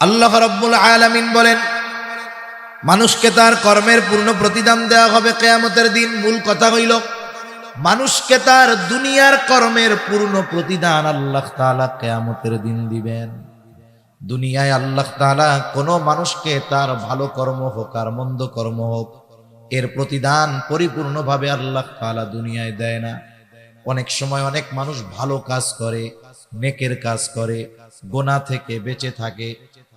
আল্লাহ রাব্বুল আলামিন বলেন, মানুষকে তার কর্মের পূর্ণ প্রতিদান দেওয়া হবে কিয়ামতের দিন। মূল কথা হইল, মানুষকে তার দুনিয়ার কর্মের পূর্ণ প্রতিদান আল্লাহ তাআলা কিয়ামতের দিন দিবেন। দুনিয়ায় আল্লাহ তাআলা কোনো মানুষকে তার ভালো কর্ম হোক আর মন্দ কর্ম হোক, এর প্রতিদান পরিপূর্ণভাবে আল্লাহ তাআলা দুনিয়ায় দেয় না। অনেক সময় অনেক মানুষ ভালো কাজ করে, নেকের কাজ করে, গুনাহ থেকে বেঁচে থাকে,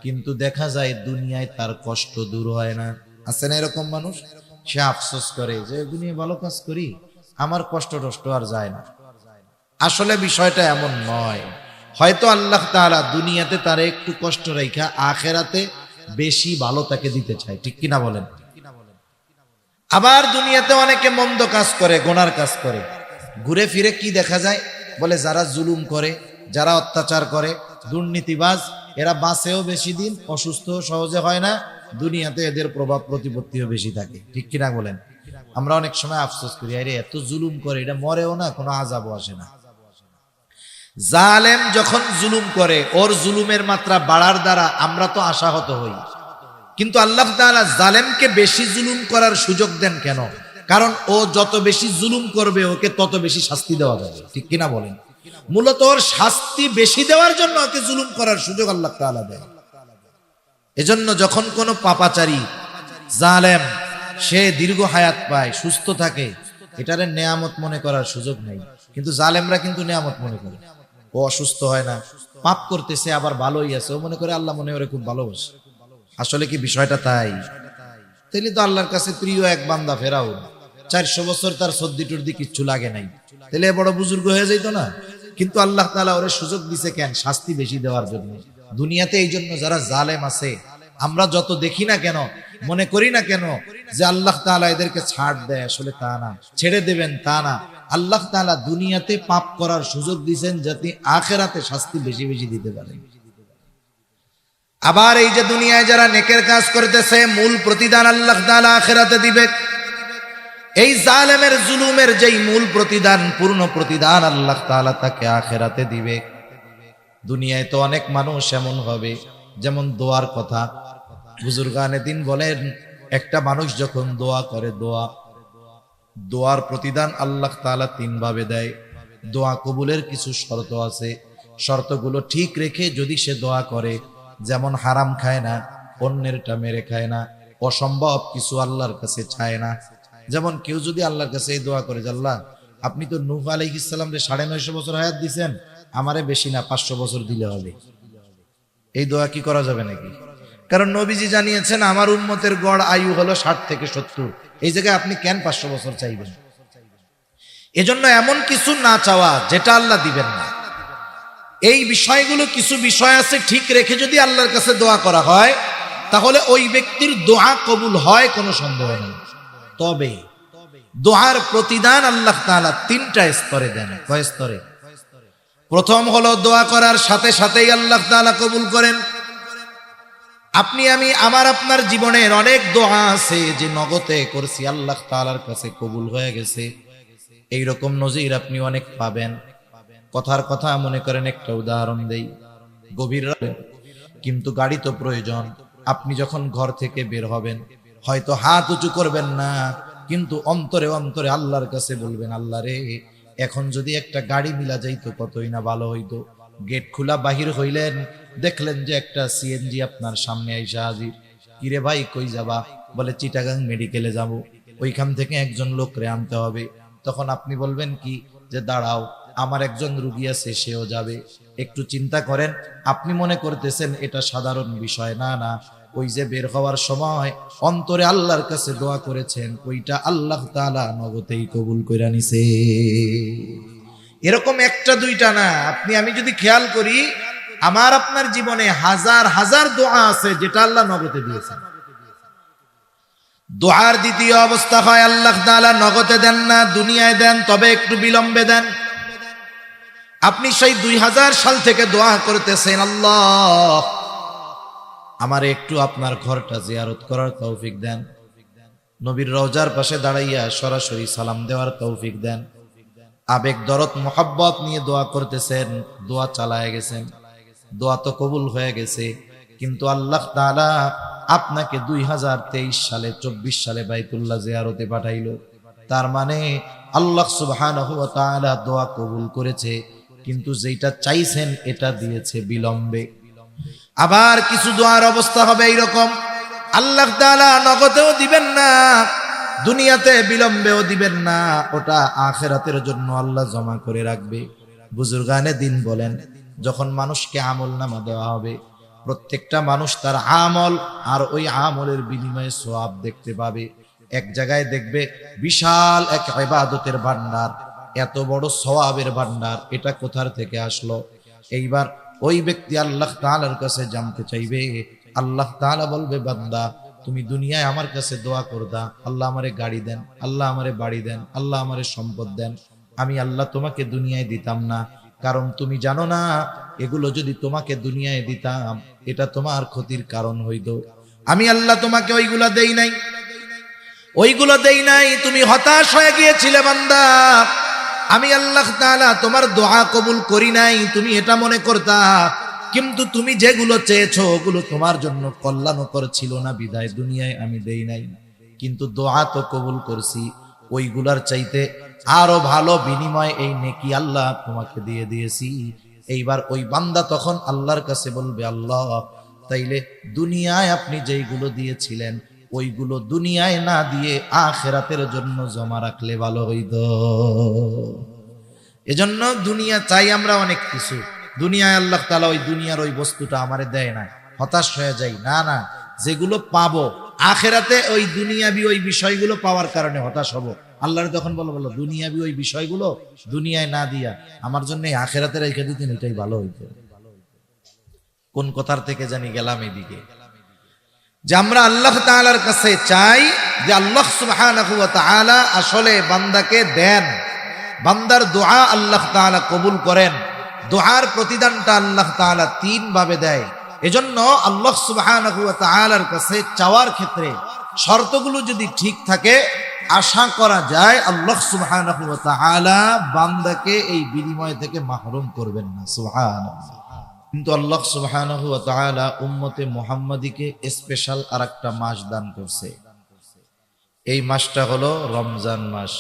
কিন্তু দেখা যায় দুনিয়ায় তার কষ্ট দূর হয় না। আছে না এরকম মানুষ? সে আফসোস করে যে দুনিয়ায় ভালো কাজ করি, আমার কষ্ট আর যায় না। আসলে বিষয়টা এমন নয়। হয়তো আল্লাহ তাআলা দুনিয়াতে তার একটু কষ্ট রেখা আখিরাতে বেশি ভালো তাকে দিতে চায়, ঠিক কিনা বলেন? আবার দুনিয়াতে অনেকে মন্দ কাজ করে, গুনার কাজ করে, ঘুরে ফিরে কি দেখা যায়? বলে যারা জুলুম করে, যারা অত্যাচার করে, দুর্নীতিবাজ, এরা বাঁচেও বেশি দিন, অসুস্থ সহজে হয় না, দুনিয়াতে এদের প্রভাব প্রতিপত্তিও বেশি থাকে, ঠিক কিনা বলেন? আমরা অনেক সময় আফসোস করি, আরে এত জুলুম করে, এটা মরেও না, কোনো আযাবও আসে না। জালেম যখন জুলুম করে, ওর জুলুমের মাত্রা বাড়ার দ্বারা আমরা তো আশাহত হই, কিন্তু আল্লাহ তাআলা জালেমকে বেশি জুলুম করার সুযোগ দেন কেন? কারণ ও যত বেশি জুলুম করবে ওকে তত বেশি শাস্তি দেওয়া যাবে, ঠিক কিনা বলেন? মূলত ওর শাস্তি বেশি দেওয়ার জন্য ওকে জুলুম করার সুযোগ আল্লাহ তাআলা দেয়। এজন্য যখন কোনো পাপাচারী জালেম সে দীর্ঘ হায়াত পায়, সুস্থ থাকে, এটারে নেয়ামত মনে করার সুযোগ নেই। কিন্তু জালেমরা কিন্তু নেয়ামত মনে করে। ও অসুস্থ হয় না, পাপ করতেছে, আবার ভালোই আছে, ও মনে করে আল্লাহ মনে করে খুব ভালোবাসে। আসলে কি বিষয়টা তাই? তাইলে তো আল্লাহর কাছে প্রিয় এক বান্দা ফেরাউন, 400 বছর তার সর্দি টর্দি কিচ্ছু লাগে নাই, তাহলে বড় বুজুর্গ হয়ে যাইতো না? কিন্তু আল্লাহ তাআলা ওরে সুযোগ দিছে কেন? শাস্তি বেশি দেওয়ার জন্য। দুনিয়াতে এই জন্য যারা জালেম আছে, আমরা যত দেখি না কেন, মনে করি না কেন যে আল্লাহ তাআলা এদেরকে ছাড় দেয়, আসলে তা না, ছেড়ে দেবেন তা না। আল্লাহ তাআলা দুনিয়াতে পাপ করার সুযোগ দিয়েছেন যাতে আখিরাতে শাস্তি বেশি বেশি দিতে পারেন। আবার এই যে দুনিয়ায় যারা নেকের কাজ করতেছে, মূল প্রতিদান আল্লাহ তাআলা আখিরাতে দিবে। এই জালেমের জুলুমের যেই মূল প্রতিদান, পূর্ণ প্রতিদান আল্লাহ তাআলা তাকে আখিরাতে দিবে। দুনিয়ায় তো অনেক মানুষ এমন হবে, যেমন দোয়ার কথা বুজুর্গানে দিন বলেন, একটা মানুষ যখন দোয়া করে, দোয়ার প্রতিদান আল্লাহ তাআলা 3 ভাবে দেয়। দোয়া কবুলের কিছু শর্ত আছে, শর্তগুলো ঠিক রেখে যদি সে দোয়া করে, যেমন হারাম খায় না, অন্যেরটা মেরে খায় না, অসম্ভব কিছু আল্লাহর কাছে চায় না। যেমন কেউ যদি আল্লাহর কাছে এই দোয়া করে যে আল্লাহ আপনি তো নূহ আলাইহিস সালাম রে 950 বছর হায়াত দিয়েছেন, আমারে বেশি না 500 বছর দিলে হবে, এই দোয়া কি করা যাবে নাকি? কারণ নবীজি জানিয়েছেন আমার উম্মতের গড় আয়ু হলো 60 থেকে 70, এই জায়গায় আপনি কেন 500 বছর চাইবেন? এজন্য এমন কিছু না চাওয়া যেটা আল্লাহ দিবেন না। এই বিষয়গুলো, কিছু বিষয় আছে, ঠিক রেখে যদি আল্লাহর কাছে দোয়া করা হয় তাহলে ওই ব্যক্তির দোয়া কবুল হয়, কোনো সন্দেহ নেই। তবে দোয়ার প্রতিদান আল্লাহ তাআলা 3টা স্তরে দেন। কয় স্তরে? প্রথম হলো দোয়া করার সাথে সাথেই আল্লাহ তাআলা কবুল করেন। আপনি আমি আমার আপনার জীবনের অনেক দোয়া আছে যে নগদে করছি, আল্লাহ তাআলার কাছে কবুল হয়ে গেছে। এইরকম নজির আপনি অনেক পাবেন। কথার কথা মনে করেন, একটা উদাহরণ দেই, গভীর রাতে কিন্তু গাড়ি তো প্রয়োজন। আপনি যখন ঘর থেকে বের হবেন, হয়তো হাত উঁচু করবেন না, কিন্তু অন্তরে অন্তরে আল্লাহর কাছে বলবেন, আল্লাহ রে, এখন যদি একটা গাড়ি মিলা যাইতো কতই না ভালো হইতো। গেট খোলা বাহির হইলেন, দেখলেন যে একটা সিএনজি আপনার সামনে আইসা হাজির। কিরে ভাই কই যাবা? বলে চিটাগাং মেডিকেলে যাব, ওইখান থেকে একজন লোকরে আনতে হবে। তখন আপনি বলবেন কি যে দাঁড়াও, আমার একজন রুগী আছে, সেও যাবে। একটু চিন্তা করেন, আপনি মনে করতেছেন এটা সাধারণ বিষয়, না না, ওই যে বের হওয়ার সময় অন্তরে আল্লাহর কাছে দোয়া করেছেন, ওইটা আল্লাহ তাআলা নগদেই কবুল কইরা নিছে। এরকম একটা দুইটা না, আপনি আমি যদি খেয়াল করি, আমার আপনার জীবনে হাজার হাজার দোয়া আছে যেটা আল্লাহ নগদে দিয়েছেন। দোয়ার দ্বিতীয় অবস্থা হয় আল্লাহ তাআলা নগদে দেন না, দুনিয়ায় দেন, তবে একটু বিলম্বে দেন। আপনি সেই 2000 সাল থেকে দোয়া করতেছেন, আল্লাহ আমারে একটু আপনার ঘরটা জিয়ারত করার তৌফিক দেন, নবীর রওজার পাশে দাঁড়াইয়া সরাসরি সালাম দেওয়ার তৌফিক দেন। আবেগ দরদ মোহাব্বত নিয়ে দোয়া করতেছেন, দোয়া চালায় গেছেন, দোয়া তো কবুল হয়ে গেছে, কিন্তু আল্লাহ তাআলা আপনাকে 2023 সালে 24 সালে বাইতুল্লাহ জিয়ারতে পাঠাইলো। তার মানে আল্লাহ সুবহানাহু ওয়া তাআলা দোয়া কবুল করেছে, কিন্তু যেটা চাইছেন এটা দিয়েছে বিলম্বে। আবার কিছু দোয়ার অবস্থা হবে এইরকম, আল্লাহ তাআলা নগদেও দিবেন না, দুনিয়াতে বিলম্বেও দিবেন না, ওটা আখিরাতের জন্য আল্লাহ জমা করে রাখবে। বুজুর্গানে দিন বলেন, যখন মানুষকে আমলনামা দেওয়া হবে, প্রত্যেকটা মানুষ তার আমল আর ওই আমলের বিনিময়ে সওয়াব দেখতে পাবে। এক জায়গায় দেখবে বিশাল এক ইবাদতের ভান্ডার, এত বড় সওয়াবের ভান্ডার, এটা কোথার থেকে আসলো? এইবার ওই ব্যক্তি আল্লাহ তাআলার কাছে জানতে চাইবে। আল্লাহ তাআলা বলবে, বান্দা তুমি দুনিয়ায় আমার কাছে দোয়া করদা, আল্লাহ আমারে গাড়ি দেন, আল্লাহ আমারে বাড়ি দেন, আল্লাহ আমারে সম্পদ দেন। আমি আল্লাহ তোমাকে দুনিয়ায় দিতাম না, কারণ তুমি জানো না এগুলো যদি তোমাকে দুনিয়ায় দিতাম এটা তোমার ক্ষতির কারণ হইত। আমি আল্লাহ তোমাকে ওইগুলো দেই নাই, ওইগুলো দেই নাই, তুমি হতাশ হয়ে গিয়েছিলে বান্দা। আমি আল্লাহ তাআলা তোমার দোয়া কবুল করি নাই, তুমি এটা মনে করতা, কিন্তু তুমি যেগুলো চেয়েছো ওগুলো তোমার জন্য কল্যাণকর ছিল না, বিদায় দুনিয়ায় আমি দেই নাই। কিন্তু দোয়া তো কবুল করছি, ওইগুলার চাইতে আরো ভালো বিনিময় এই নেকি আল্লাহ তোমাকে দিয়ে দিয়েছি। এইবার ওই বান্দা তখন আল্লাহর কাছে বলবে, আল্লাহ তাইলে দুনিয়ায় আপনি যেইগুলো দিয়েছিলেন ওইগুলো দুনিয়ায় না দিয়ে আখিরাতের জন্য জমা রাখলে ভালো হইতো। এজন্য দুনিয়া চাই আমরা অনেক কিছু, দুনিয়ায় আল্লাহ তাআলা ওই দুনিয়ার ওই বস্তুটা আমারে দেয় না, হতাশ হয়ে যাই না, না, যেগুলো পাবো আখিরাতে ওই দুনিয়াবি ওই বিষয়গুলো পাওয়ার কারণে হতাশ হব। আল্লাহর তখন বলো দুনিয়াবি ওই বিষয়গুলো দুনিয়ায় না দিয়া আমার জন্য আখিরাতে রেখে দিতেন, এটাই ভালো হইতো। কোন কথার থেকে জানি গেলাম এদিকে, যে আমরা আল্লাহ তাআলার কাছে চাই যে আল্লাহ সুবহানাহু ওয়া তাআলা আসলে বান্দাকে দেন, বান্দার দোয়া আল্লাহ তাআলা কবুল করেন। দোয়ার প্রতিদানটা আল্লাহ তাআলা তিন ভাবে দেয়। এজন্য আল্লাহ সুবহানাহু ওয়া তাআলার কাছে চাওয়ার ক্ষেত্রে শর্তগুলো যদি ঠিক থাকে, আশা করা যায় আল্লাহ সুবহানাহু ওয়া তাআলা বান্দাকে এই বিনিময় থেকে মাহরুম করবেন না। সুবহানাল্লাহ। কিন্তু আল্লাহ সুবহানাহু ওয়া তাআলা উম্মতে মুহাম্মাদীকে স্পেশাল আরেকটা মাস দান করছে। এই মাসটা হলো রমজান মাস।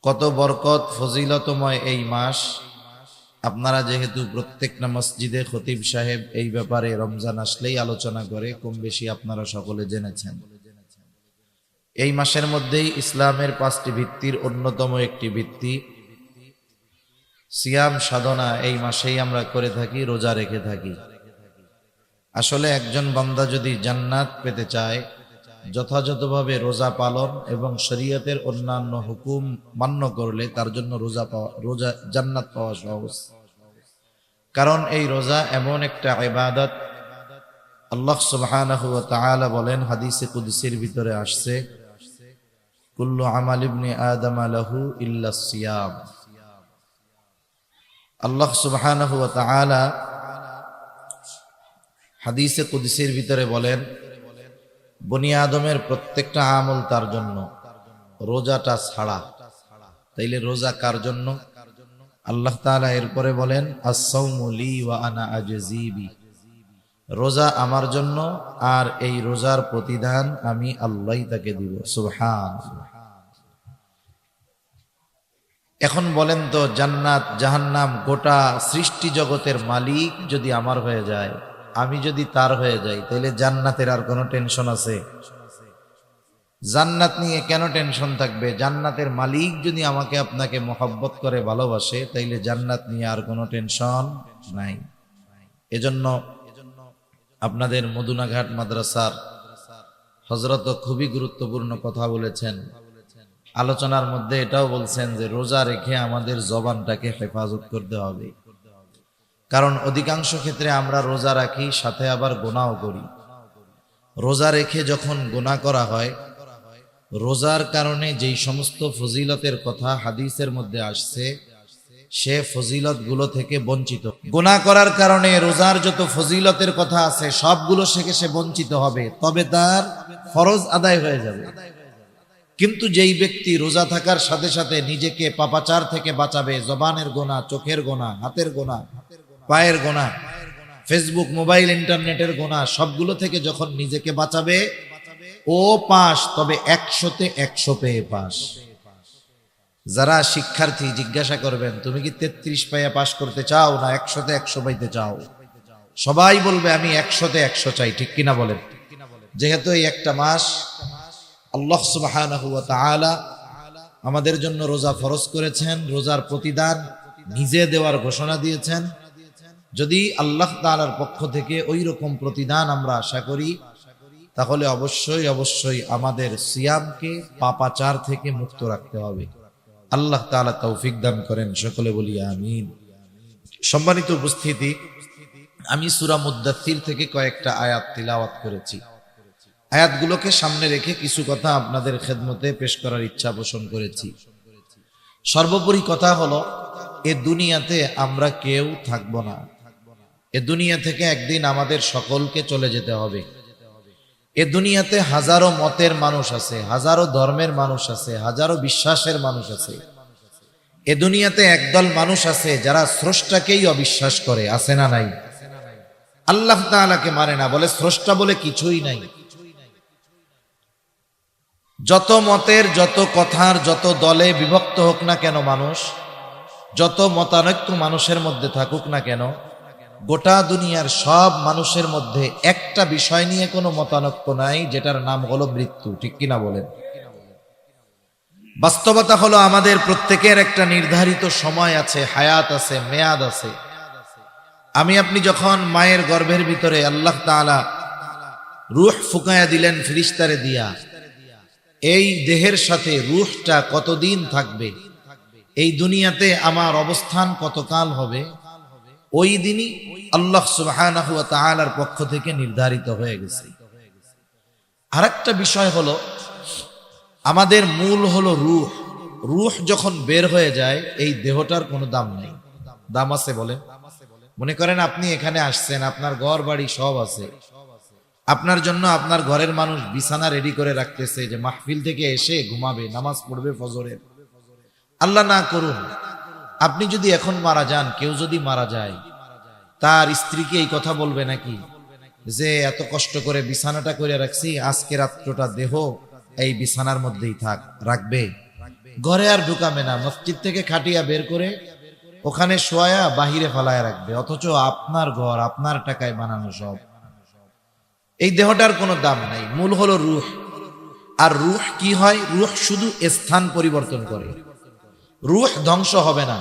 কত বরকত ফজিলতময় এই মাস। আপনারা যেহেতু প্রত্যেকটা মসজিদে খতিব সাহেব এই ব্যাপারে রমজান আসলেই আলোচনা করে, কম বেশি আপনারা সকলে জেনেছেন। এই মাসের মধ্যেই ইসলামের 5টি ভিত্তির অন্যতম একটি ভিত্তি সিয়াম সাধনা। এই মাসেই আমরা করে থাকি, রোজা রেখে থাকি। আসলে একজন বান্দা যদি জান্নাত পেতে চায়, যথাযথভাবে রোজা পালন এবং শরীয়তের অন্যান্য হুকুম মান্য করলে তার জন্য রোজা জান্নাত পাওয়া সহজ। কারণ এই রোজা এমন একটা ইবাদত, আল্লাহ সুবহানাহু ওয়া তাআলা বলেন, হাদিসে কুদসির ভিতরে আসছে, কুল্লু আমাল ইবনে আদম লাহু ইল্লা সিয়াম। আল্লাহ সুবহানাহু ওয়া তাআলা হাদিসে কুদসির ভিতরে বলেন, বনি আদমের প্রত্যেকটা আমল তার জন্য, রোজাটা ছাড়া। তাইলে রোজা কার জন্য? আল্লাহ তাআলা এরপরে বলেন, আস-সাওমু লি ওয়া আনা আজজি বি। রোজা আমার জন্য আর এই রোজার প্রতিদান আমি আল্লাহই তাকে দিব। সুবহানাল্লাহ। এখন বলেন তো, জান্নাত জাহান্নাম গোটা সৃষ্টি জগতের মালিক যদি আমার হয়ে যায়, আমি যদি তার হয়ে যাই, তাহলে জান্নাতের আর কোনো টেনশন আছে? জান্নাত নিয়ে কেন টেনশন থাকবে? জান্নাতের মালিক যদি আমাকে আপনাকে মহব্বত করে ভালোবাসে, তাইলে জান্নাত নিয়ে আর কোনো টেনশন নাই। এজন্য আপনাদের মদুনাঘাট মাদ্রাসার হযরত খুবই গুরুত্বপূর্ণ কথা বলেছেন। আলোচনার মধ্যে এটাও বলছেন যে রোজা রেখে আমাদের জবানটাকে হেফাজত করতে হবে। কারণ অধিকাংশ ক্ষেত্রে আমরা রোজা রাখি, সাথে আবার গুনাহও করি। রোজা রেখে যখন গুনাহ করা হয়, রোজার কারণে যেই সমস্ত ফজিলতের কথা হাদিসের মধ্যে আসছে, সে ফজিলত গুলো থেকে বঞ্চিত। গুনাহ করার কারণে রোজার যত ফজিলতের কথা আছে সবগুলো থেকে সে বঞ্চিত হবে, তবে তার ফরজ আদায় হয়ে যাবে। কিন্তু যেই ব্যক্তি রোজা থাকার সাথে সাথে নিজেকে পাপাচার থেকে বাঁচাবে, জবানের গোনা, চোখের গোনা, হাতের গোনা, পায়ের গোনা, ফেসবুক, মোবাইল, ইন্টারনেটের গোনা সবগুলো থেকে যখন নিজেকে বাঁচাবে, ও পাস, তবে 100-তে 100 পেয়ে পাস। যারা শিক্ষার্থী জিজ্ঞাসা করবেন, তুমি কি 33 পাইয়া পাস করতে চাও না 100-তে 100 পাইতে চাও? সবাই বলবে আমি 100-তে 100 চাই, ঠিক কিনা বলেন? যেহেতু এই একটা মাস আল্লাহ সুবহানাহু ওয়া তাআলা আমাদের জন্য রোজা ফরজ করেছেন, রোজার প্রতিদান নিজে দেওয়ার ঘোষণা দিয়েছেন। যদি আল্লাহ তাআলার পক্ষ থেকে ওই রকম প্রতিদান আমরা আশা করি, তাহলে অবশ্যই অবশ্যই আমাদের সিয়ামকে পাপাচার থেকে মুক্ত রাখতে হবে। আল্লাহ তাআলা তৌফিক দান করেন, সকলে বলি আমিন। সম্মানিত উপস্থিতি, আমি সূরা মুদ্দাথির থেকে কয়েকটা আয়াত তিলাওয়াত করেছি। আয়াতগুলোকে সামনে রেখে কিছু কথা আপনাদের খেদমতে পেশ করার ইচ্ছা পোষণ করেছি। সর্বোপরি কথা হলো, এ দুনিয়াতে আমরা কেউ থাকব না। এ দুনিয়া থেকে একদিন আমাদের সকলকে চলে যেতে হবে। এ দুনিয়াতে হাজারো মতের মানুষ আছে, হাজারো ধর্মের মানুষ আছে, হাজারো বিশ্বাসের মানুষ আছে। এ দুনিয়াতে একদল মানুষ আছে যারা স্রষ্টাকেই অবিশ্বাস করে, আছে না নাই? আল্লাহ তাআলাকে মানে না, বলে স্রষ্টা বলে কিছুই নাই। যত মতের, যত কথার, যত দলে বিভক্ত হোক না কেন মানুষ, যত মতানৈক্য মানুষের মধ্যে থাকুক না কেন, গোটা দুনিয়ার সব মানুষের মধ্যে একটা বিষয় নিয়ে কোনো মতানৈক্য নাই, যেটার নাম হলো মৃত্যু, ঠিক কিনা বলেন? বাস্তবতা হলো আমাদের প্রত্যেকের একটা নির্ধারিত সময় আছে, হায়াত আছে, মেয়াদ আছে। আমি আপনি যখন মায়ের গর্ভের ভিতরে আল্লাহ তাআলা রূহ ফুকায়া দিলেন ফেরেশতারে দিয়া, এই দেহের সাথে রূহটা কতদিন থাকবে, এই দুনিয়াতে আমার অবস্থান কতকাল হবে, ওই দিনই আল্লাহ সুবহানাহু ওয়া তাআলার পক্ষ থেকে নির্ধারিত হয়ে গেছে। আরেকটা বিষয় হলো, আমাদের মূল হলো রূহ। রূহ যখন বের হয়ে যায়, এই দেহটার কোনো দাম নেই। দাম আছে বলেন? মনে করেন আপনি এখানে আসছেন, আপনার ঘর বাড়ি সব আছে, আপনার জন্য আপনার ঘরের মানুষ বিছানা রেডি করে রাখতেছে যে মাহফিল থেকে এসে ঘুমাবে, নামাজ পড়বে ফজরের। আল্লাহ না করুন, আপনি যদি এখন মারা যান, কেউ যদি মারা যায়, তার স্ত্রীকে এই কথা বলবে নাকি যে এত কষ্ট করে বিছানাটা করে রাখছি, আজকে রাত্রটা দেহ এই বিছানার মধ্যেই থাক? রাখবে? ঘরে আর ঢুকাবে না, মসজিদ থেকে খাটিয়া বের করে ওখানে শোয়া বাহিরে ফালায় রাখবে, অথচ আপনার ঘর, আপনার টাকায় বানানো সব। এই দেহটার কোনো দাম নাই। মূল হলো রূহ। আর রূহ কি হয়? রূহ শুধু স্থান পরিবর্তন করে, রূহ ধ্বংস হবে না।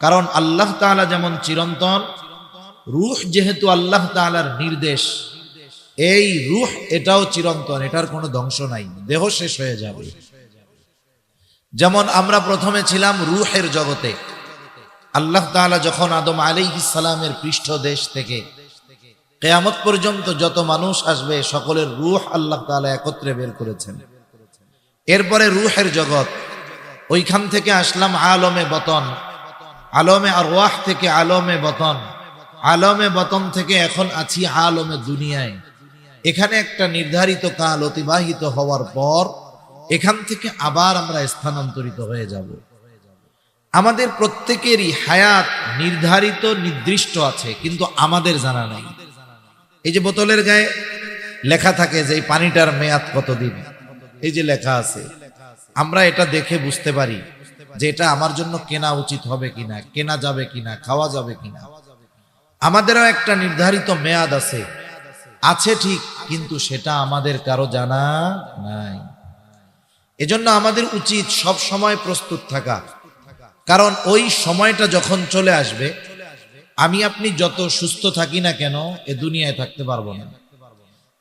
কারণ আল্লাহ তাআলা যেমন চিরন্তন, রূহ যেহেতু আল্লাহ তাআলার নির্দেশ, এই রূহ এটাও চিরন্তন, এটার কোনো ধ্বংস নাই, দেহ শেষ হয়ে যাবে। যেমন আমরা প্রথমে ছিলাম রূহের জগতে। আল্লাহ তাআলা যখন আদম আলাইহিস সালামের পৃষ্ঠদেশ থেকে কিয়ামত পর্যন্ত যত মানুষ আসবে, সকলের রূহ আল্লাহ তাআলা একত্রে বের করেছেন। এরপরে রূহের জগৎ, ওইখান থেকে আসলাম আলমে বতন, আলমে আরওয়াহ থেকে আলমে বতন, আলমে বতন থেকে এখন আছি আলমে দুনিয়ায়। এখানে একটা নির্ধারিত কাল অতিবাহিত হওয়ার পর এখান থেকে আবার আমরা স্থানান্তরিত হয়ে যাব। আমাদের প্রত্যেকেরই হায়াত নির্ধারিত, নির্দিষ্ট আছে, কিন্তু আমাদের জানা নাই। এই যে বোতলের গায়ে লেখা থাকে যে এই পানিটার মেয়াদ কতদিন, এই যে লেখা আছে, আমরা এটা দেখে বুঝতে পারি যে এটা আমার জন্য কেনা উচিত হবে কিনা, কেনা যাবে কিনা, খাওয়া যাবে কিনা। আমাদেরও একটা নির্ধারিত মেয়াদ আছে, আছে ঠিক, কিন্তু সেটা আমাদের কারো জানা নাই। এজন্য আমাদের উচিত সব সময় প্রস্তুত থাকা, কারণ ওই সময়টা যখন চলে আসবে, আমি আপনি যত সুস্থ থাকি না কেন এ দুনিয়ায় থাকতে পারবো না।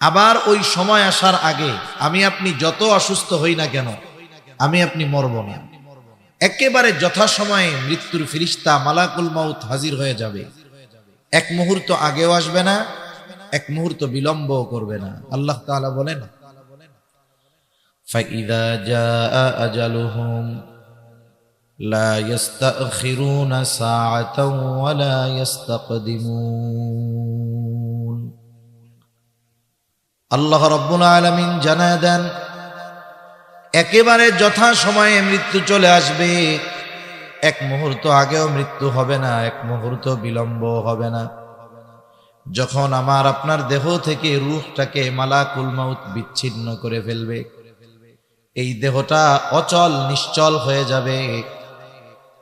আবার ওই সময় আসার আগে আমি আপনি যত অসুস্থ হই না কেন, আমি আপনি মরব না। একেবারে যথাসময়ে মৃত্যুর ফেরেশতা মালাকুল মাউত হাজির হয়ে যাবে। এক মুহূর্ত আগেও আসবে না, এক মুহূর্ত বিলম্বও করবে না। আল্লাহ তাআলা বলেন, ফাইদা জাআ আজালুহুম লা ইস্তাখিরুনা সাআতাও ওয়া লা ইস্তাকদিমুন। আল্লাহ রাব্বুল আলামিন জানায় দেন, একেবারে যথা সময়ে মৃত্যু চলে আসবে, এক মুহূর্ত আগেও মৃত্যু হবে না, এক মুহূর্ত বিলম্ব হবে না। যখন আমার আপনার দেহ থেকে রূহটাকে মালাকুল মাউত বিচ্ছিন্ন করে ফেলবে, এই দেহটা অচল নিশ্চল হয়ে যাবে।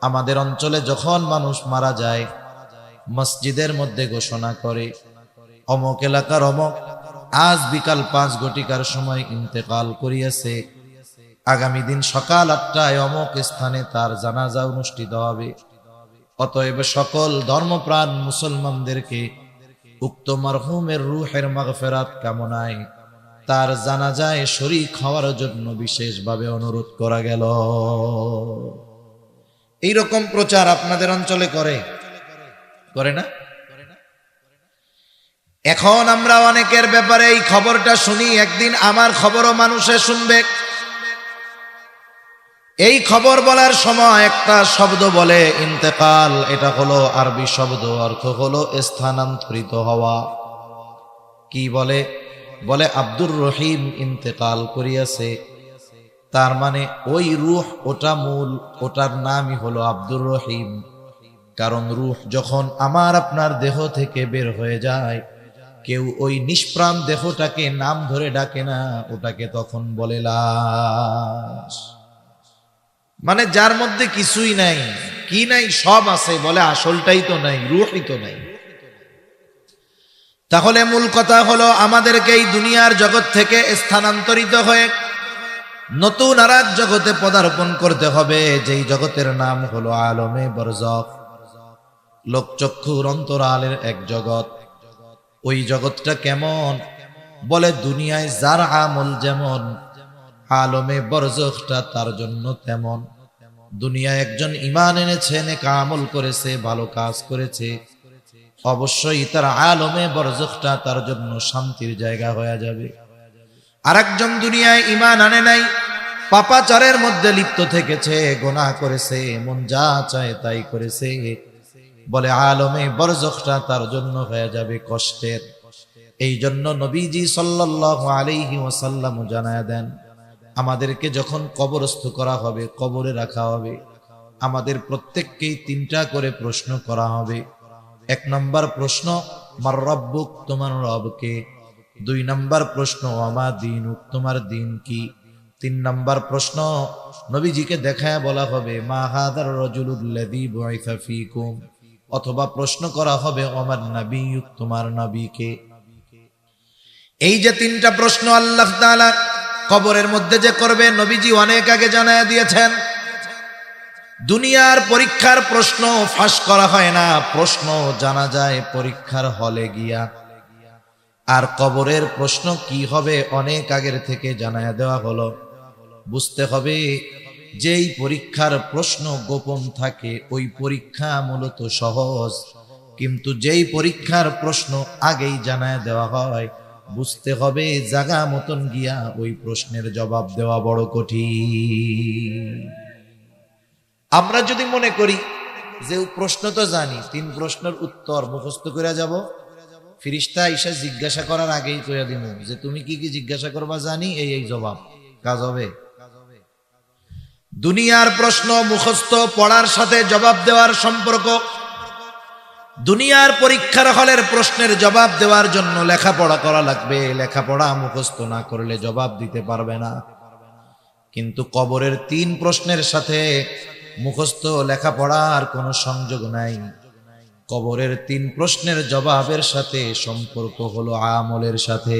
আমাদের অঞ্চলে যখন মানুষ মারা যায়, মসজিদের মধ্যে ঘোষণা করে, অমুক এলাকার অমুক আজ বিকাল 5 ঘটিকার সময় ইন্তেকাল করিয়াছে, আগামী দিন সকাল 8টায় অমুক স্থানে তার জানাজা অনুষ্ঠিত হবে। অতএব সকল ধর্মপ্রাণ মুসলমানদেরকে উক্ত মারহুমের রূহের মাগফিরাত কামনায় তার জানাজায় শরীক হওয়ার জন্য বিশেষভাবে অনুরোধ করা গেল। এইরকম প্রচার আপনাদের অঞ্চলে করে না? এখন আমরা অনেকের ব্যাপারে এই খবরটা শুনি, একদিন আমার খবরও মানুষে শুনবে। এই খবর বলার সময় একটা শব্দ বলে ইন্তেকাল, এটা হলো আরবি শব্দ, অর্থ হলো স্থানান্তরিত হওয়া। কি বলে? বলে আব্দুর রহিম ইন্তেকাল করিয়াছে। তার মানে ওই রূহ, ওটা মূল, ওটার নামই হলো আব্দুর রহিম। কারণ রূহ যখন আমার আপনার দেহ থেকে বের হয়ে যায়, কেউ ওই নিষ্প্রাণ দেহটাকে নাম ধরে ডাকে না, ওটাকে তখন বলে লাশ। মানে যার মধ্যে কিছুই নাই, কি নাই, সব আছে, বলে আসলটাই তো নাই, রূহই তো নাই। তাহলে মূল কথা হলো আমাদেরকে এই দুনিয়ার জগৎ থেকে স্থানান্তরিত হয়ে নতুন আর এক জগতে পদার্পণ করতে হবে, যেই জগতের নাম হলো আলমে বরজখ, লোকচক্ষুর অন্তরালের এক জগৎ। ওই জগৎটা কেমন? বলে দুনিয়ায় যার আমল যেমন, আলমে বরজখটা তার জন্য তেমন। দুনিয়ায় একজন ঈমান এনেছে, নেক আমল করেছে, ভালো কাজ করেছে, অবশ্যই তার আলমে বরজখটা তার জন্য শান্তির জায়গা হয়ে যাবে। আরেকজন দুনিয়ায় ঈমান আনে নাই, পাপাচারের মধ্যে লিপ্ত থেকেছে, গুনাহ করেছে, মন যা চায় তাই করেছে, বলে আলমে বরজখটা তার জন্য হয়ে যাবে কষ্টের। এই জন্য নবীজি সাল্লাল্লাহু আলাইহি ওয়াসাল্লাম জানায় দেন, আমাদেরকে যখন কবরস্থ করা হবে, কবরে রাখা হবে, আমাদের প্রত্যেককেই 3টা করে প্রশ্ন করা হবে। 1 নম্বর প্রশ্ন, মার রব্বুক, তোমার রবকে। 2 নম্বর প্রশ্ন, আমা দীনুক, তোমার দিন কি। 3 নম্বর প্রশ্ন, নবীজিকে দেখায় বলা হবে, মা হাদার রাজুলুল্লাযী বুইসা ফীকুম, অথবা প্রশ্ন করা হবে, আমার নবীয়ুক, তোমার নবীকে। এই যে 3টা প্রশ্ন আল্লাহ তাআলা কবরের মধ্যে যে করবে, নবীজি অনেক আগে জানায় দিয়েছেন। দুনিয়ার পরীক্ষার প্রশ্ন ফাঁস করা হয় না, প্রশ্ন জানা যায় পরীক্ষার হলে গিয়া। আর কবরের প্রশ্ন কি হবে অনেক আগের থেকে জানায় দেওয়া হলো। বুঝতে হবে, যেই পরীক্ষার প্রশ্ন গোপন থাকে ওই পরীক্ষা মূলত সহজ, কিন্তু যেই পরীক্ষার প্রশ্ন আগেই জানায় দেওয়া হয়, বুঝতে হবে জায়গা মতন গিয়া ওই প্রশ্নের জবাব দেওয়া বড় কঠিন। আমরা যদি মনে করি যে প্রশ্ন তো জানি, 3 প্রশ্নের উত্তর মুখস্থ করে যাব, ফেরেশতা আইসা জিজ্ঞাসা করার আগেই কইয়া দিব যে তুমি কি কি জিজ্ঞাসা করবা জানি, এই জবাব, কাজ হবে? দুনিয়ার প্রশ্ন মুখস্থ পড়ার সাথে জবাব দেওয়ার সম্পর্ক। দুনিয়ার পরীক্ষার হলের প্রশ্নের জবাব দেওয়ার জন্য লেখাপড়া করা লাগবে, লেখাপড়া মুখস্থ না করলে জবাব দিতে পারবে না। কিন্তু কবরের 3 প্রশ্নের সাথে মুখস্থ লেখাপড়ার কোনো সংযোগ নাই। কবরের 3 প্রশ্নের জবাবের সাথে সম্পর্ক হলো আমলের সাথে।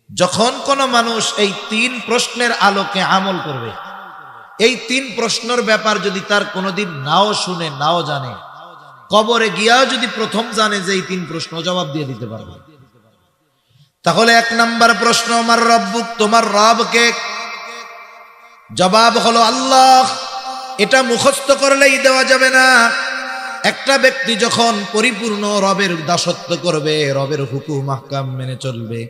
যখন কোন মানুষ এই 3 প্রশ্নের আলোকে আমল করবে, এই 3 প্রশ্নের ব্যাপার যদি তার কোনোদিন নাও শুনে, নাও জানে, কবরে গিয়াও যদি প্রথম জানে যে এই 3 প্রশ্ন, জবাব দিয়ে দিতে পারবে। তাহলে 1 নম্বর প্রশ্ন, আমার রব্বুক, তোমার রবকে। জবাব হলো আল্লাহ। এটা মুখস্থ করলেই দেওয়া যাবে না। একটা ব্যক্তি যখন পরিপূর্ণ রবের দাসত্ব করবে, রবের হুকুম আহকাম মেনে চলবে,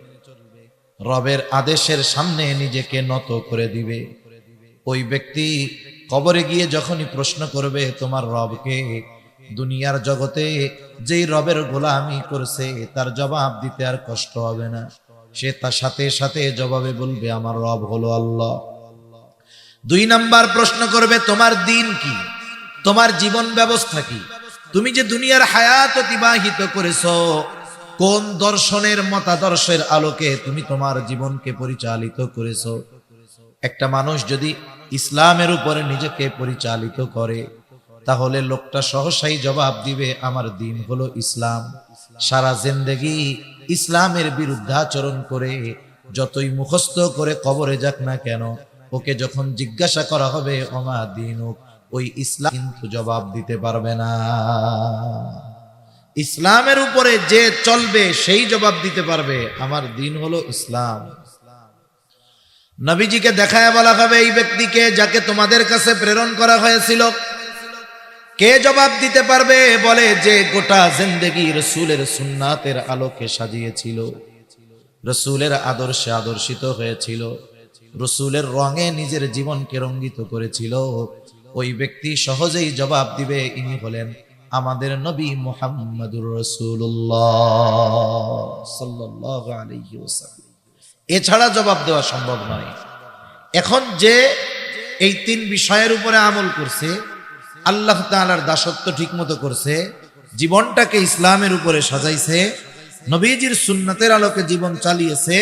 রবের আদেশের সামনে নিজেকে নত করে দিবে, ওই ব্যক্তি কবরে গিয়ে যখনই প্রশ্ন করবে তোমার রবকে, দুনিয়ার জগতে যেই রবের গোলামি করছে তার জবাব দিতে আর কষ্ট হবে না। সে তার সাথে সাথে জবাবে বলবে আমার রব হলো আল্লাহ। 2 নাম্বার প্রশ্ন করবে তোমার দিন কি, তোমার জীবন ব্যবস্থা কি, তুমি যে দুনিয়ার হায়াত অতিবাহিত করেছো, কোন দর্শনের মতাদর্শের আলোকে তুমি তোমার জীবনকে পরিচালিত করেছো? একটা মানুষ যদি ইসলামের উপরে নিজেকে পরিচালিত করে, তাহলে লোকটা সহসাই জবাব দিবে আমার দিন হলো ইসলাম। সারা জিন্দেগি ইসলামের বিরুদ্ধাচরণ করে যতই মুখস্থ করে কবরে যাক না কেন, ওকে যখন জিজ্ঞাসা করা হবে ওমা দিনুক, ওই ইসলাম কিন্তু জবাব দিতে পারবে না। ইসলামের উপরে যে চলবে সেই জবাব দিতে পারবে আমার দিন হলো ইসলাম। নবীজিকে দেখায় বলা হবে এই ব্যক্তিকে যাকে তোমাদের কাছে প্রেরণ করা হয়েছিল, কে জবাব দিতে পারবে? বলে যে গোটা জিন্দেগি রসুলের সুন্নাতের আলোকে সাজিয়েছিল, রসুলের আদর্শে আদর্শিত হয়েছিল, রসুলের রঙে নিজের জীবনকে রঙ্গিত করেছিল, ওই ব্যক্তি সহজেই জবাব দিবে ইনি হলেন আমাদের নবী মুহাম্মদুর রাসূলুল্লাহ সাল্লাল্লাহু আলাইহি ওয়াসাল্লাম। এছাড়া জবাব দেওয়া সম্ভব নয়। এখন যে এই তিন বিষয়ের উপরে আমল করছে, আল্লাহ তাআলার দাসত্ব ঠিকমতো করছে, জীবনটাকে ইসলামের উপরে সাজাইছে, নবীজির সুন্নাতের আলোকে জীবন চালিয়েছে,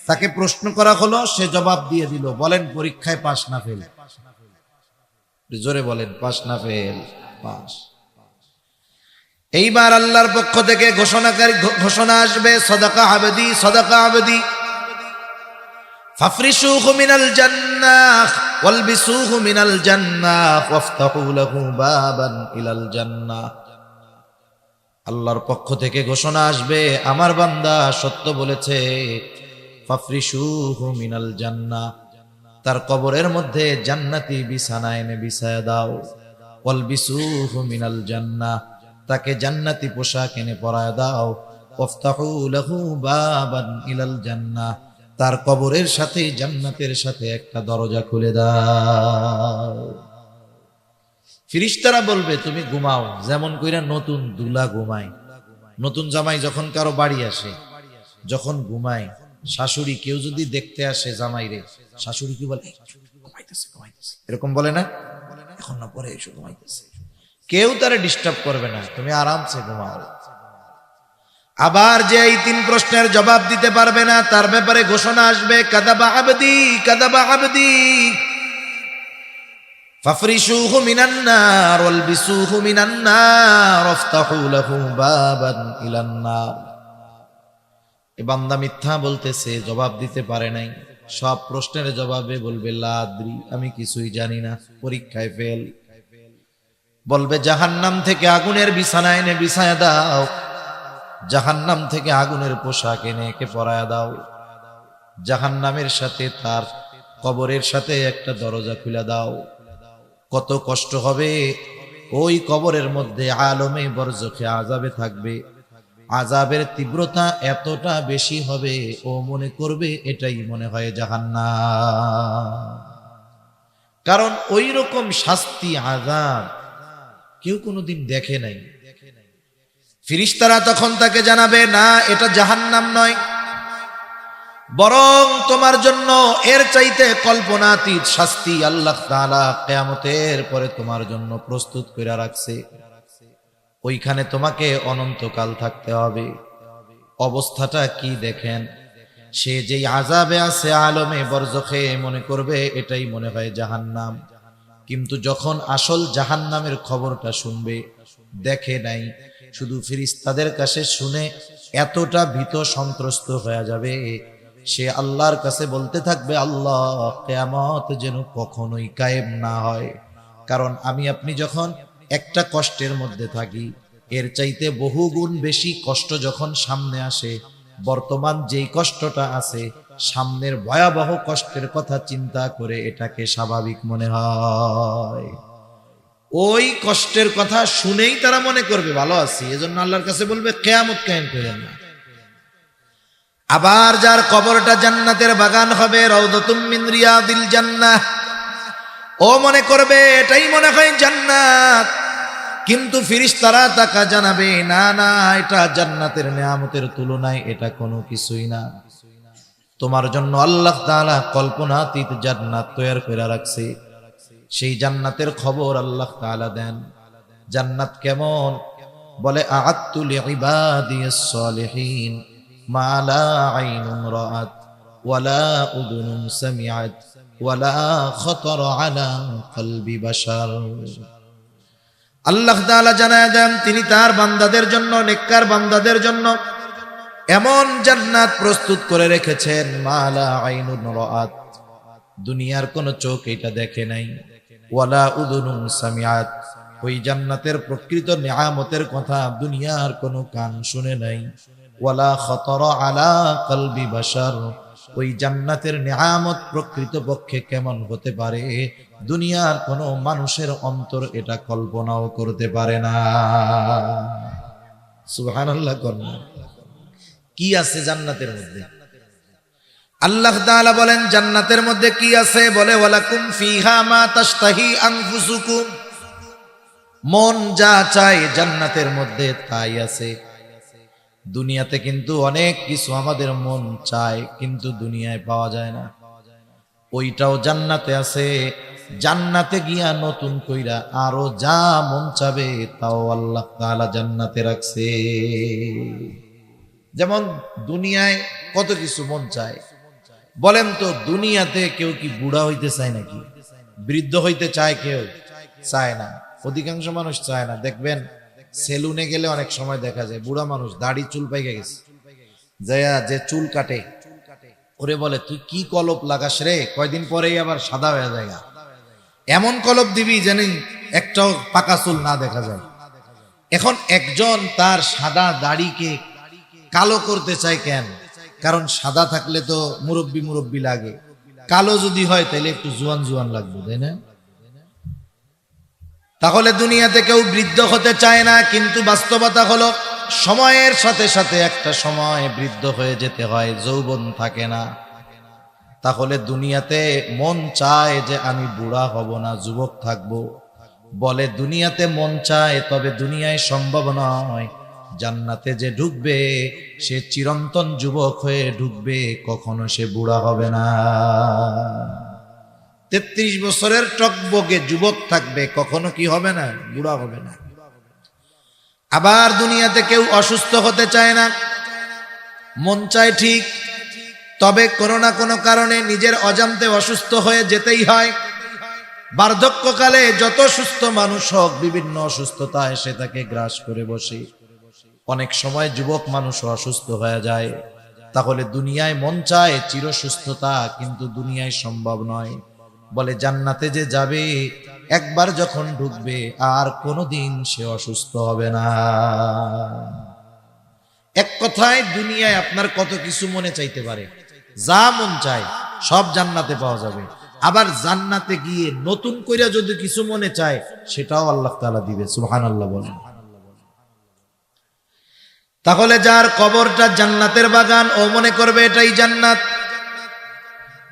তাকে প্রশ্ন করা হলো, সে জবাব দিয়ে দিল। বলেন পরীক্ষায় পাস না ফেল? জোরে বলেন, পাস না ফেল? পাস। এইবার আল্লাহর পক্ষ থেকে ঘোষণা আসবে, সাদাকা আবদি, সাদাকা আবদি, ফাফরিশুহু মিনাল জান্নাহ ওয়ালবিসুহু মিনাল জান্নাহ ওয়াফতাহু লাহু বাবান ইলাল জান্নাহ। আল্লাহর পক্ষ থেকে ঘোষণা আসবে, আমার বান্দা সত্য বলেছে, ফাফরিশুহু মিনাল জান্নাহ, তার কবরের মধ্যে জান্নাতি বিছানা এনে বিছায়া দাও। ওয়ালবিসুহু মিনাল জান্নাহ, তাকে জান্নাতি পোশাক এনে পরায় দাও। ওয়াফতাহু লাহু বাবান ইলাল জান্নাহ, তার কবরের সাথে জান্নাতের সাথে একটা দরজা খুলে দাও। ফেরেশতারা বলবে তুমি ঘুমাও, যেমন কইরা নতুন দুলা ঘুমায়। নতুন জামাই যখন কারো বাড়ি আসে, যখন ঘুমায়, শাশুড়ি কেউ যদি দেখতে আসে জামাই রে, শাশুড়ি কি বলে? ঘুমাইতেছে, ঘুমাইতেছে, এরকম বলে না? এখন না, পরে এসে ঘুমাইতেছে। কেউ তারে ডিস্টার্ব করবে না, তুমি আরামসে ঘুমাও। আবার যে এই তিন প্রশ্নের জবাব দিতে পারবে না, তার ব্যাপারে ঘোষণা আসবে, কাযাবা আবদি, কাযাবা আবদি, ফাফরিশুহু মিনান নার ওয়ালবিসুহু মিনান নার ওয়াফতাহু লাহু বাবান ইলান নার। এ বান্দা মিথ্যা বলতেছে, জবাব দিতে পারে নাই। সব প্রশ্নের জবাবে বলবে লা আদরি, আমি কিছুই জানি না, পরীক্ষায় ফেল। বলবে জাহান্নাম থেকে আগুনের বিছানা এনে বিছায়া দাও, জাহান্নাম থেকে আগুনের পোশাক এনে একে পরায়া দাও, জাহান্নামের সাথে তার কবরের সাথে একটা দরজা খুলে দাও। কত কষ্ট হবে ওই কবরের মধ্যে, আলমে বরজখে আযাবে থাকবে। আযাবের তীব্রতা এতটা বেশি হবে, ও মনে করবে এটাই মনে হয় জাহান্নাম। কারণ ওই রকম শাস্তি, আযাব কেউ কোনোদিন দেখে নাই। ফেরেশতারা তখন তাকে জানাবে, না, এটা জাহান্নাম নয়, বরং তোমার জন্য এর চাইতে কল্পনাতীত শাস্তি আল্লাহ তাআলা কিয়ামতের পরে তোমার জন্য প্রস্তুত করে রাখছে। ওইখানে তোমাকে অনন্তকাল থাকতে হবে। অবস্থাটা কি দেখেন, সে যেই আযাবে আছে আলমে বরজখে, মনে করবে এটাই মনে হয় জাহান্নাম। কিন্তু যখন আসল জাহান্নামের খবরটা শুনবে, দেখে নাই, শুধু ফেরেশতাদের কাছে শুনে এতটা ভীত সন্ত্রস্ত হয়ে যাবে, সে আল্লাহর কাছে বলতে থাকবে, আল্লাহ, কিয়ামত যেন কখনোই কায়েম না হয়। কারণ আমি আপনি যখন একটা কষ্টের মধ্যে থাকি, এর চাইতে বহুগুণ বেশি কষ্ট যখন সামনে আসে, বর্তমান যেই কষ্টটা আছে, সামনের ভয়াবহ কষ্টের কথা চিন্তা করে এটাকে স্বাভাবিক মনে হয়। ওই কষ্টের কথা শুনেই তারা মনে করবে ভালো আছি, এজন্য আল্লাহর কাছে বলবে কিয়ামত কায়েম করেন না। আবার যার কবরটা জান্নাতের বাগান হবে, রাউদাতুম মিন রিয়াদিল জান্নাহ, ও মনে করবে এটাই মনে হয় জান্নাত। কিন্তু ফেরেশতারা তাকে জানাবে, না না, এটা জান্নাতের নিয়ামতের তুলনায় এটা কোনো কিছুই না। তোমার জন্য আল্লাহ তাআলা কল্পনাতীত জান্নাত তৈরি করে রাখছে। সেই জান্নাতের খবর আল্লাহ তাআলা দেন। জান্নাত কেমন? বলে আ'আদতু লিইবাদিস সালিহিন মা লা আইনুন রাআত ওয়ালা উযুনুন সামিআত ওয়ালা খাতারা আলা কলবি বাশার। আল্লাহ তাআলা জানায় দেন তিনি তার বান্দাদের জন্য, নেককার বান্দাদের জন্য এমন জান্নাত প্রস্তুত করে রেখেছেন মা লা আইনুন রাআত, দুনিয়ার কোন চোখ এটা দেখে নাই, ওয়ালা উযুনুন সামিআত, ওই জান্নাতের প্রকৃত নিয়ামতের কথা দুনিয়ার কোন কান শুনে নাই, ওয়ালা খাতারা আলা কলবি বাশার, ওই জান্নাতের নিয়ামত প্রকৃত পক্ষে কেমন হতে পারে দুনিয়ার কোন মানুষের অন্তর এটা কল্পনাও করতে পারে না। সুবহানাল্লাহ। কি আছে জান্নাতের মধ্যে? আল্লাহ তাআলা বলেন জান্নাতের মধ্যে কি আছে? বলে ওয়ালাকুম ফিহা মা তাশতাহি আনফুসুকুম, মন যা চায় জান্নাতের মধ্যে তাই আছে। দুনিয়াতে কিন্তু অনেক কিছু আমাদের মন চায় কিন্তু দুনিয়ায় পাওয়া যায় না, ওইটাও জান্নাতে আছে। জান্নাতে গিয়া নতুন কইরা আরো যা মন চাবে তাও আল্লাহ তাআলা জান্নাতে রাখছে। যেমন দুনিয়ায় কত কিছু মন চায়, বলেন তো দুনিয়াতে কেউ কি বুড়া হইতে চায় নাকি? বৃদ্ধ হইতে চায়? কেউ চায় না, অধিকাংশ মানুষ চায় না। দেখবেন সেলুনে গেলে অনেক সময় দেখা যায় বুড়া মানুষ দাড়ি চুল পাইকে গেছে, যে চুল কাটে ওরে বলে তুই কি কলপ লাগাস রে, কয়দিন পরেই আবার সাদা হয়ে যায়। এমন কলপ দিবি যেন একটাও পাকা চুল না দেখা যায়। এখন একজন তার সাদা দাড়িকে কালো করতে চায় কেন? কারণ সাদা থাকলে তো মুরব্বি মুরব্বি লাগে, কালো যদি হয় তাহলে একটু জোয়ান জোয়ান লাগবে, তাই না? তাহলে দুনিয়াতে কেউ বৃদ্ধ হতে চায় না, কিন্তু বাস্তবতা হলো সময়ের সাথে সাথে একটা সময় বৃদ্ধ হয়ে যেতে হয়, যৌবন থাকে না। তাহলে দুনিয়াতে মন চায় যে আমি বুড়া হব না, যুবক থাকব। বলে দুনিয়াতে মন চায়, তবে দুনিয়ায় সম্ভব নয়। জান্নাতে যে ঢুকবে সে চিরন্তন যুবক হয়ে ঢুকবে, কখনো সে বুড়া হবে না। 33 বছরের টকবগে যুবক থাকবে, কখনো কি হবে না? বুড়া হবে না। আবার দুনিয়াতে কেউ অসুস্থ হতে চায় না, মন চায় ঠিক, তবে কোনো না কোনো কারণে নিজের অজান্তে অসুস্থ হয়ে যেতেই হয়। বার্ধক্যকালে যত সুস্থ মানুষ হোক বিভিন্ন অসুস্থতা এসে তাকে গ্রাস করে বসে। অনেক সময় যুবক মানুষও অসুস্থ হয়ে যায়। তাহলে দুনিয়ায় মন চায় চির সুস্থতা, কিন্তু দুনিয়ায় সম্ভব নয়। বলে জান্নাতে যে যাবে একবার যখন ঢুকবে আর কোনোদিন সে অসুস্থ হবে না। এক কথায় দুনিয়ায় আপনার কত কিছু মনে চাইতে পারে, যা মন চায় সব জান্নাতে পাওয়া যাবে। আবার জান্নাতে গিয়ে নতুন কইরা যদি কিছু মনে চায় সেটাও আল্লাহ তাআলা দিবে। সুবহানাল্লাহ বলেন। তাহলে যার কবরটা জান্নাতের বাগান, ও মনে করবে এটাই জান্নাত।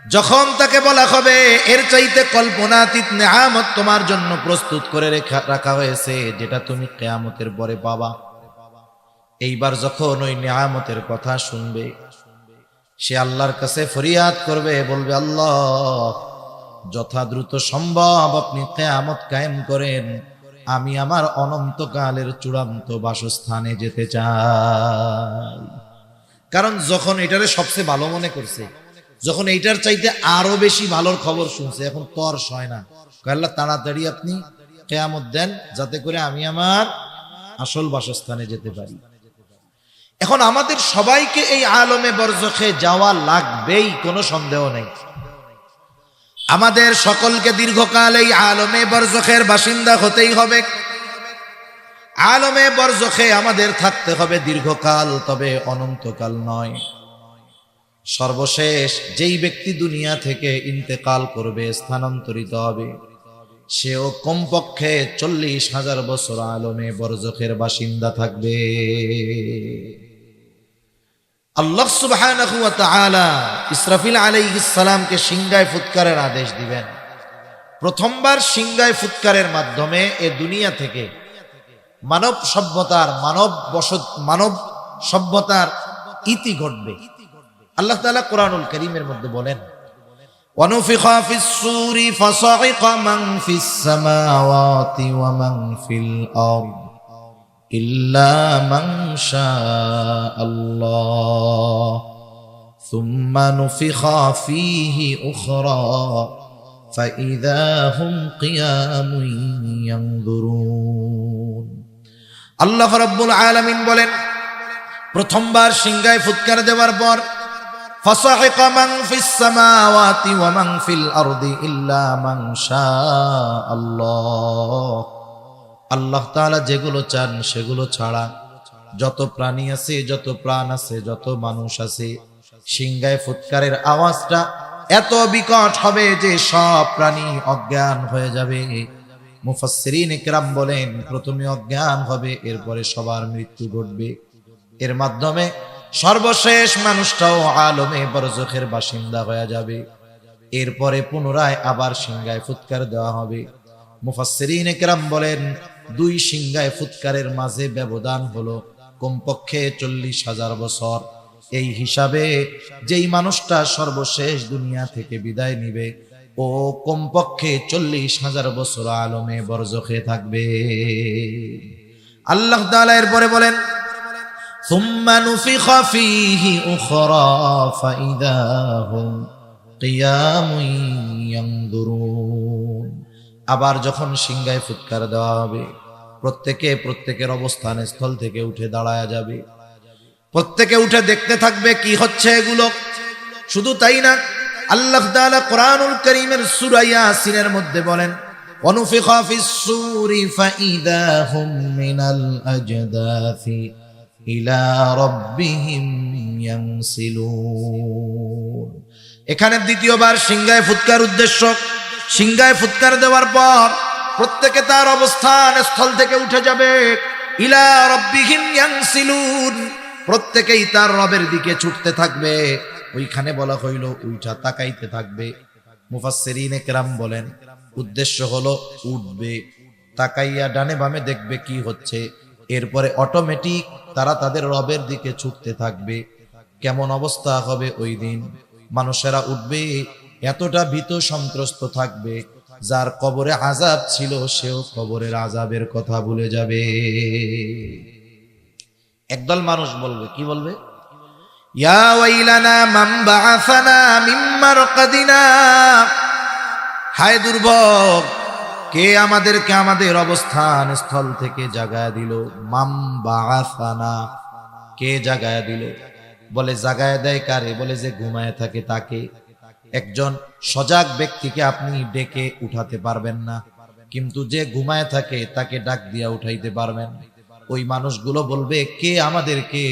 যখন তাকে বলা হবে এর চাইতে কল্পনাতীত নেয়ামত তোমার জন্য প্রস্তুত করে রাখা হয়েছে, যেটা তুমি কিয়ামতের পরে পাবা, এইবার যখন ওই নেয়ামতের কথা শুনবে সে আল্লাহর কাছে ফরিয়াদ করবে, বলবে আল্লাহ যথা দ্রুত সম্ভব আপনি কিয়ামত কায়েম করেন, আমি আমার অনন্তকালের চূড়ান্ত বাসস্থানে যেতে চাই। কারণ যখন এটারে সবচেয়ে ভালো মনে করছে, যখন এইটার চাইতে আরো বেশি ভালোর খবর শুনছে, এখন তর সয় না, আল্লাহ তাড়াতাড়ি আপনি কিয়ামত দেন যাতে করে আমি আমার আসল বাসস্থানে যেতে পারি। এখন আমাদের সবাইকে এই আলমে বরজখে যাওয়া লাগবেই, কোনো সন্দেহ নেই। আমাদের সকলকে দীর্ঘকাল এই আলমে বরজখের বাসিন্দা হতেই হবে। আলমে বরজখে আমাদের থাকতে হবে দীর্ঘকাল, তবে অনন্তকাল নয়। সর্বশেষ যেই ব্যক্তি দুনিয়া থেকে ইন্তেকাল করবে, স্থানান্তরিত হবে, সেও কমপক্ষে 40,000 বছর আলমে বরজখের বাসিন্দা থাকবে। আল্লাহ সুবহানাহু ওয়া তাআলা ইসরাফিল আলাইহিস সালামকে সিংহায় ফুৎকারের আদেশ দিবেন। প্রথমবার সিংহায় ফুৎকারের মাধ্যমে এ দুনিয়া থেকে মানব সভ্যতার ইতি ঘটবে। আল্লাহ তাআলা কোরআনুল কারীমের মধ্যে বলেন ونفخ في الصور فصعق من في السماوات ومن في الأرض إلا من شاء الله ثم نفخ فيه أخرى فإذا هم قيام ينظرون আল্লাহ রাব্বুল আলামিন বলেন, প্রথমবার সিংহায় ফুৎকার দেওয়ার পর فصعق من في السماوات ومن في الأرض إلا من شاء الله আল্লাহ তাআলা যেগুলো চান সেগুলো ছাড়া যত প্রাণী আছে, যত প্রাণ আছে, যত মানুষ আছে, সিংহায় ফুৎকারের আওয়াজটা এত বিকট হবে যে সব প্রাণী অজ্ঞান হয়ে যাবে। মুফাসসিরিন ইকরাম বলেন, প্রথমে অজ্ঞান হবে, এরপরে সবার মৃত্যু ঘটবে, এর মাধ্যমে সর্বশেষ মানুষটাও আলমে বরজখের বাসিন্দা হয়ে যাবে। এরপরে পুনরায় আবার সিংহায় ফুৎকার দেওয়া হবে। মুফাসসিরিন ইকরাম বলেন, দুই সিংহায় ফুৎকারের মাঝে ব্যবধান হলো কমপক্ষে 40,000 বছর। এই হিসাবে যেই মানুষটা সর্বশেষ দুনিয়া থেকে বিদায় নিবে ও কমপক্ষে 40,000 বছর আলমে বরজখে থাকবে। আল্লাহ তাআলা এরপরে বলেন, ثم نفخ فيه أخرى فإذا هم قيام ينظرون আবার যখন সিংহায় ফুৎকার দেওয়া হবে, প্রত্যেকের অবস্থান স্থল থেকে উঠে দাঁড়ায়া যাবে, প্রত্যেকে উঠে দেখতে থাকবে কি হচ্ছে এগুলো। শুধু তাই না, আল্লাহ তাআলা কোরআনুল কারীমের সূরা ইয়াসিনের মধ্যে বলেন, وَنُفِخَ فِي الصُّورِ فَإِذَا هُمْ مِنَ الْأَجْدَاثِ ইলা রাব্বিহিম ইয়ানসিলুন। এখানে দ্বিতীয়বার সিংহায় ফুৎকার উদ্দেশ্য, সিংহায় ফুৎকার দেওয়ার পর প্রত্যেকে তার অবস্থান স্থল থেকে উঠে যাবে, ইলা রাব্বিহিম ইয়ানসিলুন, প্রত্যেকেই তার রবের দিকে ছুটতে থাকবে। ওইখানে বলা হইল উইঠা তাকাইতে থাকবে। মুফাসসিরিনে কেরাম বলেন, উদ্দেশ্য হলো উঠবে, তাকাইয়া ডানে বামে দেখবে কি হচ্ছে, এরপরে অটোমেটিক তারা তাদের রবের দিকে ছুটতে থাকবে। কেমন অবস্থা হবে ওই দিন? মানুষেরা উঠবে, এতটা ভীত সন্ত্রস্ত থাকবে, যার কবরে আযাব ছিল সেও কবরের আযাবের কথা ভুলে যাবে। একদল মানুষ বলবে, কি বলবে? ইয়া ওয়াইলানা মান বাআসানা মিন মারকাদিনা, হায় দুর্ভোগ, কে আমাদেরকে আমাদের অবস্থান স্থল থেকে জাগায়া দিল। মাম বাআসানা, কে জাগায়া দিল? বলে জাগায়া দেয় কারে? বলে যে ঘুমায় থাকে তাকে। একজন সজাগ ব্যক্তিকে আপনি ডেকে উঠাতে পারবেন না, কিন্তু যে ঘুমায় থাকে তাকে ডাক দিয়া উঠাইতে পারবেন। ওই মানুষগুলো বলবে, কে আমাদেরকে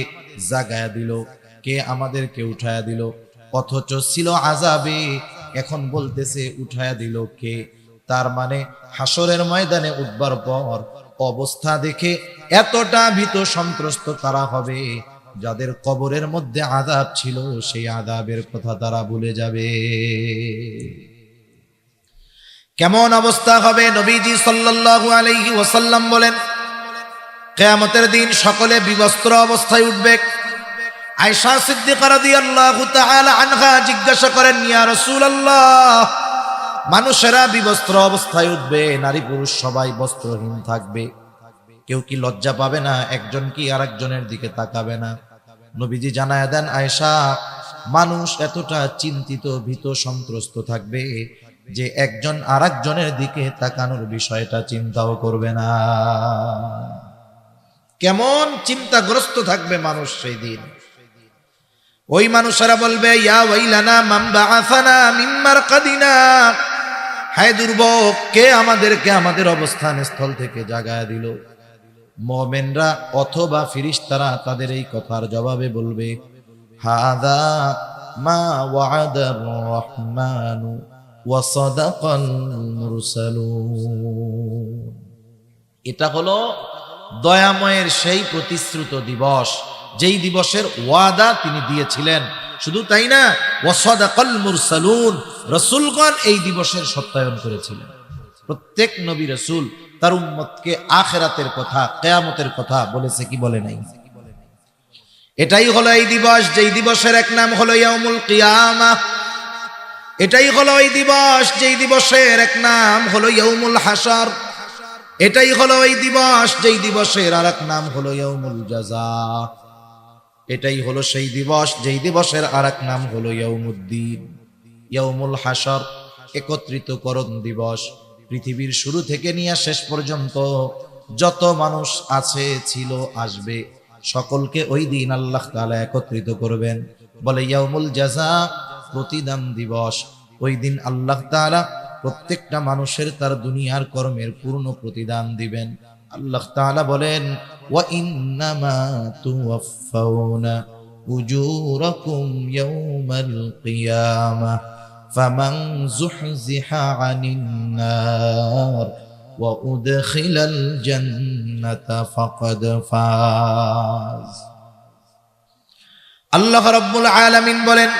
জাগায়া দিল, কে আমাদেরকে উঠায়া দিল? অথচ ছিল আযাবে, এখন বলতেছে উঠায়া দিল কে? তার মানে হাসরের ময়দানে উঠবার পর অবস্থা দেখে এতটা ভীত সন্ত্রস্ত তারা হবে, যাদের কবরের মধ্যে আযাব ছিল সেই আযাবের কথা তারা ভুলে যাবে। কেমন অবস্থা হবে? নবীজি সাল্লাল্লাহু আলাইহি ওয়াসাল্লাম বলেন, কিয়ামতের দিন সকলে বিবস্ত্র অবস্থায় উঠবে। আয়েশা সিদ্দিকা রাদিয়াল্লাহু তাআলা আনহা জিজ্ঞাসা করেন, ইয়া রাসূলুল্লাহ, মানুষেরা বিবস্ত্র অবস্থায় উঠবে, নারী পুরুষ সবাই বস্ত্রহীন থাকবে, কেউ কি লজ্জা পাবে না? একজন কি আরেকজনের দিকে তাকাবে না? নবীজি জানায়া দেন, আয়েশা, মানুষ এতটা চিন্তিত ভীত সন্ত্রস্ত থাকবে যে একজন আরেকজনের দিকে তাকানোর বিষয়টা চিন্তাও করবে না। কেমন চিন্তাগ্রস্ত থাকবে মানুষ সেই দিন। ওই মানুষেরা বলবে, ইয়া ওয়াইলানা মান বাআসানা মিন মারকাদিনা, হায় দুর্ভোগ, কে আমাদেরকে আমাদের অবস্থান স্থল থেকে জাগায়া দিল? মুমিনরা অথবা ফেরেশতারা তাদের এই কথার জবাবে বলবে, হাযা মা ওয়া'আদার রাহমানু ওয়া সাদাকাল মুরসালুন। এটা হলো দয়াময়ের সেই প্রতিশ্রুত দিবস, যেই দিবসের ওয়াদা তিনি দিয়েছিলেন। শুধু তাই না, ওয়া সাদাকাল মুরসালুন, রাসূলগণ এই দিবসের সত্যায়ন করেছিলেন। প্রত্যেক নবী রাসূল তার উম্মতকে আখিরাতের কথা, কিয়ামতের কথা বলেছে কি বলে নাই? এটাই হলো এই দিবস, যেই দিবসের এক নাম হলো ইয়াউমুল কিয়ামাহ। এটাই হলো ওই দিবস যেই দিবসের এক নাম হলো ইয়াউমুল হাশর। এটাই হলো ওই দিবস যেই দিবসের আর এক নাম হলো ইয়াউমুল জাযা। এটাই হলো সেই দিবস যেই দিবসের আর এক নাম হলো ইয়াউমুদ্দিন। ইয়াউমুল হাশর একত্রিতকরণ দিবস। পৃথিবীর শুরু থেকে নিয়ে শেষ পর্যন্ত যত মানুষ আছে, ছিল, আসবে, সকলকে ওই দিন আল্লাহ তাআলা একত্রিত করবেন। বলে ইয়াউমুল জাযা, প্রতিদান দিবস। ওই দিন আল্লাহ তাআলা প্রত্যেকটা মানুষের তার দুনিয়ার কর্মের পূর্ণ প্রতিদান দিবেন। আল্লাহ তাআলা বলেন, ওয়া ইন্নামা তুওয়াফাউনা উজুরাকুম ইয়াউমাল কিয়ামাহ ফামান যুহজিহা আনিন নার ওয়া উদখিলাল জান্নাতা ফাকাদ ফাজ। আল্লাহ রাব্বুল আলামিন বলেন,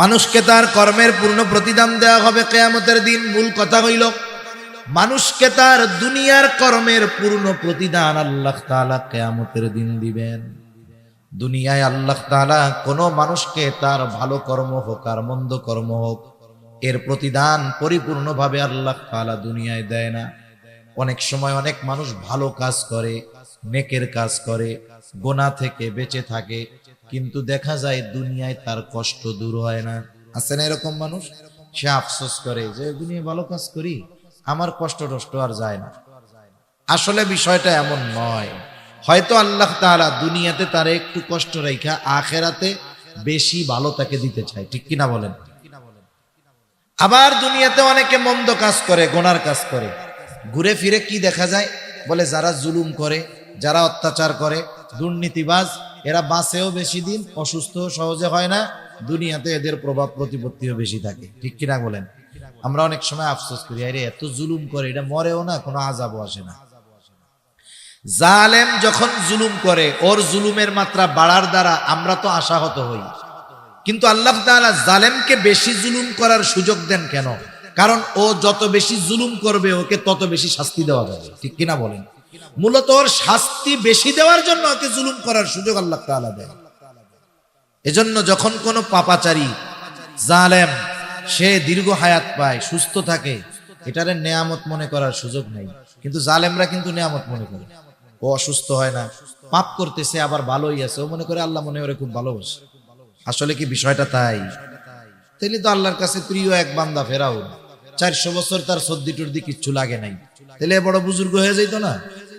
মানুষকে তার কর্মের পূর্ণ প্রতিদান দেওয়া হবে কিয়ামতের দিন। মূল কথা হইল, মানুষকে তার দুনিয়ার কর্মের পূর্ণ প্রতিদান আল্লাহ তাআলা কিয়ামতের দিন দিবেন। দুনিয়ায় আল্লাহ তাআলা কোনো মানুষকে তার ভালো কর্ম হোক আর মন্দ কর্ম হোক, এর প্রতিদান পরিপূর্ণভাবে আল্লাহ তাআলা দুনিয়ায় দেয় না। অনেক সময় অনেক মানুষ ভালো কাজ করে, নেকের কাজ করে, গুনাহ থেকে বেঁচে থাকে, কিন্তু দেখা যায় দুনিয়ায় তার কষ্ট দূর হয় না। আছে না এরকম মানুষ? সে আফসোস করে যে দুনিয়ায় ভালো কাজ করি, আমার কষ্ট আর যায় না। আসলে বিষয়টা এমন নয়। হয়তো আল্লাহ তাআলা দুনিয়াতে তার একটু কষ্ট রাখা আখিরাতে বেশি ভালো তাকে দিতে চায়, ঠিক কিনা বলেন? আবার দুনিয়াতে অনেকে মন্দ কাজ করে, গুনার কাজ করে, ঘুরে ফিরে কি দেখা যায়? বলে যারা জুলুম করে, যারা অত্যাচার করে, দুর্নীতিবাজ, এরা বাঁচেও বেশি দিন, অসুস্থ সহজে হয় না, দুনিয়াতে এদের প্রভাব প্রতিপত্তিও বেশি থাকে, ঠিক কিনা বলেন? আমরা অনেক সময় আফসোস করি, আরে এত জুলুম করে, এটা মরেও না, কোনো আযাবও আসে না। জালেম যখন জুলুম করে, ওর জুলুমের মাত্রা বাড়ার দ্বারা আমরা তো আশাহত হই, কিন্তু আল্লাহ তাআলা জালেমকে বেশি জুলুম করার সুযোগ দেন কেন? কারণ ও যত বেশি জুলুম করবে, ওকে তত বেশি শাস্তি দেওয়া যাবে, ঠিক কিনা বলেন? মূলত ওর শাস্তি বেশি দেওয়ার জন্য ওকে জুলুম করার সুযোগ আল্লাহ তাআলা দেয়। এজন্য যখন কোনো পাপাচারী জালেম সে দীর্ঘ হায়াত পায়, সুস্থ থাকে, এটারে নেয়ামত মনে করার সুযোগ নেই। কিন্তু জালেমরা কিন্তু নেয়ামত মনে করে। ও অসুস্থ হয় না, পাপ করতেছে, আবার ভালোই আছে, ও মনে করে আল্লাহ মনে করে খুব ভালোবাসে। আসলে কি বিষয়টা তাই? তাইলে তো আল্লাহর কাছে প্রিয় এক বান্দা ফেরাউন, 400 বছর তার সর্দি টর্দি কিচ্ছু লাগে নাই, তাহলে বড় বুজুর্গ হয়ে যাইতো না?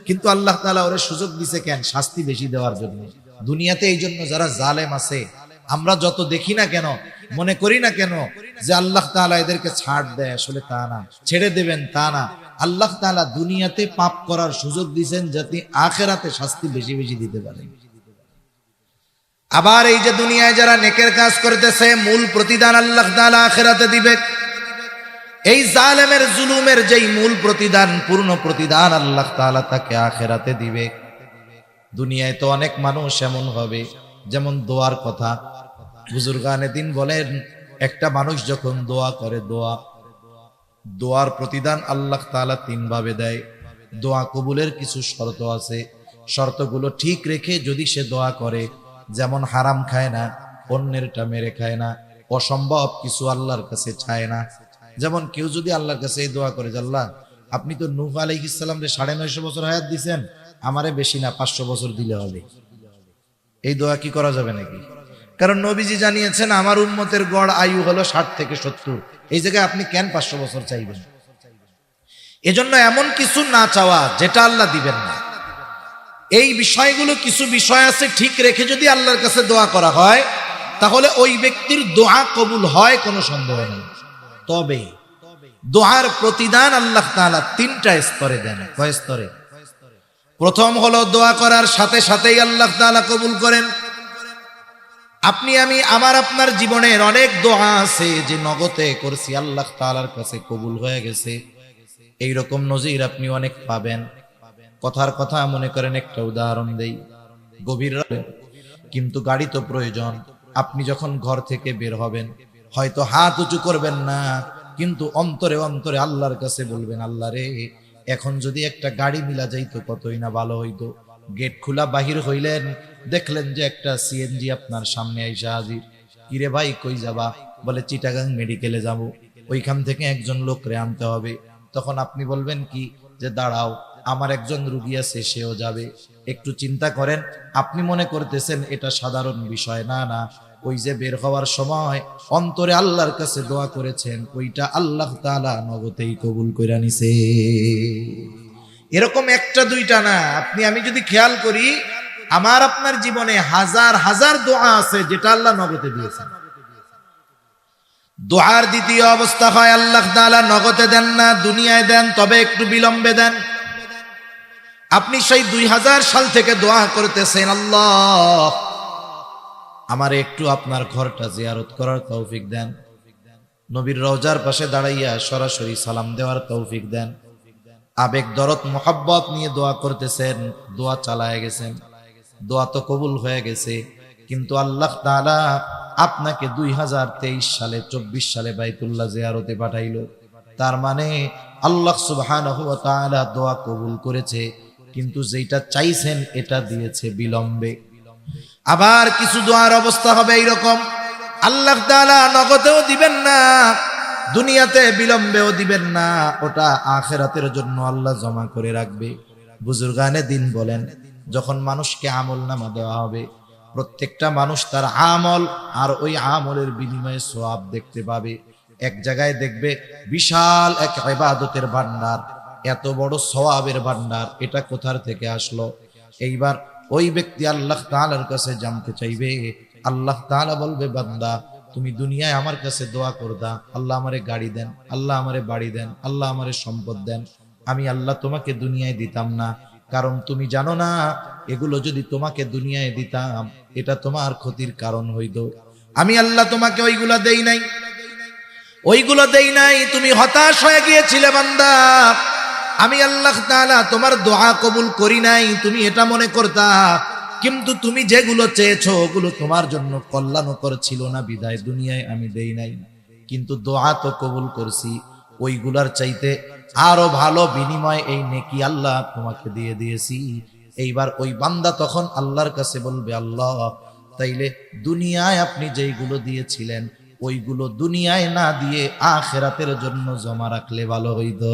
কিন্তু আল্লাহ তাআলা ওরে সুযোগ দিছে কেন? শাস্তি বেশি দেওয়ার জন্য। দুনিয়াতে এই জন্য যারা জালেম আছে, আমরা যত দেখি না কেন, মনে করি না কেন যে আল্লাহ তাআলা এদেরকে ছাড় দেয়, আসলে তা না, ছেড়ে দেবেন তা না। আল্লাহ তাআলা দুনিয়াতে পাপ করার সুযোগ দিয়েছেন যাতে আখিরাতে শাস্তি বেশি বেশি দিতে পারেন। আবার এই যে দুনিয়ায় যারা নেকের কাজ করতেছে, মূল প্রতিদান আল্লাহ তাআলা আখিরাতে দিবে। এই জালেমের জুলুমের যেই মূল প্রতিদান, পূর্ণ প্রতিদান আল্লাহ তাআলা তাকে আখিরাতে দিবে। দুনিয়ায় তো অনেক মানুষ এমন হবে, যেমন দোয়ার কথা বুজুর্গানে দিন বলেন, একটা মানুষ যখন দোয়া করে, দোয়ার প্রতিদান আল্লাহ তাআলা 3 ভাবে দেয়। দোয়া কবুলের কিছু শর্ত আছে, শর্তগুলো ঠিক রেখে যদি সে দোয়া করে, যেমন হারাম খায় না, অন্যেরটা মেরে খায় না, অসম্ভব কিছু আল্লাহর কাছে চায় না। যেমন কেউ যদি আল্লাহর কাছে এই দোয়া করে যে আল্লাহ আপনি তো নূহ আলাইহিস সালাম রে 950 বছর হায়াত দিবেন, আমারে বেশি না 500 বছর দিলে হবে, এই দোয়া কি করা যাবে নাকি? কারণ নবীজি জানিয়েছেন আমার উম্মতের গড় আয়ু হলো 60 থেকে 70, এই জায়গায় আপনি কেন 500 বছর চাইবেন? এজন্য এমন কিছু না চাওয়া যেটা আল্লাহ দিবেন না। এই বিষয়গুলো কিছু বিষয় আছে, ঠিক রেখে যদি আল্লাহর কাছে দোয়া করা হয় তাহলে ওই ব্যক্তির দোয়া কবুল হয়, কোনো সন্দেহ নেই। তবে দোয়ার প্রতিদান আল্লাহ তাআলা 3টা স্তরে দেন। কয় স্তরে? প্রথম হলো দোয়া করার সাথে সাথেই আল্লাহ তাআলা কবুল করেন। আপনি আমি আমার আপনার জীবনের অনেক দোয়া আছে যে নগদে করছি, আল্লাহ তাআলার কাছে কবুল হয়ে গেছে। এই রকম নজির আপনি অনেক পাবেন। কথার কথা মনে করেন একটা উদাহরণ দেই, গভীর রাতে কিন্তু গাড়ি তো প্রয়োজন। আপনি যখন ঘর থেকে বের হবেন, হয়তো হাত উঁচু করবেন না, কিন্তু অন্তরে অন্তরে আল্লাহর কাছে বলবেন, আল্লাহ রে, এখন যদি একটা গাড়ি মিলা যাইতো কতই না ভালো হইতো। গেট খোলা বাহির হইলেন, দেখলেন যে একটা সিএনজি আপনার সামনে আইসা হাজির। কিরে ভাই কই যাবা? বলে চিটাগাং মেডিকেলে যাব, ওইখান থেকে একজন লোকরে আনতে হবে। তখন আপনি বলবেন কি যে দাঁড়াও, আমার একজন রুগী আছে, সেও যাবে। একটু চিন্তা করেন, আপনি মনে করতেছেন এটা সাধারণ বিষয়, না না, ওই যে বের হওয়ার সময় অন্তরে আল্লাহর কাছে দোয়া করেছেন, ওইটা আল্লাহ তাআলা নগদেই কবুল কইরা নিছে। এরকম একটা দুইটা না, আপনি আমি যদি খেয়াল করি, আমার আপনার জীবনে হাজার হাজার দোয়া আছে যেটা আল্লাহ নগদে দিয়েছেন। দোয়ার দ্বিতীয় অবস্থা হয় আল্লাহ তাআলা নগদে দেন না, দুনিয়ায় দেন, তবে একটু বিলম্বে দেন। আপনি সেই 2000 সাল থেকে দোয়া করতেছেন, আল্লাহ আমার একটু আপনার ঘরটা জিয়ারত করার তৌফিক দেন, নবীর রওজার পাশে দাঁড়াইয়া সরাসরি সালাম দেওয়ার তৌফিক দেন। আবেগ দরদ মোহাব্বত নিয়ে দোয়া করতেছেন, দোয়া চালায় গেছেন, দোয়া তো কবুল হয়ে গেছে, কিন্তু আল্লাহ তাআলা আপনাকে 2023 সালে 24 সালে বাইতুল্লাহ জিয়ারতে পাঠাইলো। তার মানে আল্লাহ সুবহানাহু ওয়া তাআলা দোয়া কবুল করেছে, কিন্তু যেটা চাইছেন এটা দিয়েছে বিলম্বে। আবার কিছু দোয়ার অবস্থা হবে এইরকম, আল্লাহ তাআলা নগদেও দিবেন না, দুনিয়াতে বিলম্বেও দিবেন না, ওটা আখিরাতের জন্য আল্লাহ জমা করে রাখবে। বুজুর্গানে দিন বলেন, যখন মানুষকে আমলনামা দেওয়া হবে, প্রত্যেকটা মানুষ তার আমল আর ওই আমলের বিনিময়ে সওয়াব দেখতে পাবে। এক জায়গায় দেখবে বিশাল এক ইবাদতের ভান্ডার, এত বড় সওয়াবের ভান্ডার, এটা কোথার থেকে আসলো? এইবার ওই ব্যক্তি আল্লাহ তাআলার কাছে জানতে চাইবে। আল্লাহ তাআলা বলবে, বান্দা তুমি দুনিয়ায় আমার কাছে দোয়া করদা, আল্লাহ আমারে গাড়ি দেন, আল্লাহ আমারে বাড়ি দেন, আল্লাহ আমারে সম্পদ দেন। আমি আল্লাহ তোমাকে দুনিয়ায় দিতাম না, কারণ তুমি জানো না এগুলো যদি তোমাকে দুনিয়ায় দিতাম এটা তোমার ক্ষতির কারণ হইতো। আমি আল্লাহ তোমাকে ওইগুলো দেই নাই, ওইগুলো দেই নাই, তুমি হতাশ হয়ে গিয়েছিলে বান্দা। আমি আল্লাহ তাআলা তোমার দোয়া কবুল করি নাই, তুমি এটা মনে করতা, কিন্তু তুমি যেগুলো চেয়েছো ওগুলো তোমার জন্য কল্যাণকর ছিল না, বিদায় দুনিয়ায় আমি দেই নাই, কিন্তু দোয়া তো কবুল করছি, ওইগুলার চাইতে আরো ভালো বিনিময় এই নেকি আল্লাহ তোমাকে দিয়ে দিয়েছি। এইবার ওই বান্দা তখন আল্লাহর কাছে বলবে, আল্লাহ তাইলে দুনিয়ায় আপনি যেইগুলো দিয়েছিলেন ওইগুলো দুনিয়ায় না দিয়ে আখিরাতের জন্য জমা রাখলে ভালো হইতো।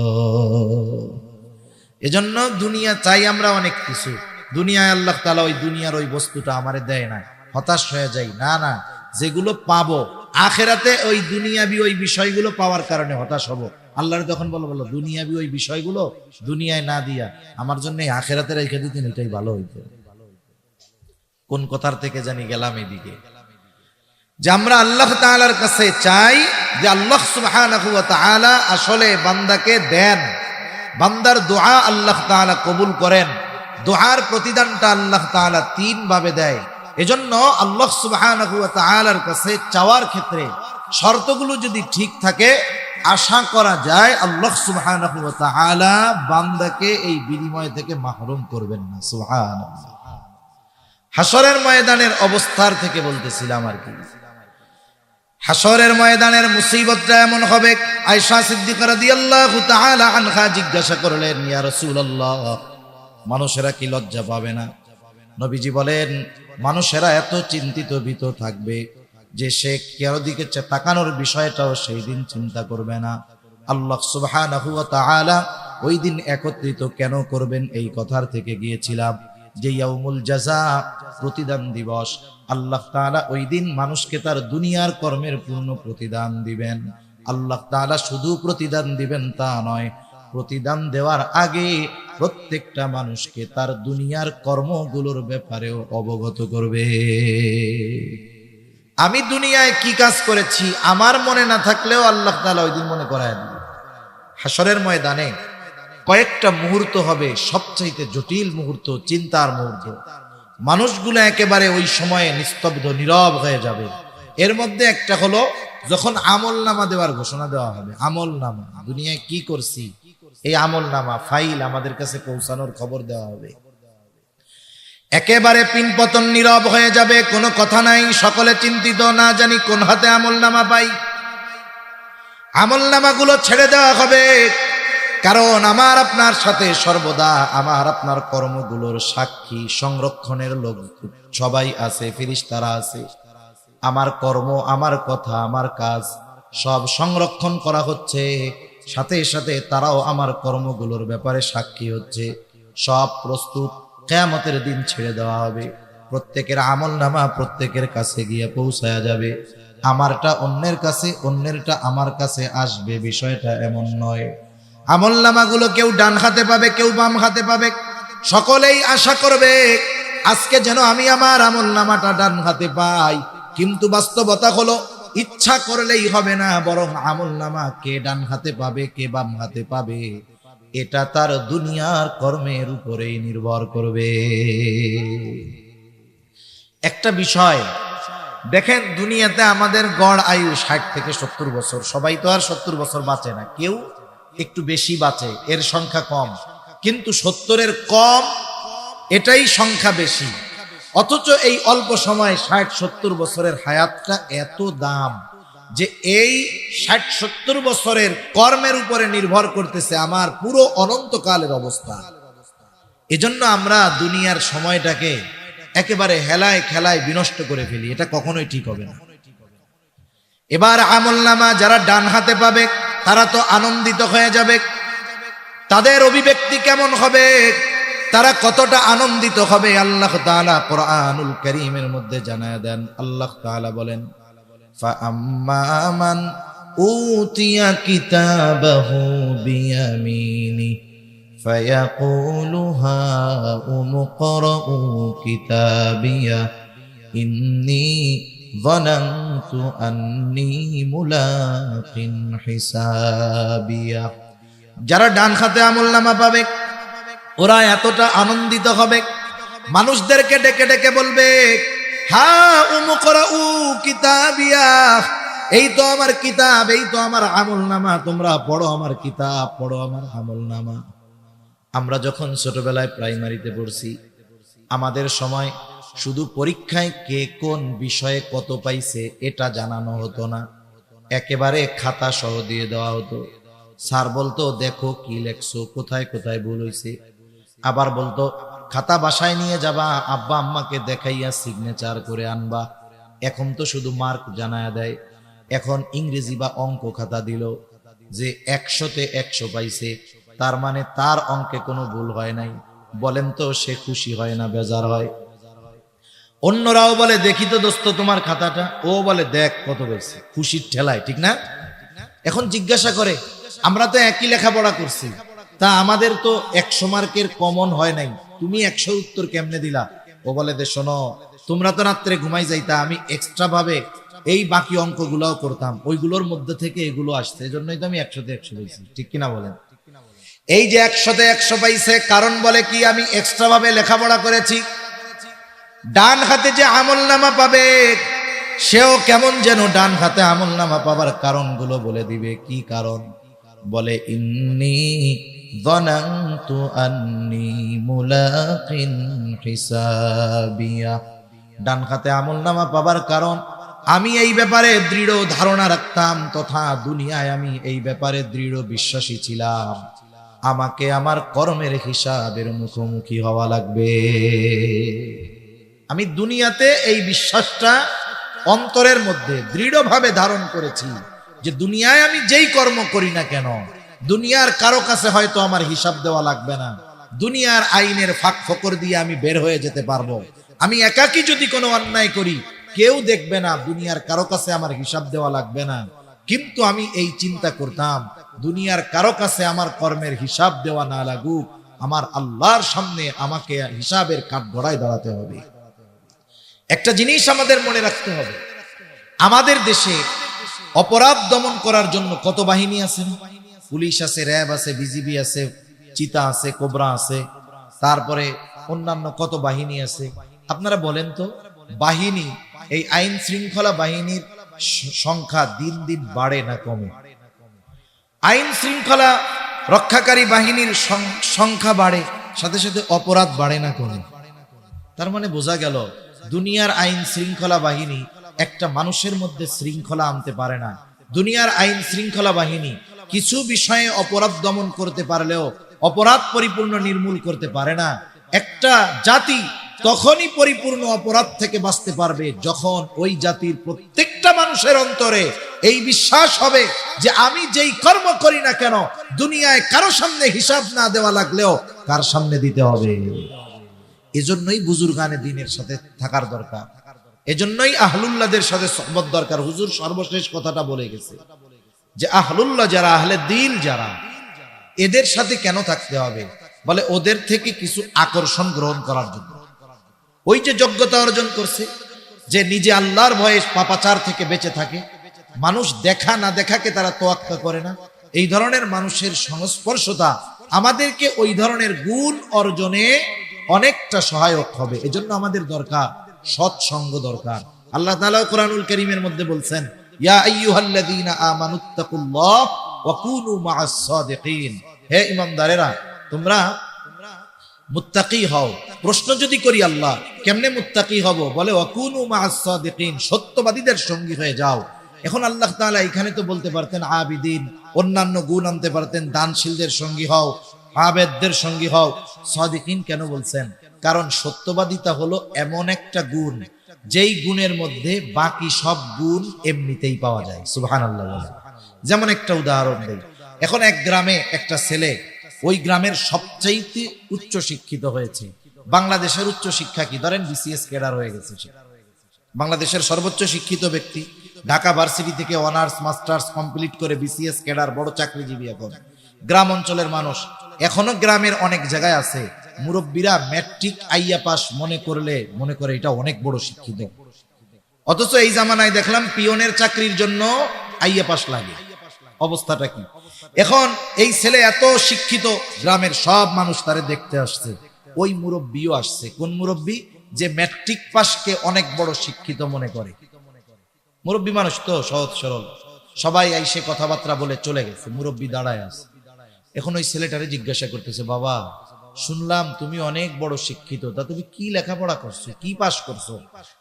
এজন্য দুনিয়া চাই আমরা অনেক কিছু, দুনিয়ায় আল্লাহ তাআলা ওই দুনিয়ার ওই বস্তুটা আমারে দেয় না, হতাশ হয়ে যাই, না না, যেগুলো পাবো আখিরাতে ওই দুনিয়াবি ওই বিষয়গুলো পাওয়ার কারণে হতাশ হব। আল্লাহর তখন বলো দুনিয়াবি ওই বিষয়গুলো দুনিয়ায় না দিয়া আমার জন্য আখিরাতে রেখে দিতেন, এটাই ভালো হইতো। কোন কথার থেকে জানি গেলাম এদিকে, যে আমরা আল্লাহ তাআলার কাছে চাই যে আল্লাহ সুবহানাহু ওয়া তাআলা আসলে বান্দাকে দেন, বান্দার দোয়া আল্লাহ তাআলা কবুল করেন, দোয়ার প্রতিদানটা আল্লাহ তাআলা 3 ভাবে দেয়। এজন্য আল্লাহ সুবহানাহু ওয়া তাআলার কাছে চাওয়ার ক্ষেত্রে শর্তগুলো যদি ঠিক থাকে, আশা করা যায় আল্লাহ সুবহানাহু ওয়া তাআলা বান্দাকে এই বিনিময় থেকে মাহরুম করবেন না। সুবহানাল্লাহ। হাসরের ময়দানের অবস্থার থেকে বলতেছিলাম আর কি, হাসরের ময়দানের মুসিবতটা এমন হবে। আয়েশা সিদ্দিকা রাদিয়াল্লাহু তাআলা আনহা জিজ্ঞাসা করলেন, ইয়া রাসূলুল্লাহ, মানুষেরা কি লজ্জা পাবে না? নবীজি বলেন, মানুষেরা এত চিন্তিত ভীত থাকবে যে সে কারো দিকে তাকানোর বিষয়টাও সেই দিন চিন্তা করবে না। আল্লাহ সুবহানাহু ওয়া তাআলা ওই দিন একত্রিত কেন করবেন এই কথার থেকে গিয়েছিলাম যে ইয়াউমুল জাযা, প্রতিদান দিবস। আল্লাহ তাআলা ওই দিন মানুষকে তার দুনিয়ার কর্মের পূর্ণ প্রতিদান দিবেন। আল্লাহ তাআলা শুধু প্রতিদান দিবেন তা নয়, প্রতিদান দেওয়ার আগে প্রত্যেকটা মানুষকে তার দুনিয়ার কর্মগুলোর ব্যাপারেও অবগত করবে। আমি দুনিয়ায় কি কাজ করেছি আমার মনে না থাকলেও আল্লাহ তাআলা ওই দিন মনে করায় দিবে। হাসরের ময়দানে কয়েকটা মুহূর্ত হবে সবচাইতে জটিল মুহূর্ত, চিন্তার মুহূর্ত। মানুষগুলো একেবারে ওই সময়ে নিস্তব্ধ নীরব হয়ে যাবে। এর মধ্যে একটা হলো যখন আমলনামা দেওয়ার ঘোষণা দেওয়া হবে। আমলনামা, দুনিয়ায় কি করছি এই আমলনামা ফাইল আমাদের কাছে পৌঁছানোর খবর দেওয়া হবে। একেবারে পিনপতন নীরব হয়ে যাবে, কোনো কথা নাই, সকলে চিন্তিত, না জানি কোন হাতে আমলনামা পাই। আমলনামাগুলো ছেড়ে দেওয়া হবে, কারণ আমার আপনার সাথে সর্বদা আমার আপনার কর্মগুলোর সাক্ষী সংরক্ষণের লোক সবাই আছে, ফেরেশতারা আছে। আমার কর্ম, আমার কথা, আমার কাজ সব সংরক্ষণ করা হচ্ছে, সাথে সাথে তারাও আমার কর্মগুলোর ব্যাপারে সাক্ষী হচ্ছে। সব প্রস্তুত, কিয়ামতের দিন ছেড়ে দেওয়া হবে, প্রত্যেকের আমলনামা প্রত্যেকের কাছে গিয়ে পৌঁছায়া যাবে। আমারটা অন্যের কাছে, অন্যেরটা আমার কাছে আসবে, বিষয়টা এমন নয়। আমলনামাগুলো কেউ ডান হাতে পাবে, কেউ বাম হাতে পাবে, সকলেই আশা করবে আজকে যেন আমি আমার আমলনামাটা ডান হাতে পাই। কিন্তু বাস্তবতা হলো ইচ্ছা করলেই হবে না, বরং আমলনামা কে ডান হাতে পাবে কে বাম হাতে পাবে এটা তার দুনিয়ার কর্মের উপরেই নির্ভর করবে। একটা বিষয় দেখেন, দুনিয়াতে আমাদের গড় আয়ু 60 থেকে 70 বছর। সবাই তো আর 70 বছর বাঁচে না, কেউ একটু বেশি বাঁচে, এর সংখ্যা কম। কিন্তু 70-এর কম, এটাই সংখ্যা বেশি। অথচ এই অল্প সময় 60-70 বছরের হায়াতটা এত দাম যে এই 60-70 বছরের কর্মের উপরে নির্ভর করতেছে আমার পুরো অনন্তকালের অবস্থা। এজন্য আমরা দুনিয়ার সময়টাকে একেবারে হেলায় খেলায় বিনষ্ট করে ফেলি, এটা কখনোই ঠিক হবে না। এবার আমলনামা যারা ডান হাতে পাবে তারা তো আনন্দিত হয়ে যাবে। তাদের অভিব্যক্তি কেমন হবে, তারা কতটা আনন্দিত হবে, আল্লাহ তাআলা কোরআনুল কারীমের মধ্যে জানায় দেন। আল্লাহ তাআলা বলেন, ফাআম্মা মান উতিয়া কিতাবাহু বিয়ামিনি ফায়াকুলু হাউম ইকরাউ কিতাবিয়া ইন্নী যানানতু আন্নী মুলাকিন হিসাবিয়া। যারা ডান হাতে আমলনামা পাবে ওরা এতটা আনন্দিত হবে, মানুষদেরকে ডেকে ডেকে বলবে, হাউম ইকরাউ কিতাবিয়া, এই তো আমার কিতাব, এই তো আমার আমলনামা, তোমরা পড়ো আমার কিতাব, পড়ো আমার আমলনামা। আমরা যখন ছোটবেলায় প্রাইমারিতে পড়ছি, আমাদের সময় শুধু পরীক্ষায় কে কোন বিষয়ে কত পাইছে এটা জানানো হতো না, একেবারে খাতা সহ দিয়ে দেওয়া হতো। স্যার বলতো, দেখো কি লেখছো, কোথায় কোথায় ভুল হয়েছে। আবার বলতো, খাতা বাসায় নিয়ে যাবা, আব্বা আম্মাকে দেখাইয়া সিগনেচার করে আনবা। এখন তো শুধু মার্ক জানায়া দেয়। এখন ইংরেজি বা অঙ্ক খাতা দিল যে 100-তে 100 পাইছে, তার মানে তার অঙ্কে কোনো ভুল হয় নাই। বলেন তো সে খুশি হয় না বেজার হয়? অন্যরাও বলে, দেখি তো দোস্ত তোমার খাতাটা, ও বলে দেখ কত পেয়েছে, খুশির ঠেলায়, ঠিক না? এখন জিজ্ঞাসা করে, আমরা তো একই লেখাপড়া করছি, তা আমাদের তো 100 মার্কের কমন হয় নাই, তুমি 100 উত্তর কেমনে দিলা? ও বলে, দে শোনো, তোমরা তো রাত্রে ঘুমাই যাইতা, আমি এক্সট্রা ভাবে এই বাকি অঙ্কগুলাও করতাম, ওইগুলোর মধ্যে থেকে এগুলো আসছে, এজন্যই তো আমি 100-তে 100 পেয়েছি, ঠিক কিনা বলেন? এই যে 100-তে 100 পাইছে, কারণ বলে কি, আমি এক্সট্রা ভাবে লেখাপড়া করেছি। ডান হাতে যে আমলনামা পাবে সেও কেমন যেন ডান হাতে আমলনামা পাবার কারণগুলো বলে দিবে। কি কারণ? বলে, ইন্নী যানানতু আন্নী মুলাকিন হিসাবিয়া। ডান হাতে আমলনামা পাবার কারণ, আমি এই ব্যাপারে দৃঢ় ধারণা রাখতাম, তথা দুনিয়ায় আমি এই ব্যাপারে দৃঢ় বিশ্বাসী ছিলাম, আমাকে আমার কর্মের হিসাবের মুখোমুখি হওয়া লাগবে। আমি দুনিয়াতে এই বিশ্বাসটা অন্তরের মধ্যে দৃঢ়ভাবে ধারণ করেছি যে দুনিয়ায় আমি যেই কর্ম করি না কেন, দুনিয়ার কারো কাছে হয়তো আমার হিসাব দেওয়া লাগবে না, দুনিয়ার আইনের ফাঁক ফকর দিয়ে আমি বের হয়ে যেতে পারবো। আমি একাকী যদি কোনো অন্যায় করি কেউ দেখবে না, দুনিয়ার কারো কাছে আমার হিসাব দেওয়া লাগবে না। কিন্তু আমি এই চিন্তা করতাম, দুনিয়ার কারো কাছে আমার কর্মের হিসাব দেওয়া না লাগুক, আমার আল্লাহর সামনে আমাকে হিসাবের কাঠগড়ায় দাঁড়াতে হবে। একটা জিনিস আমাদের মনে রাখতে হবে, আমাদের দেশে অপরাধ দমন করার জন্য কত বাহিনী আছে? পুলিশ আছে, র্যাব আছে, বিজিবি আছে, চিতা আছে, কোবরা আছে, তারপরে অন্যান্য কত বাহিনী আছে। আপনারা বলেন তো, বাহিনী, এই আইন শৃঙ্খলা বাহিনীর সংখ্যা দিন দিন বাড়ে না কমে? আইন শৃঙ্খলা রক্ষাকারী বাহিনীর সংখ্যা বাড়ে, সাথে সাথে অপরাধ বাড়ে না কমে? তার মানে বোঝা গেল, দুনিয়ার আইন শৃঙ্খলা বাহিনী একটা মানুষের মধ্যে শৃঙ্খলা আনতে পারে না। দুনিয়ার আইন শৃঙ্খলা বাহিনী কিছু বিষয়ে অপরাধ দমন করতে পারলেও অপরাধ পরিপূর্ণ নির্মূল করতে পারে না। একটা জাতি তখনই পরিপূর্ণ অপরাধ থেকে বাঁচতে পারবে যখন ওই জাতির প্রত্যেকটা মানুষের অন্তরে এই বিশ্বাস হবে যে আমি যেই কর্ম করি না কেন দুনিয়ায় কারো সামনে হিসাব না দেওয়া লাগলেও কার সামনে দিতে হবে। এজন্যই বুজুর্গানে দ্বীনের সাথে থাকার দরকার, এজন্যই আহলুল্লাহদের সাথে সোহবত দরকার। হুজুর সর্বশেষ কথাটা বলে গেছে যে আহলুল্লাহ যারা, আহলে দিল যারা, এদের সাথে কেন থাকতে হবে? বলে ওদের থেকে কিছু আকর্ষণ গ্রহণ করার জন্য। ওই যে যোগ্যতা অর্জন করছে যে নিজে আল্লাহর ভয়ে পাপাচার থেকে বেঁচে থাকে, মানুষ দেখা না দেখাকে তারা তোয়াক্কা করে না, এই ধরনের মানুষের সংস্পর্শতা আমাদেরকে ওই ধরনের গুণ অর্জনে অনেকটা সহায়ক হবে। এজন্য আমাদের দরকার সৎসঙ্গ দরকার। আল্লাহ তাআলা কোরআনুল কারীমের মধ্যে বলছেন, ইয়া আইয়ুহাল্লাযীনা আমানুত্তাকুল্লাহ ওয়া কুনু মাআস সাদিকিন। হে ঈমানদারেরা, তোমরা মুত্তাকি হও। প্রশ্ন যদি করি আল্লাহ কেমনে মুত্তাকি হব? বলে ওয়া কুনু মাআস সাদিকিন, সত্যবাদীদের সঙ্গী হয়ে যাও। এখন আল্লাহ তাআলা এখানে তো বলতে পারতেন আবিদিন, অন্যান্য গুণ আনতে পারতেন, দানশীলদের সঙ্গী হও, আবেদদের সঙ্গী হও। সাদিকিন কেন বলছেন? কারণ সত্যবাদিতা হলো এমন একটা গুণ যেই গুণের মধ্যে বাকি সব গুণ এমনিতেই পাওয়া যায়। সুবহানাল্লাহ। যেমন একটা উদাহরণ দেই, এখন এক গ্রামে একটা ছেলে ওই গ্রামের সবচাইতে উচ্চ শিক্ষিত হয়েছে। বাংলাদেশের উচ্চ শিক্ষা কি? ধরেন বিসিএস ক্যাডার হয়ে গেছে সে, বাংলাদেশের সর্বোচ্চ শিক্ষিত ব্যক্তি। ঢাকা ভার্সিটি থেকে অনার্স মাস্টার্স কমপ্লিট করে বিসিএস ক্যাডার, বড় চাকরিজীবী। এখন গ্রাম অঞ্চলের মানুষ, এখনো গ্রামের অনেক জায়গায় আছে মুরব্বীরা ম্যাট্রিক আইয়া পাস মনে করে এটা অনেক বড় শিক্ষিত। অথচ এই জামানায় দেখলাম পিয়নের চাকরির জন্য আইয়া পাস লাগে। অবস্থাটা কি? এখন এই ছেলে এত শিক্ষিত, গ্রামের সব মানুষ তারে দেখতে আসছে। ওই মুরব্বীও আসছে। কোন মুরব্বী? যে ম্যাট্রিক পাসকে অনেক বড় শিক্ষিত মনে করে। মুরব্বী মানুষ তো সহজ সরল, সবাই আইসে কথাবার্তা বলে চলে গেছে। মুরব্বী দাঁড়ায় আছে। এখন ওই ছেলেটারে জিজ্ঞাসা করতেছে, বাবা শুনলাম তুমি অনেক বড় শিক্ষিত, তা তুমি কি লেখাপড়া করছো, কি পাস করছো?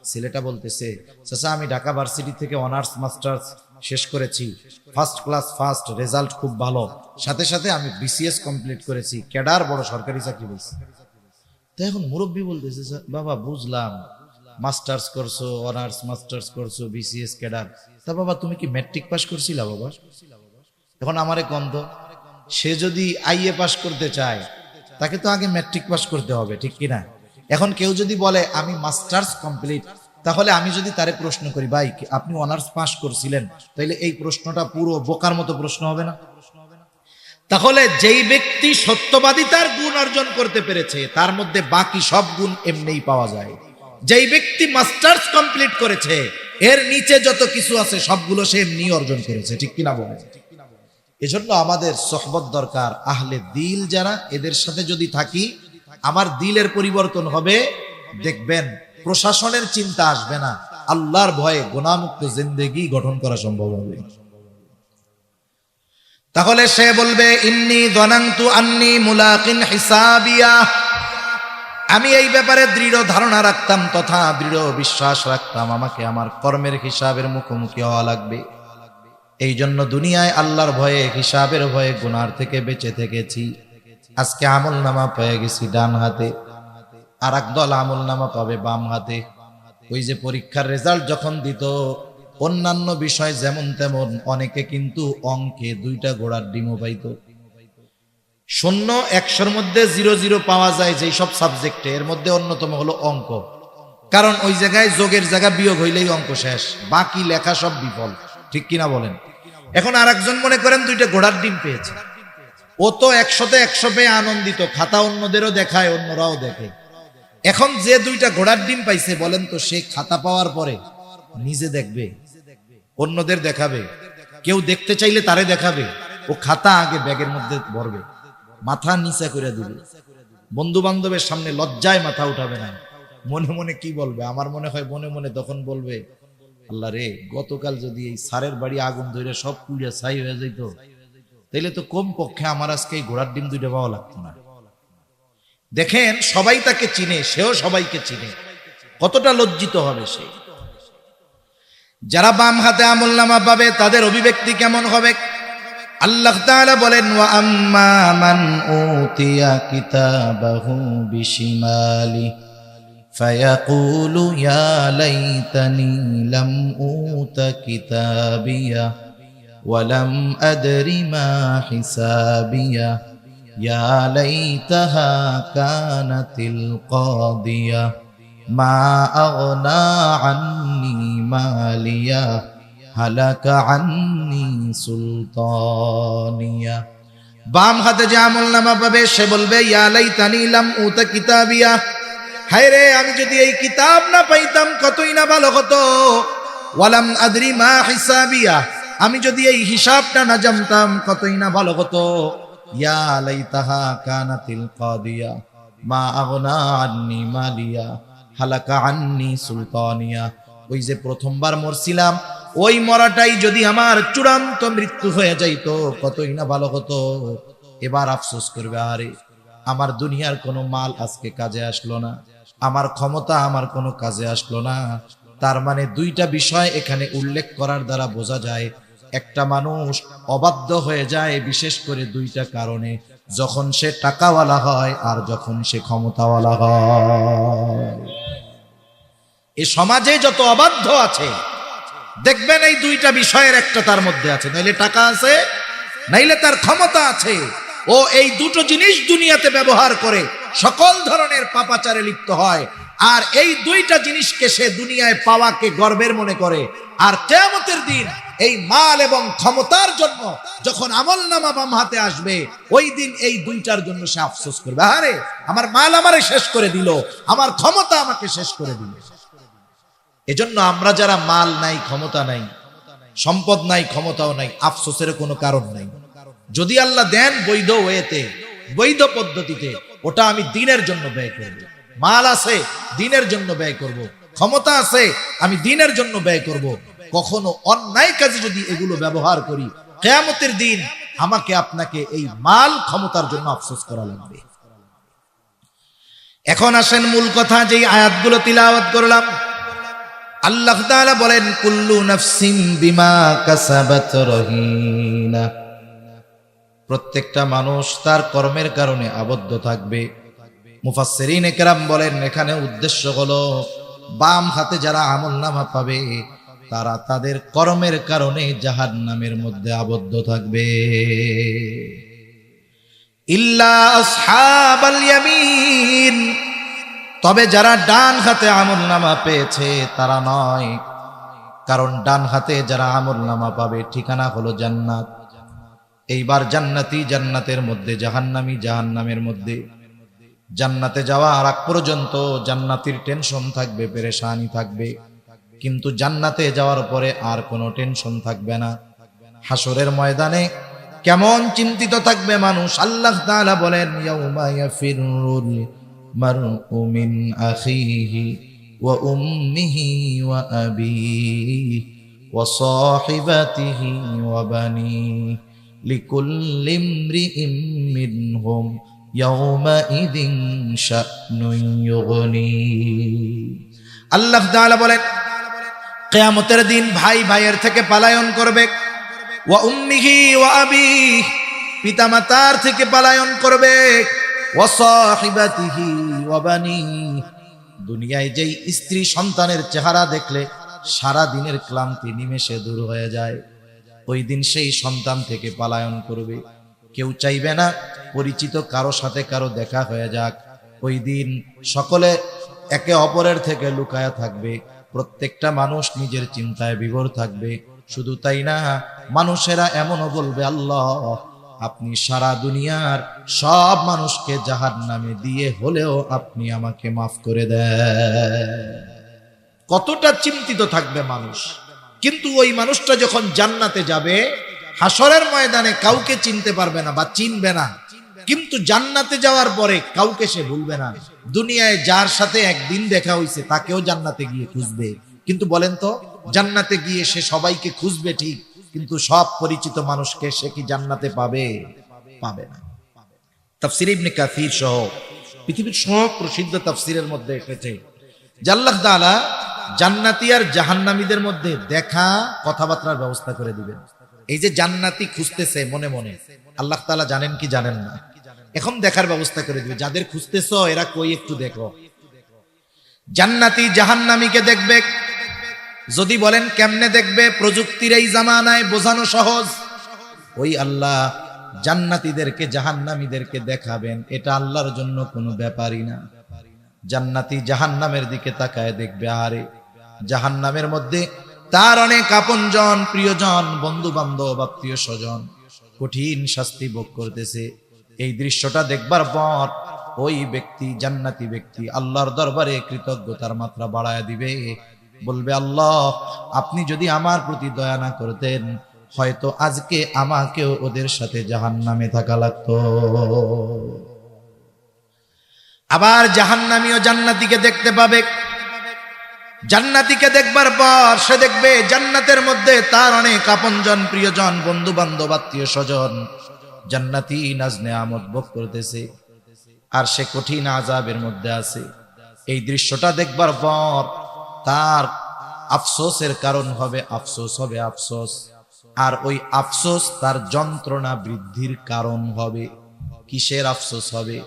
ছেলেটা বলতেছে, চাচা আমি ঢাকা ভার্সিটি থেকে অনার্স মাস্টার্স শেষ করেছি, ফার্স্ট ক্লাস ফার্স্ট, রেজাল্ট খুব ভালো, সাথে সাথে আমি বিসিএস কমপ্লিট করেছি, ক্যাডার, বড় সরকারি চাকরি পেয়েছি। তো এখন মুরব্বী বলতেছে, বাবা বুঝলাম মাস্টার্স করছো, অনার্স মাস্টার্স করছো, বিসিএস ক্যাডার, তা বাবা তুমি কি ম্যাট্রিক পাস করছিলা বাবা? এখন আমারে কন্ত, সে যদি আইএ পাস করতে চায় তাকে তো আগে ম্যাট্রিক পাস করতে হবে, ঠিক কিনা? এখন কেউ যদি বলে আমি মাস্টার্স কমপ্লিট, তাহলে আমি যদি তারে প্রশ্ন করি, ভাই আপনি অনার্স পাস করছিলেন, তাইলে এই প্রশ্নটা পুরো বোকার মতো প্রশ্ন হবে না? তাহলে যেই ব্যক্তি সত্যবাদিতার গুণ অর্জন করতে পেরেছে তার মধ্যে বাকি সব গুণ এমনিই পাওয়া যায়। যেই ব্যক্তি মাস্টার্স কমপ্লিট করেছে এর নিচে যত কিছু আছে সবগুলো সে এমনি অর্জন করেছে, ঠিক কিনা বলে? এজন্য আমাদের সোহবত দরকার। আহলে দিল যারা, এদের সাথে যদি থাকি আমার দিলের পরিবর্তন হবে। দেখবেন প্রশাসনের চিন্তা আসবে না, আল্লাহর ভয়ে গুনাহমুক্ত জিন্দেগি গঠন করা সম্ভব হবে। তাহলে সে বলবে ইন্নী যানানতু আন্নী মুলাকিন হিসাবিয়া, আমি এই ব্যাপারে দৃঢ় ধারণা রাখতাম তথা দৃঢ় বিশ্বাস রাখতাম আমাকে আমার কর্মের হিসাবের মুখোমুখি হওয়া লাগবে। এই জন্য দুনিয়ায় আল্লাহর ভয়ে, হিসাবের ভয়ে গুনার থেকে বেঁচে থেকেছি। আজকে আমল নামা পেয়ে গেছি ডান হাতে, আর একদল আমল নামা পাবে বাম হাতে। ওই যে পরীক্ষার রেজাল্ট যখন দিত, অন্যান্য বিষয় যেমন তেমন, অনেকে কিন্তু অঙ্কে 2টা ঘোড়ার ডিমও পাইত। 0 100-র মধ্যে 0 পাওয়া যায় যেই সব সাবজেক্টে, এর মধ্যে অন্যতম হলো অঙ্ক। কারণ ওই জায়গায় যোগের জায়গা বিয়োগ হইলেই অঙ্ক শেষ, বাকি লেখা সব বিফল, ঠিক কিনা বলেন? এখন আর একজন মনে করেন 2টা ঘোড়ার ডিম পেয়েছে, ও তো 100-তে 100 পেয়ে আনন্দিত, খাতা অন্যদেরও দেখায়, অন্যরাও দেখে। এখন যে 2টা ঘোড়ার ডিম পাইছে, বলেন তো সে খাতা পাওয়ার পরে নিজে দেখবে, অন্যদের দেখাবে? কেউ দেখতে চাইলে তারে দেখাবে? ও খাতা আগে ব্যাগের মধ্যে ভরবে, মাথা নিচা করে দিবে, বন্ধু বান্ধবের সামনে লজ্জায় মাথা উঠাবে না। মনে মনে কি বলবে? আমার মনে হয় মনে মনে তখন বলবে, আল্লাহ রে, গতকাল যদি এই সারের বাড়ি আগুন ধরে সব পুড়িয়া ছাই হয়ে যেত, তাইলে তো কম পক্ষে আমার আজকে এই ঘোড়ার ডিম 2টা পাওয়া লাগতো না। দেখেন সবাই তাকে চিনে, সেও সবাইকে চিনে, কতটা লজ্জিত হবে সে। যারা বাম হাতে আমলনামা পাবে তাদের অভিব্যক্তি কেমন হবে? আল্লাহ তাআলা বলেন, ওয়া আম্মা মান উতিয়া কিতাবাহু বিশিমালি فيقول يا ليتني لم أوت كتابيه ولم أدر ما حسابيه يا ليتها كانت القاضية ما أغنى عني ماليه هلك عني سلطانيه বাম হাতে যে আমলনামা পাবে সে বলবে ইয়া লাইতানি লাম উতা কিতাবিয়া, হায় রে আমি যদি এই কিতাব না পাইতাম কতই না ভালো হতো। ওয়ালাম আদরি মা হিসাবিয়া, আমি যদি এই হিসাবটা না জানতাম কতই না ভালো হতো। ইয়া লাইতাহা কানাতিল কাদিয়া মা আগনা আন্নি মালিয়া হালাকা আন্নি সুলতানিয়া, ওই যে প্রথমবার মরছিলাম ওই মরাটাই যদি আমার চূড়ান্ত মৃত্যু হয়ে যাইতো কতই না ভালো হতো। এবার আফসোস করবে, আরে আমার দুনিয়ার কোনো মাল আজকে কাজে আসলো না, আমার ক্ষমতা আমার কোনো কাজে আসলো না। তার মানে দুইটা বিষয় এখানে উল্লেখ করার দ্বারা বোঝা যায় একটা মানুষ অবাধ্য হয়ে যায় বিশেষ করে দুইটা কারণে, যখন সে টাকাওয়ালা হয় আর যখন সে ক্ষমতাওয়ালা হয়। এই সমাজে যত অবাধ্য আছে দেখবেন এই দুইটা বিষয়ের একটা তার মধ্যে আছে, নাইলে টাকা আছে নাইলে তার ক্ষমতা আছে। ও এই দুটো জিনিস দুনিয়াতে ব্যবহার করে সকল ধরনের পাপাচারে লিপ্ত হয়, আর এই দুইটা জিনিসকে সে দুনিয়ায় পাওয়াকে গর্বের মনে করে। আর কিয়ামতের দিন এই মাল এবং ক্ষমতার জন্য যখন আমলনামা বাম হাতে আসবে ওই দিন এই দুইটার জন্য সে আফসোস করবে, আরে আমার মাল আমারে শেষ করে দিল, আমার ক্ষমতা আমাকে শেষ করে দিল। এজন্য আমরা যারা মাল নাই, ক্ষমতা নাই, সম্পদ নাই, ক্ষমতাও নাই, আফসোসের কোনো কারণ নাই। যদি আল্লাহ দেন বৈধ ওয়েতে, বৈধ পদ্ধতিতে, ওটা আমি দিনের জন্য ব্যয় করব। মাল আছে দিনের জন্য ব্যয় করব, ক্ষমতা আছে আমি দিনের জন্য ব্যয় করব। কখনো অন্যায় কাজে যদি এগুলো ব্যবহার করি কিয়ামতের দিন আমাকে আপনাকে এই মাল ক্ষমতার জন্য আফসোস করা লাগবে। এখন আসেন মূল কথা, যেই আয়াতগুলো তিলাওয়াত করলাম। আল্লাহ তাআলা বলেন কুল্লু নাফসিন বিমা কাসাবাত রহিনা, প্রত্যেকটা মানুষ তার কর্মের কারণে আবদ্ধ থাকবে। মুফাসসিরিনে কেরাম বলেন এখানে উদ্দেশ্য হলো বাম হাতে যারা আমলনামা পাবে তারা তাদের কর্মের কারণে জাহান্নামের মধ্যে আবদ্ধ থাকবে। ইল্লা আসহাবাল ইয়ামিন, তবে যারা ডান হাতে আমলনামা পেয়েছে তারা নয়, কারণ ডান হাতে যারা আমলনামা পাবে ঠিকানা হলো জান্নাত। এইবার জান্নাতি জান্নাতের মধ্যে, জাহান্নামী জাহান্নামের মধ্যে। জান্নাতে যাওয়া আর আগ পর্যন্ত জান্নাতির টেনশন থাকবে, পেরেশানি থাকবে, কিন্তু জান্নাতে যাওয়ার পরে আর কোনো টেনশন থাকবে না। হাসরের ময়দানে কেমন চিন্তিত থাকবে মানুষ। আল্লাহ তাআলা বলেন ইয়াউমা ইয়াফিরুল মারউ মিন আখিহি ওয়া উম্মিহি ওয়া আবিহি ওয়া সাহিবাতিহি ওয়া বানিহি লিকুল্লি ইমরিইম মিনহুম ইয়াউমাইযিন শা'নুন ইউগনি। আল্লাহ তাআলা বলেন কিয়ামতের দিন ভাই ভাইয়ের থেকে পলায়ন করবে, ওয়া উম্মিহি ওয়া আবিহি, পিতামাতার থেকে পলায়ন করবে, ওয়া সাহিবাতিহি ওয়া বানিহি, দুনিয়ায় যেই স্ত্রী সন্তানের চেহারা দেখলে সারা দিনের ক্লান্তি নিমেষে দূর হয়ে যায়, ওই দিন সেই সন্তান থেকে পলায়ন করবে। কেউ চাইবে না পরিচিত কারো সাথে কারো দেখা হয়ে যাক। ওই দিন সকলে একে অপরের থেকে লুকায়া থাকবে, প্রত্যেকটা মানুষ নিজের চিন্তায় বিভোর থাকবে। শুধু তাই না, মানুষেরা এমনও বলবে আল্লাহ আপনি সারা দুনিয়ার সব মানুষকে জাহান্নামে দিয়ে হলেও আপনি আমাকে মাফ করে দেন। কতটা চিন্তিত থাকবে মানুষ। কিন্তু ওই মানুষটা যখন জান্নাতে যাবে হাসরের ময়দানে কাউকে চিনতে পারবে না বা চিনবে না, কিন্তু জান্নাতে যাওয়ার পরে কাউকে সে ভুলবে না। দুনিয়ায় যার সাথে একদিন দেখা হইছে তাকেও জান্নাতে গিয়ে খুঁজবে, কিন্তু বলেন তো জান্নাতে গিয়ে সে সবাইকে খুঁজবে ঠিক, কিন্তু সব পরিচিত মানুষকে সে কি জান্নাতে পাবে? পাবে না। তাফসীর ইবনে কাসির সহ পৃথিবীর সব প্রসিদ্ধ তাফসীরের মধ্যে এসেছে যে আল্লাহ তাআলা জান্নাতি আর জাহান্নামীদের মধ্যে দেখা কথাবার্তার ব্যবস্থা করে দিবেন। এই যে জান্নাতি খুঁজতেছে মনে মনে, আল্লাহ তাআলা জানেন কি জানেন না, এখন দেখার ব্যবস্থা করে দিবে। যাদের খুঁজতেছ এরা কই একটু দেখো। জান্নাতি জাহান্নামীকে দেখবে। যদি বলেন কেমনে দেখবে, প্রযুক্তির এই জামানায় বোঝানো সহজ। ওই আল্লাহ জান্নাতীদেরকে জাহান্নামীদেরকে দেখাবেন, এটা আল্লাহর জন্য কোনো ব্যাপারই না। জান্নাতি জাহান্নামের দিকে তাকায় দেখবে, আরে জাহান্নামের মধ্যে তার অনেক আপনজন, প্রিয়জন, বন্ধু বান্ধব, আত্মীয় স্বজন কঠিন শাস্তি ভোগ করতেছে। এই দৃশ্যটা দেখবার পর ওই ব্যক্তি, জান্নাতি ব্যক্তি, আল্লাহর দরবারে কৃতজ্ঞতার মাত্রা বাড়ায় দিবে, বলবে, আল্লাহ আপনি যদি আমার প্রতি দয়া না করতেন, হয়তো আজকে আমাকেও ওদের সাথে জাহান্নামে থাকা লাগতো। আবার জাহান্নামীও জান্নাতীকে দেখতে পাবে। জান্নাতীকে দেখবার পর সে দেখবে জান্নাতের মধ্যে তার অনেক আপনজন, প্রিয়জন, বন্ধু বান্ধব, আত্মীয় স্বজন জান্নাতি নাজ নেয়ামত ভোগ করতেছে, আর সে কঠিন আযাবের মধ্যে আছে। এই দৃশ্যটা দেখবার পর তার আফসোসের কারণ হবে, আফসোস হবে, আফসোস। আর ওই আফসোস তার যন্ত্রণা বৃদ্ধির কারণ হবে। কিসের আফসোস হবে?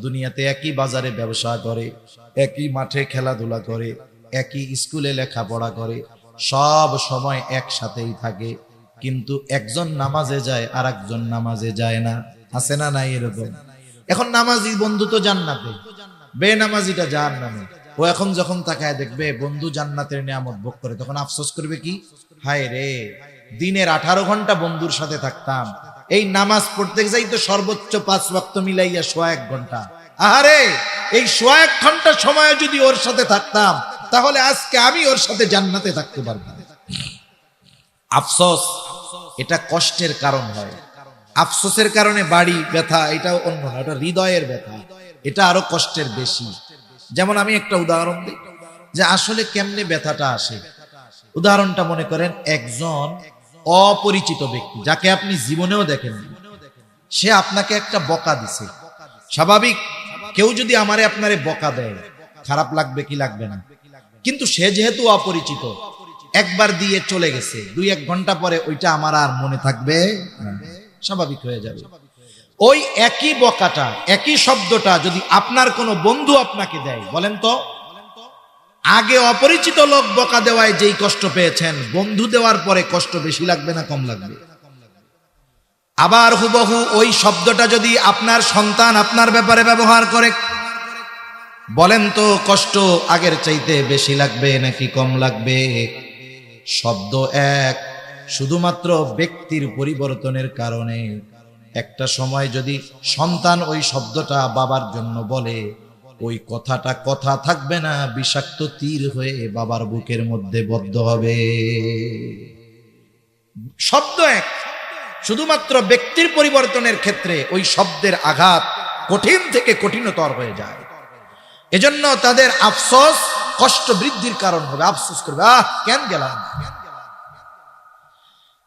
দুনিয়াতে একই বাজারে ব্যবসা করে, একই মাঠে খেলাধুলা করে, একই স্কুলে লেখাপড়া করে, সব সময় একসাথেই থাকে, কিন্তু একজন নামাজে যায় আর একজন নামাজে যায় না। আছে না নাই এরকম? এখন নামাজি বন্ধু তো জান্নাতে, বেনামাজিটা জাহান্নামে। ও এখন যখন তাকায় দেখবে বন্ধু জান্নাতের নিয়ামত ভোগ করে, তখন আফসোস করবে কি, হায় রে, দিনের 18 ঘন্টা বন্ধুর সাথে থাকতাম, এই নামাজ পড়তে যাই তো সর্বোচ্চ 5 ওয়াক্ত মিলাইয়া 1 ঘন্টা, আহারে এই 1 ঘন্টা সময় যদি ওর সাথে থাকতাম, তাহলে আজকে আমি ওর সাথে জান্নাতে থাকতে পারতাম। আফসোস এটা কষ্টের কারণ হয়। আফসোসের কারণে বাড়ি ব্যথা, এটাও অন্য না, এটা হৃদয়ের ব্যথা, এটা আরো কষ্টের বেশি। যেমন আমি একটা উদাহরণ দিই যে আসলে কেমনে ব্যথাটা আসে। উদাহরণটা মনে করেন, একজন অপরিচিত ব্যক্তি যাকে আপনি জীবনেও দেখেন, সে আপনাকে একটা বকা দিছে। স্বাভাবিক, কেউ যদি আমারে আপনারে বকা দেয় খারাপ লাগবে কি লাগবে না? কিন্তু সে যেহেতু অপরিচিত, একবার দিয়ে চলে গেছে, 2-1 ঘন্টা পরে ওইটা আমার আর মনে থাকবে না, স্বাভাবিক হয়ে যাবে। ওই একই বকাটা, একই শব্দটা যদি আপনার কোনো বন্ধু আপনাকে দেয়, বলেন তো আগে অপরিচিত লোক বকা দেওয়ায় যেই কষ্ট পেয়েছেন, বন্ধু দেওয়ার পরে কষ্ট বেশি লাগবে না কম লাগবে? আবার হুবহু ওই শব্দটা যদি আপনার সন্তান আপনার ব্যাপারে ব্যবহার করে, বলেন তো কষ্ট আগের চাইতে বেশি লাগবে নাকি কম লাগবে? শব্দ এক, শুধুমাত্র ব্যক্তির পরিবর্তনের কারণে একটা সময় যদি সন্তান ওই শব্দটা বাবার জন্য বলে, ওই কথাটা কথা থাকবে না, বিষাক্ত তীর হয়ে বাবার বুকের মধ্যে বদ্ধ হবে। শব্দ এক, শুধুমাত্র ব্যক্তির পরিবর্তনের ক্ষেত্রে ওই শব্দের আঘাত কঠিন থেকে কঠিনতর হয়ে যায়। এজন্য তাদের আফসোস কষ্ট বৃদ্ধির কারণ হবে, আফসোস করবে, কেন গেলাম।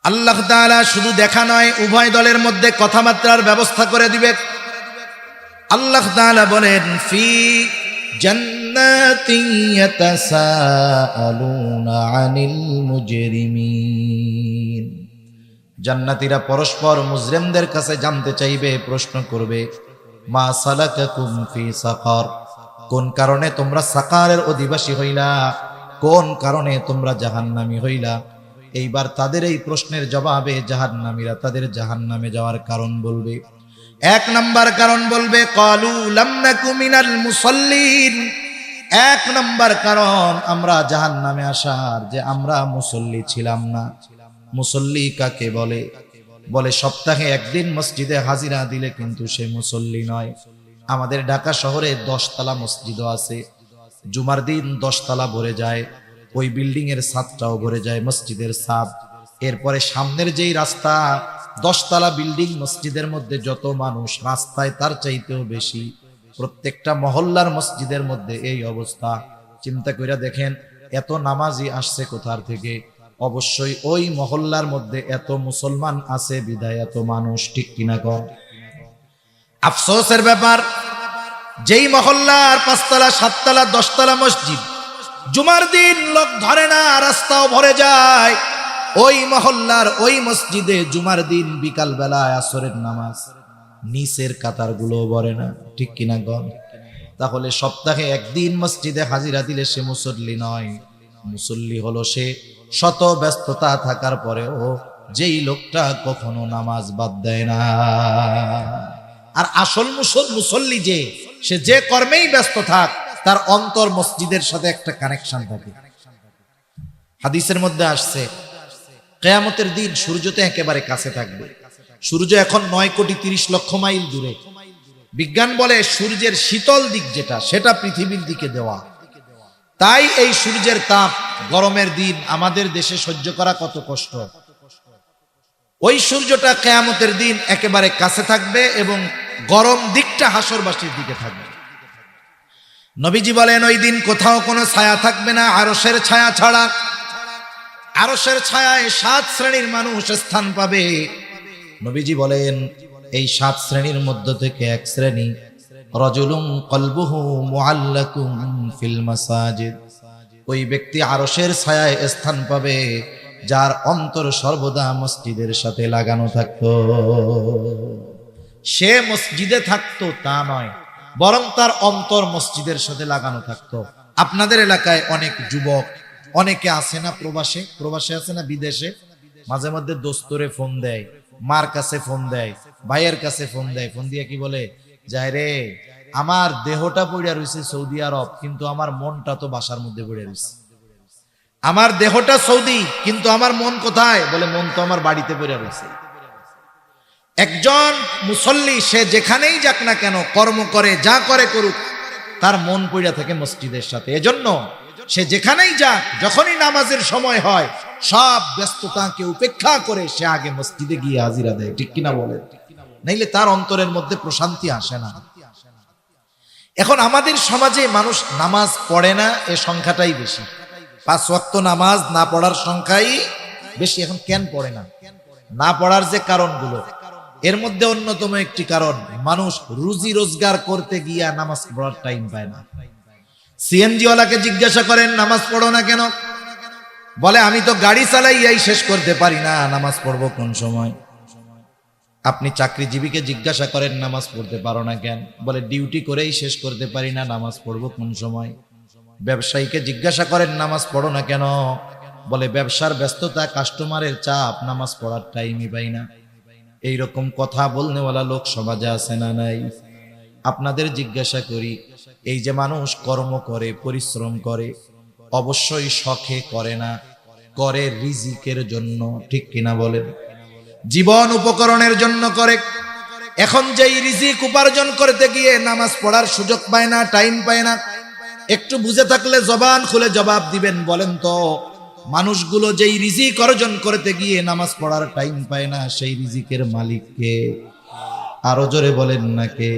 আল্লাহ তাআলা শুধু দেখা নয়, উভয় দলের মধ্যে কথাবার্তার ব্যবস্থা করে দিবে। আল্লাহ তাআলা বলেন, ফি জান্নাতিন ইয়াতাসাআলুনা আনিল মুজরিমিন। জান্নাতীরা পরস্পর মুজরিমদের কাছে জানতে চাইবে, প্রশ্ন করবে, মা সালাকাকুম ফি সাকার, কোন কারণে তোমরা সাকারের অধিবাসী হইলা, কোন কারণে তোমরা জাহান্নামী হইলা। এইবার তাদের এই প্রশ্নের জবাবে জাহান্নামীরা তাদের জাহান্নামে যাওয়ার কারণ বলবে। 1 নাম্বার কারণ বলবে, ক্বালু লাম নাকু মিনাল মুসাল্লিন। 1 নাম্বার কারণ আমরা জাহান্নামে আসার, যে আমরা মুসল্লি ছিলাম না। মুসল্লি কাকে বলে? বলে সপ্তাহে 1 দিন মসজিদে হাজিরা দিলে কিন্তু সে মুসল্লি নয়। আমাদের ঢাকা শহরে 10 তলা মসজিদও আছে, জুমার দিন 10 তলা ভরে যায়, ওই বিল্ডিং এর ছাদটাও ভরে যায়, মসজিদের ছাদ। এরপরে সামনের যেই রাস্তা, 10 তলা বিল্ডিং, মসজিদের মধ্যে যত মানুষ, রাস্তায় তার চাইতেও বেশি। প্রত্যেকটা মহল্লার মসজিদের মধ্যে এই অবস্থা। চিন্তা করে দেখেন এত নামাজি আসছে কোথার থেকে? অবশ্যই ওই মহল্লার মধ্যে এত মুসলমান আছে বিধায় এত মানুষ, ঠিক কিনা কন? আফসোসের ব্যাপার, যেই মহল্লার 5 তলা 7 তলা 10 তলা মসজিদ, জুমার দিন লোক ধরে না, রাস্তাও ভরে যায়, ওই মহল্লার ওই মসজিদে জুমার দিন বিকাল বেলায় আসরের নামাজ, নিচের কাতারগুলো ভরে না, ঠিক কিনা গণ? তাহলে সপ্তাহে একদিন মসজিদে হাজিরা দিলে সে মুসল্লি নয়। মুসল্লি হলো সে শত ব্যস্ততা থাকার পরেও যেই লোকটা কখনো নামাজ বাদ দেয় না। আর আসল মুসল্লি সে যে কর্মেই ব্যস্ত থাক, তার অন্তর মসজিদের সাথে একটা কানেকশন থাকে। হাদিসের মধ্যে আসছে কিয়ামতের দিন সূর্যতে একেবারে কাছে থাকবে। সূর্য এখন 9,30,00,000 মাইল দূরে। বিজ্ঞান বলে সূর্যের শীতল দিক যেটা, সেটা পৃথিবীর দিকে দেওয়া। তাই এই সূর্যের তাপ গরমের দিন আমাদের দেশে সহ্য করা কত কষ্ট। ওই সূর্যটা কিয়ামতের দিন একেবারে কাছে থাকবে এবং গরম দিকটা হাসরবাসীর দিকে থাকবে। নবীজি বলেন ওই দিন কোথাও কোনো ছায়া থাকবে না আরশের ছায়া ছাড়া। আরশের ছায়ায় 7 শ্রেণীর মানুষ স্থান পাবে। নবীজি বলেন এই 7 শ্রেণীর মধ্য থেকে এক শ্রেণী রাজুলুন কলবুহু মুআল্লাকুম ফিল মাসাজিদ। ওই ব্যক্তি আরশের ছায়ায় স্থান পাবে যার অন্তর সর্বদা মসজিদের সাথে লাগানো থাকতো। সে মসজিদে থাকতো তা নয়, বরং তার অন্তর মসজিদের সাথে লাগানো থাকতো। আপনাদের এলাকায় অনেক যুবক অনেকে আছে না, প্রবাসে আছে না, বিদেশে, মাঝে মধ্যে দোস্তরে ফোন দেয়, মার কাছে ফোন দেয়, ভাইয়ের কাছে ফোন দেয়। ফোন দিয়ে কি বলে, যায় রে আমার দেহটা পড়ে রয়েছে সৌদি আরব, কিন্তু আমার মনটা তো বাসার মধ্যে পড়ে রয়েছে। আমার দেহটা সৌদি, কিন্তু আমার মন কোথায়? বলে মন তো আমার বাড়িতে পড়ে রয়েছে। একজন মুসল্লি সে যেখানেই যাক না কেন, কর্ম করে, যা করে করুক, তার মন পড়ে থাকে মসজিদের সাথে। এজন্য সে যেখানেই যাক, যখনই নামাজের সময় হয়, সব ব্যস্ততাকে উপেক্ষা করে সে আগে মসজিদে গিয়ে হাজিরা দেয়। ঠিক কিনা বলে? নাইলে তার অন্তরের মধ্যে প্রশান্তি আসে না। এখন আমাদের সমাজে মানুষ নামাজ পড়ে না, এ সংখ্যাটাই বেশি। 5 ওয়াক্ত নামাজ না পড়ার সংখ্যাই বেশি। এখন কেন পড়ে না? না পড়ার যে কারণগুলো, এর মধ্যে অন্যতম একটি কারণ, মানুষ রুজি রোজগার করতে গিয়া নামাজ পড়ার টাইম পায় না। সিএনজি ওয়ালাকে জিজ্ঞাসা করেন নামাজ পড়ো না কেন? বলে আমি তো গাড়ি চালাইয়াই শেষ করতে পারি না, নামাজ পড়বো কোন সময়? আপনি চাকরিজীবীকে জিজ্ঞাসা করেন নামাজ পড়তে পারো না কেন? বলে ডিউটি করেই শেষ করতে পারি না, নামাজ পড়বো কোন সময়? ব্যবসায়ীকে জিজ্ঞাসা করেন নামাজ পড়ো না কেন? বলে ব্যবসার ব্যস্ততা, কাস্টমারের চাপ, নামাজ পড়ার টাইমই পাই না। এইরকম কথা বলনেওয়ালা লোক সমাজে আছে না নাই? আপনাদের জিজ্ঞাসা করি, এই যে মানুষ কর্ম করে, পরিশ্রম করে, অবশ্যই শখে করে না, করে রিজিকের জন্য। ঠিক কিনা বলেন? জীবন উপকরণের জন্য করে। এখন যেই রিজিক উপার্জন করতে গিয়ে নামাজ পড়ার সুযোগ পায় না, টাইম পায় না, একটু বুঝে থাকলে জবান খুলে জবাব দিবেন। বলেন তো, মানুষগুলো যেই রিজিক অর্জন করতে গিয়ে নামাজ পড়ার টাইম পায় না, সেই রিজিকের মালিক কে? আরো জোরে বলেন না কে?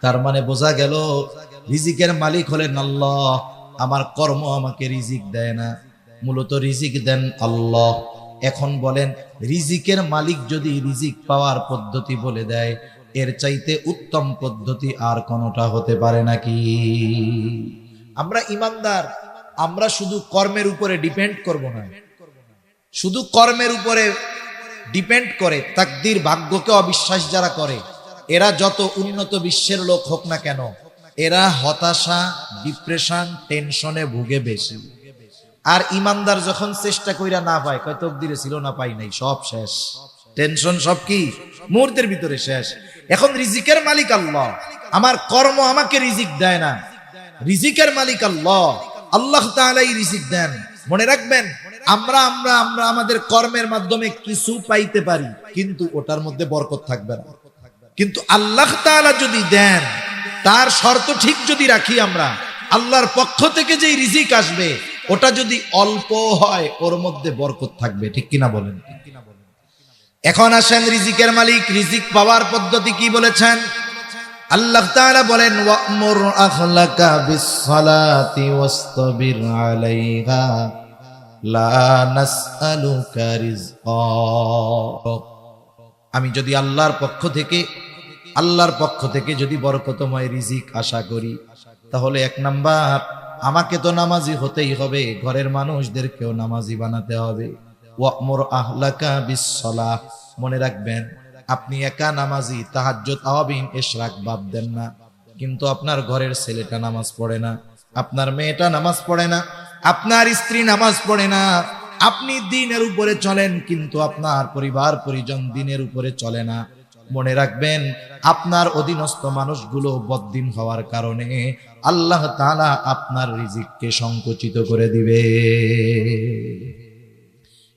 তার মানে বোঝা গেল রিজিকের মালিক হলেন আল্লাহ। আমার কর্ম আমাকে রিজিক দেয় না, মূলত রিজিক দেন আল্লাহ। এখন বলেন, রিজিকের মালিক যদি রিজিক পাওয়ার পদ্ধতি বলে দেয়, এর চাইতে উত্তম পদ্ধতি আর কোনটা হতে পারে নাকি? আমরা ইমানদার, আমরা শুধু কর্মের উপরে ডিপেন্ড করব না। শুধু কর্মের উপরে ডিপেন্ড করে তাকদীর, ভাগ্যকে অবিশ্বাস যারা করে, এরা যত উন্নত বিশ্বের লোক হোক না কেন, এরা হতাশা, ডিপ্রেশন, টেনশনে ভুগে বেশি। আর ইমানদার যখন চেষ্টা কইরা না পায়, কয় তকদিরে ছিল না, পাই নাই, সব শেষ, টেনশন সব কি মুহূর্তের ভিতরে শেষ। এখন রিজিকের মালিক আল্লাহ, আমার কর্ম আমাকে রিজিক দেয় না, রিজিকের মালিক আল্লাহ, আল্লাহ তাআলাই রিজিক দেন। মনে রাখবেন, আমরা আমাদের কর্মের মাধ্যমে কিছু পাইতে পারি, কিন্তু ওটার মধ্যে বরকত থাকবে না। কিন্তু আল্লাহ তাআলা যদি দেন, তার শর্ত ঠিক যদি রাখি আমরা, আল্লাহর পক্ষ থেকে যেই রিজিক আসবে, ওটা যদি অল্প হয়, ওর মধ্যে বরকত থাকবে। ঠিক কিনা বলেন? এখন আসেন, রিজিকের মালিক রিজিক পাওয়ার পদ্ধতি কি বলেছেন? আল্লাহ তাআলা বলেন, ওয়া'মুর আখলাকা বিস-সালাতি ওয়াসতাবির আলাইহা লা নাসআলুকা রিজকা। আমি যদি আল্লাহর পক্ষ থেকে যদি বরকতময় রিজিক আশা করি, তাহলে 1 নাম্বার, আমাকে তো নামাজি হতেই হবে, ঘরের মানুষদেরকেও নামাজি বানাতে হবে। ওয়া'মুর আহলাকা বিস-সালাহ, মনে রাখবেন, আপনি একা নামাজি, তাহাজ্জুদ, তাওয়াবিন, ইশরাক বাদ দেন না। কিন্তু আপনার ঘরের ছেলেটা নামাজ পড়ে না, আপনার মেয়েটা নামাজ পড়ে না, আপনার স্ত্রী নামাজ পড়ে না। আপনি দ্বীনের উপরে চলেন কিন্তু আপনার পরিবার পরিজন দ্বীনের উপরে চলে না। মনে রাখবেন, আপনার অধীনস্থ মানুষগুলো বদ্দিন হওয়ার কারণে আল্লাহ তাআলা আপনার রিজিককে সংকুচিত করে দিবে।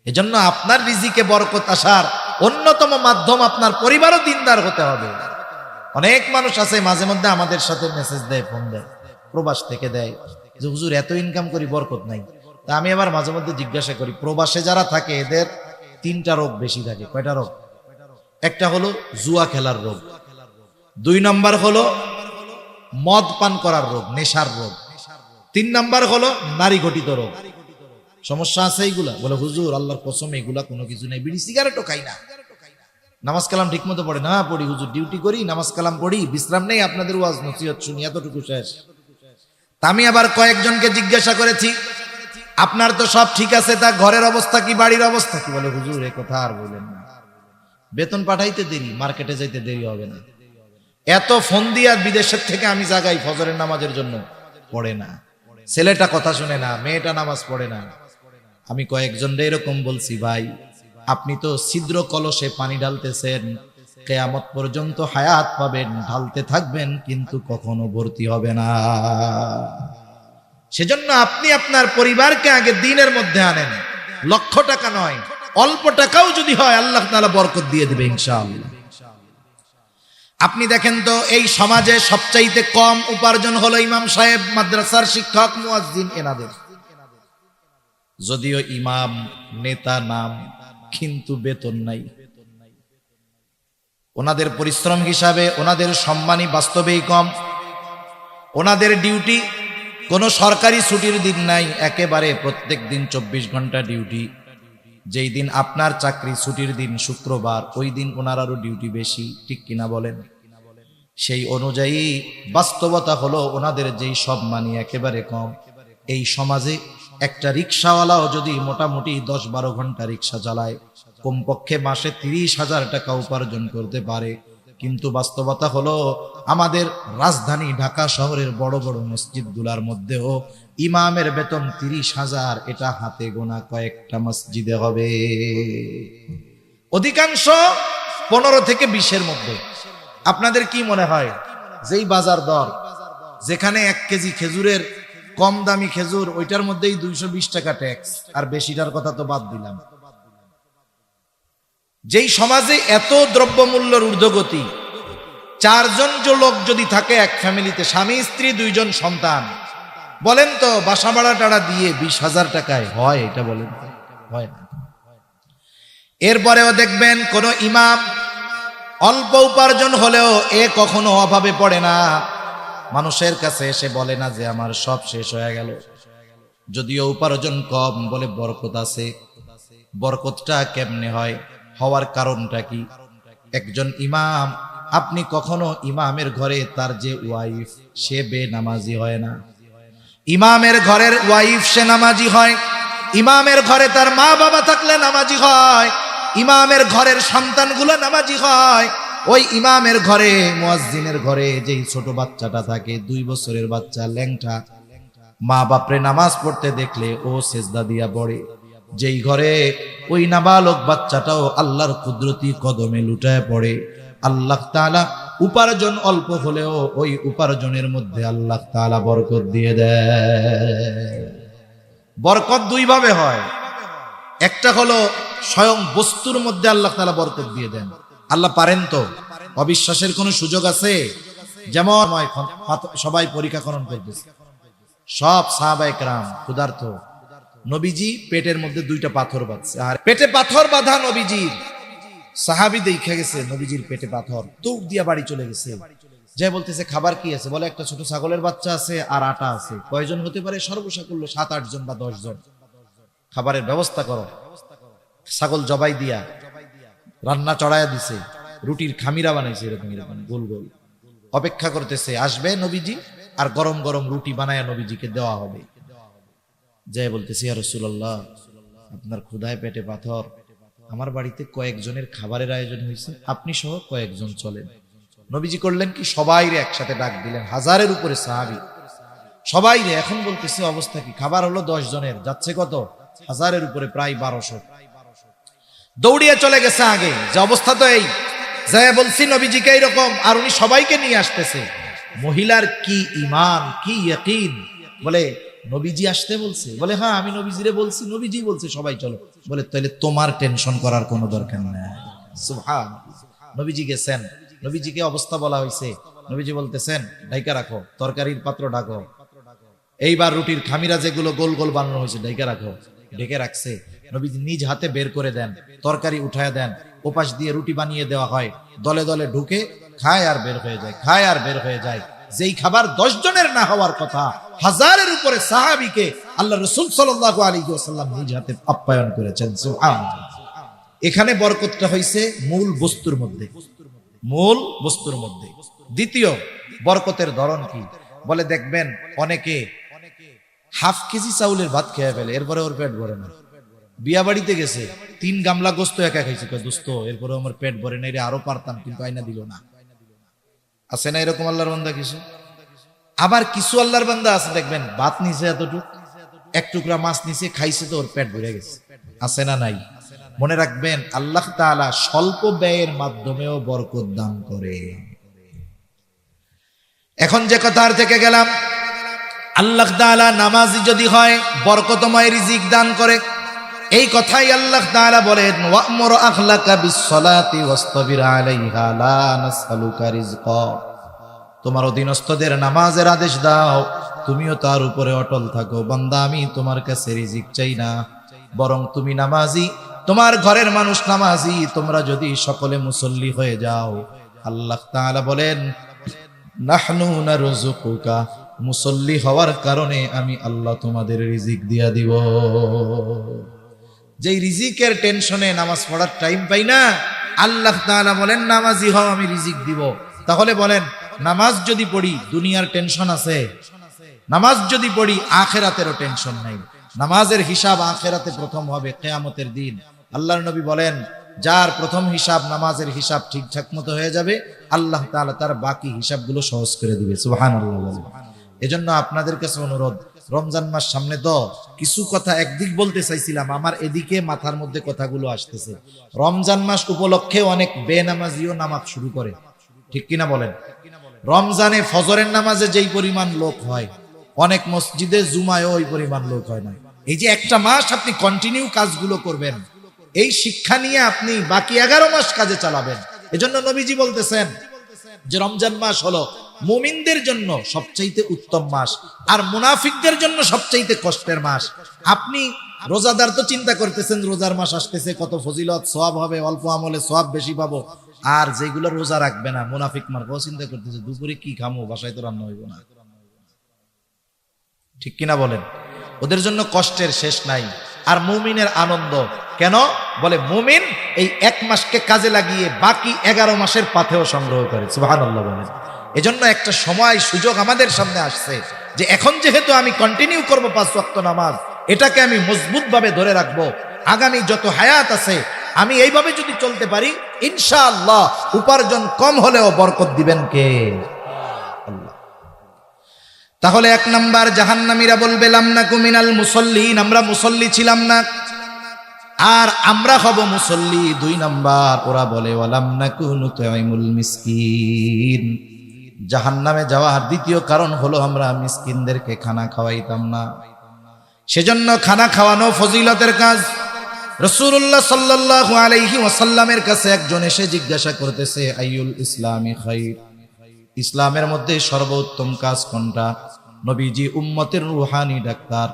এজন্য আপনার রিজিকে বরকত আসার অন্যতম মাধ্যম আপনার পরিবারও দিনদার হতে হবে। অনেক মানুষ আছে মাঝে মধ্যে আমাদের সাথে মেসেজ দেয়, ফোন দেয়, প্রবাস থেকে দেয় যে হুজুর এত ইনকাম করি বরকত নাই। তা আমি আবার মাঝে মধ্যে জিজ্ঞাসা করি, প্রবাসে যারা থাকে এদের 3টা রোগ বেশি থাকে। কয়টা রোগ? একটা হলো জুয়া খেলার রোগ, 2 নম্বর হলো মদ পান করার রোগ, নেশার রোগ, 3 নম্বর হলো নারী ঘটিত রোগ। সমস্যা আছে এইগুলা? বলে হুজুর আল্লাহর কসম এগুলা কোনো কিছু নেই, বিড়ি সিগারেটও খাই না, নামাজ কালাম ঠিক মতো পড়ে না। পড়ি হুজুর, ডিউটি করি, নামাজ কালাম পড়ি, বিশ্রাম নেই, আপনাদের ওয়াজ নসিহত শুনি, এতটুকু শেষ। তা আমি আবার কয়েকজনকে জিজ্ঞাসা করেছি, আপনার তো সব ঠিক আছে, তা ঘরের অবস্থা কি, বাড়ির অবস্থা কি? বলে হুজুর এ কথা আর বলেন না, বেতন পাঠাইতে দেরি, মার্কেটে যাইতে দেরি হবে না, এত ফোন দিয়া বিদেশের থেকে আমি জাগাই ফজরের নামাজের জন্য, পড়ে না, ছেলেটা কথা শুনে না, মেয়েটা নামাজ পড়ে না। আমি কয়েকজনরে এরকম বলছি, ভাই আপনি তো ছিদ্র কলসে পানি ঢালতেছেন, কিয়ামত পর্যন্ত হায়াত পাবেন, ঢালতে থাকবেন, কিন্তু কখনো ভর্তি হবে না। সেজন্য আপনি আপনার পরিবারকে আগে দ্বীনের মধ্যে আনেন, লক্ষ টাকা নয়, অল্প টাকাও যদি হয় আল্লাহ তাআলা বরকত দিয়ে দিবে ইনশাআল্লাহ। আপনি দেখেন তো এই সমাজে সবচাইতে কম উপার্জন হলো ইমাম সাহেব, মাদ্রাসার শিক্ষক, মুয়াজ্জিন, এনাদের। যদিও ইমাম নেতা নাম, কিন্তু বেতন নাই। ওনাদের পরিশ্রম হিসাবে ওনাদের সম্মানী বাস্তবেই কম। ওনাদের ডিউটি কোনো সরকারি ছুটির দিন নাই, একেবারে প্রত্যেক দিন 24 ঘন্টা ডিউটি। যেই দিন আপনার চাকরি ছুটির দিন শুক্রবার, ওই দিন ওনারারও ডিউটি বেশি, ঠিক কিনা বলেন? সেই অনুযায়ী বাস্তবতা হলো ওনাদের যেই সম্মানী একেবারে কম। এই সমাজে একটা রিক্সাওয়ালাও যদি মোটামুটি 10-12 ঘন্টা রিক্সা চালায়, কমপক্ষে মাসে 30,000 টাকা উপার্জন করতে পারে। কিন্তু বাস্তবতা হলো আমাদের রাজধানী ঢাকা শহরের বড় বড় মসজিদগুলোর মধ্যেও ইমামের বেতন 30,000, এটা হাতে গোনা কয়েকটা মসজিদে হবে। অধিকাংশ 15 থেকে 20-এর মধ্যে। আপনাদের কি মনে হয়, যেই বাজার দর, যেখানে 1 কেজি খেজুরের কম দামি খেজুর, ওইটার মধ্যেই 220 টাকা ট্যাক্স, আর বেশিটার কথা তো বাদ দিলাম। যেই সমাজে এত দ্রব্যমূল্যের ঊর্ধ্বগতি, 4 জন লোক যদি থাকে এক ফ্যামিলিতে, স্বামী স্ত্রী 2 জন সন্তান, বলেন তো বাসা ভাড়া টাড়া দিয়ে 20,000 টাকায় হয়? এটা বলেন, হয় না। এরপরেও দেখবেন কোন ইমাম অল্প উপার্জন হলেও এ কখনো অভাবে পড়ে না। মানুষের কাছে এসে বলে না যে আমার সব শেষ হয়ে গেল। যদিও উপার্জন কম, বলে বরকত আছে। বরকতটা কেমনে হয়, হওয়ার কারণটা কি? একজন ইমাম, আপনি কখনো ইমামের ঘরে তার যে ওয়াইফ, সে বেনামাজি হয় না। ইমামের ঘরের ওয়াইফ সে নামাজি হয়। ইমামের ঘরে তার মা বাবা থাকলে নামাজি হয়। ইমামের ঘরের সন্তানগুলো নামাজি হয়। ওই ইমামের ঘরে, মুয়াজ্জিনের ঘরে যেই ছোট বাচ্চাটা থাকে, 2 বছরের বাচ্চা, ল্যাংটা, মা বাপরে নামাজ পড়তে দেখলে ও সেজদা দিয়া পড়ে। যেই ঘরে ওই নাবালক বাচ্চাটাও আল্লাহর কুদরতি কদমে লুটায় পড়ে, আল্লাহ তাআলা উপার্জন অল্প হলেও ওই উপার্জনের মধ্যে আল্লাহ তাআলা বরকত দিয়ে দেয়। বরকত 2 ভাবে হয়। একটা হলো স্বয়ং বস্তুর মধ্যে আল্লাহ তাআলা বরকত দিয়ে দেন। আল্লাহ পারেন তো, অবিশ্বাসের কোনো সুযোগ আছে? যেমন সবাই পরীক্ষা করণ করতেছে, সব সাহাবায়ে কেরাম ক্ষুধার্ত, নবীজি পেটের মধ্যে 2টা পাথর বাঁধছে, আর পেটে পাথর বাঁধা নবীজির সাহাবী দেখে গেছে নবীজির পেটে পাথর, দৌড় দিয়া বাড়ি চলে গেছে। যে বলতেছে খাবার কি আছে? বলে একটা ছোট ছাগলের বাচ্চা আছে আর আটা আছে। কয়জন হতে পারে? সর্বসাকুল্য 7-8 জন বা 10 জন। খাবারের ব্যবস্থা করো। ছাগল জবাই দিয়া রান্না চড়াইয়া দিছে, রুটির খামিরা বানাইছে, এরকম এরকম গোল গোল। অপেক্ষা করতেছে আসবে নবীজি, আর গরম গরম রুটি বানায়া নবীজিকে দেওয়া হবে। যে বলতেছে ইয়া রাসূলুল্লাহ, আপনার ক্ষুধায় পেটে পাথর, আমার বাড়িতে কয়েকজনের খাবারের আয়োজন হয়েছে, আপনি সহ কয়েকজন চলেন। নবীজি করলেন কি, সবাইরে একসাথে ডাক দিলেন, হাজারের উপরে সাহাবী সবাইরে। এখন বলতেছে অবস্থা কি, খাবার হলো 10 জনের, যাচ্ছে কত, হাজারের উপরে, প্রায় 1200। দৌড়িয়ে চলে গেছে আগে, যে অবস্থা তো এই, যায় বলছি নবীজিকে এইরকম, আর উনি সবাইকে নিয়ে আসতেছে। মহিলার কি ঈমান, কি ইয়াকিন, বলে নবীজি আসতে বলছে, বলে হ্যাঁ আমি নবীজিরে বলছি, নবীজি বলছে সবাই চলো। বলে তাহলে তোমার টেনশন করার কোনো দরকার নাই। সুবহানাল্লাহ। নবীজি গেছেন, নবীজিকে অবস্থা বলা হয়েছে, নবীজি বলতেছেন ঢাইকা রাখো, তরকারির পাত্র ঢাকো, এইবার রুটির খামিরা যেগুলো গোল গোল বানানো হয়েছে ঢেকে রাখো, ঢেকে রাখছে। নবীজি নিজ হাতে বের করে দেন, তরকারি উঠায় দেন, ওপাশ দিয়ে রুটি বানিয়ে দেওয়া হয়, দলে দলে ঢুকে খায় আর বের হয়ে যায়, খায় আর বের হয়ে যায়। যেই খাবার 10 জনের না হওয়ার কথা, হাজারের উপরে সাহাবীকে আল্লাহ রাসূল সাল্লাল্লাহু আলাইহি ওয়াসাল্লাম নিজ হাতে আপ্যায়ন করেছেন। সুবহানাল্লাহ। এখানে বরকতটা হইছে মূল বস্তুর মধ্যে, মূল বস্তুর মধ্যে। দ্বিতীয় বরকতের ধরন কি, বলে দেখবেন অনেকে হাফ কেজি চাউলের ভাত খেয়ে ফেলে, এরপরে ওর পেট ভরে না। বিয়া বাড়িতে গেছে, 3 গামলা গোস্ত একা খাইছে, দোস্ত এরপরে আমার পেট ভরে না, রে আরো পারতাম কিন্তু আইনা দিল না। আছে না এরকম আল্লাহর বান্দা কিছু? আবার কিছু আল্লাহর বান্দা আছে দেখবেন ভাত নিছে এতটুক, এক টুকরা মাছ নিছে, খাইছে তো ওর পেট ভরে গেছে। আছে না নাই? মনে রাখবেন আল্লাহ তাআলা স্বল্প ব্যয়ের মাধ্যমেও বরকত দান করে। এখন যে কথার থেকে গেলাম, আল্লাহ তাআলা নামাজি যদি হয় বরকতময় রিজিক দান করে, এই কথাই আল্লাহ তাআলা বলেন ওয়া'মুর আখলাকা বিস-সালাতি ওয়াসতাবির আলাইহা লা নাসআলুকা রিজকা। তোমার অধীনস্থদের নামাজের আদেশ দাও, তুমিও তার উপরে অটল থাকো। বান্দা আমি তোমার কাছে রিজিক চাই না, বরং তুমি নামাজি, তোমার ঘরের মানুষ নামাজি, তোমরা যদি সকলে মুসল্লি হয়ে যাও, আল্লাহ তাআলা বলেন নাহনু নারযুকুকা, মুসল্লি হওয়ার কারণে আমি আল্লাহ তোমাদের রিজিক দিয়া দিব। যেই রিজিকের টেনশনে নামাজ পড়ার টাইম পাই না, আল্লাহ তাআলা বলেন নামাজি হও আমি রিজিক দিব। তাহলে বলেন নামাজ যদি পড়ি দুনিয়ার টেনশন আছে, নামাজ যদি পড়ি আখিরাতেরও টেনশন নাই। নামাজের হিসাব আখিরাতে প্রথম হবে কিয়ামতের দিন। আল্লাহর নবী বলেন যার প্রথম হিসাব নামাজের হিসাব ঠিকঠাক মতো হয়ে যাবে, আল্লাহ তাআলা তার বাকি হিসাবগুলো সহজ করে দিবে। সুবহানাল্লাহ। এজন্য আপনাদের কাছে অনুরোধ, রমজান মাস সামনে তো কিছু কথা একদিক বলতে চাইছিলাম, আমার এদিকে মাথার মধ্যে কথাগুলো আসতেছে। রমজান মাস উপলক্ষে অনেক বেনামাজিও নামাজ শুরু করে, ঠিক কিনা বলেন? রমজানে ফজরের নামাজে যেই পরিমাণ লোক হয়, অনেক মসজিদে জুমায়ও ওই পরিমাণ লোক হয় না। এই যে একটা মাস আপনি কন্টিনিউ কাজগুলো করবেন, এই শিক্ষা নিয়ে আপনি বাকি 11 মাস কাজে চালাবেন। এজন্য নবীজি বলতেছেন যে রমজান মাস হলো মুমিনদের জন্য সবচাইতে উত্তম মাস, আর মুনাফিকদের জন্য সবচাইতে কষ্টের মাস। আপনি রোজাদার তো চিন্তা করতেছেন রোজার মাস আসতেছে, কত ফজিলত সওয়াব হবে, অল্প আমলে সওয়াব বেশি পাবো। আর যেগুলো রোজা রাখবে না মুনাফিক মার্কা চিন্তা করতেছে দুপুরে কি খামো, বাসায় তো রান্না হইব না, ঠিক কিনা বলেন? ওদের জন্য কষ্টের শেষ নাই। আর মুমিনের আনন্দ কেন? বলে মুমিন এই 1 মাসকে কাজে লাগিয়ে বাকি 11 মাসের পাথেও সংগ্রহ করে। সুবহানাল্লাহ বলেন। এজন্য একটা সময় সুযোগ আমাদের সামনে আসছে যে এখন যেহেতু আমি কন্টিনিউ করব 5 ওয়াক্ত নামাজ, এটাকে আমি মজবুত ভাবে ধরে রাখবো। আগামী যত হায়াত আছে আমি এইভাবে যদি চলতে পারি, ইনশাআল্লাহ উপার্জন কম হলেও বরকত দিবেন কে? আল্লাহ। তাহলে 1 নাম্বার জাহান্নামীরা বলবে লামনাকু মিনাল মুসাল্লিন, আমরা মুসল্লি ছিলাম না, আর আমরা হব মুসল্লি। 2 নাম্বার ওরা বলে ওয়ালামনাকু নুতঈমুল মিসকিন, জাহান্নামে যাওয়ার দ্বিতীয় কারণ হলো আমরা মিসকিনদেরকে খানা খাওয়াইতাম না। সেজন্য খানা খাওয়ানো ফজিলতের কাজ। রাসূলুল্লাহ সাল্লাল্লাহু আলাইহি ওয়াসাল্লামের কাছে একজন এসে জিজ্ঞাসা করতেছে আইয়ুল ইসলামি খায়র, ইসলামের মধ্যে সর্বোত্তম কাজ কোনটা? নবীজি উম্মতের রূহানি ডাক্তার,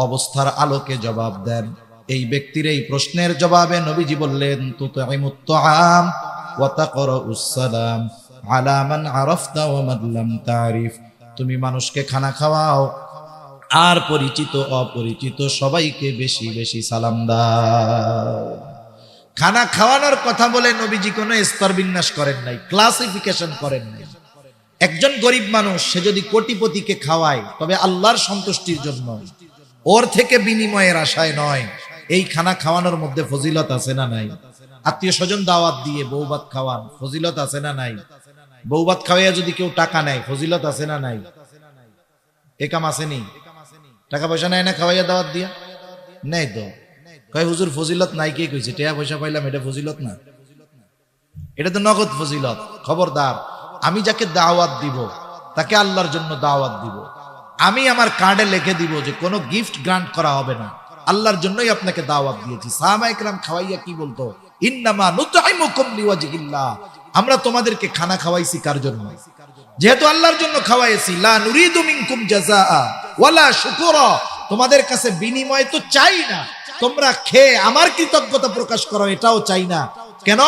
অবস্থার আলোকে জবাব দেন। এই ব্যক্তির এই প্রশ্নের জবাবে নবীজি বললেন তুতঈমুত তাআম ওয়া তাকরাউস সালাম আলা মান আরাফতা ওয়া মান লাম তারিফ, তুমি মানুষকে খানা খাওয়াও আর পরিচিত অপরিচিত সবাইকে বেশি বেশি সালাম দাও। খানা খাওয়ানোর কথা বলে নবীজি কোনো স্তর বিন্যাস করেন নাই, ক্লাসিফিকেশন করেন নাই। একজন গরিব মানুষ সে যদি কোটিপতিকে খাওয়ায় তবে আল্লাহর সন্তুষ্টির জন্য, ওর থেকে বিনিময়ের আশায় নয়। এই খানা খাওয়ানোর মধ্যে ফজিলত আছে না নাই? আত্মীয় স্বজন দাওয়াত দিয়ে বউ ভাত খাওয়ান, ফজিলত আছে না নাই? বউ ভাত খাওয়াইয়া যদি কেউ টাকা নেয় ফজিলত আছে না নাই? এ কাম আসেনি? টাকা পয়সা নেয় না খাওয়াইয়া দাওয়াত দিয়া? নেই তো। কয় হুজুর ফজিলত নাই, কে কইছে? টাকা পয়সা পাইলাম এটা ফজিলত না, এটা তো নগদ ফজিলত। খবরদার, আমি যাকে দাওয়াত দিব তাকে আল্লাহর জন্য দাওয়াত দিব। আমি আমার কার্ডে লিখে দিব যে কোনো গিফট গ্রান্ট করা হবে না, আল্লাহর জন্যই আপনাকে দাওয়াত দিয়েছি। সাহাবায়ে কেরাম খাওয়াইয়া কি বলতো? ইন্নামা নুতঈমুকুম লিওয়াজহিল্লাহ, আমরা তোমাদেরকে খানা খাওয়াইছি কার জন্য? যেহেতু আল্লাহর জন্য খাওয়াইছি। লা নুরিদু মিনকুম জাযাআ ওয়ালা শুকুরা, তোমাদের কাছে বিনিময় তো চাই না, তোমরা খেয়ে আমার কৃতজ্ঞতা প্রকাশ করো এটাও চাই না। কেন?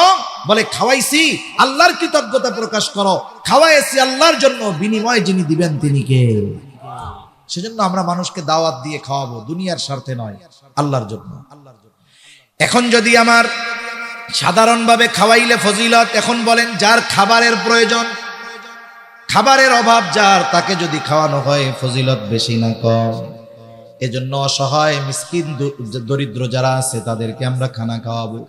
বলে খাওয়াইছি আল্লাহর কৃতজ্ঞতা প্রকাশ করো, খাওয়াইছি আল্লাহর জন্য, বিনিময় যিনি দিবেন তিনি কে? সেজন্য আমরা মানুষকে দাওয়াত দিয়ে খাওয়াবো, দুনিয়ার স্বার্থে নয়, আল্লাহর জন্য। এখন যদি আমার সাধারণভাবে খাওয়াইলে ফজিলত, এখন বলেন যার খাবারের প্রয়োজন, খাবারের অভাব যার, তাকে যদি খাওয়ানো হয় ফজিলত বেশি না কম? এজন্য অসহায় মিসকিন দরিদ্র যারা আছে তাদেরকে আমরা খানা খাওয়াবো।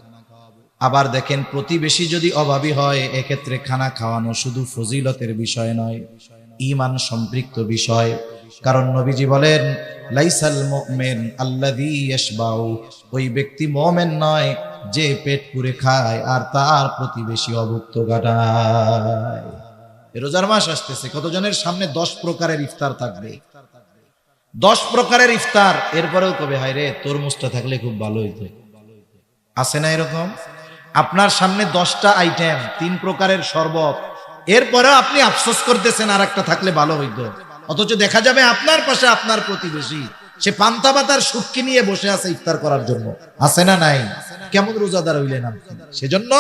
আবার দেখেন প্রতিবেশী যদি অভাবী হয়, এক্ষেত্রে খানা খাওয়ানো শুধু ফজিলতের বিষয় নয়, ঈমান সম্পৃক্ত বিষয়। কারণ নবীজি বলেন লাইসাল মুমিন আল্লাযী ইয়াশবাউ, ওই ব্যক্তি মুমিন নয় যে পেট পুরে খায় আর তার প্রতিবেশী অভুক্ত কাটায়। রোজার মাস আসতেছে, কতজনের সামনে 10 প্রকারের ইফতার থাকবে, 10 প্রকারের ইফতার। এরপরেও কবে হায় রে তরমুজটা থাকলে খুব ভালো হইতো। আছে না এরকম? আপনার সামনে 10টা আইটেম, 3 প্রকারের শরবত, এরপরেও আপনি আফসোস করতেছেন আর একটা থাকলে ভালো হইতো। অথচ দেখা যাবে আপনার পাশে আপনার প্রতিবেশী, সে পান্তা ভাতার শুটকি নিয়ে বসে আছে ইফতার করার জন্য। আছে না নাই? কেমন রোজাদার হইলেন আপনি? সেজন্য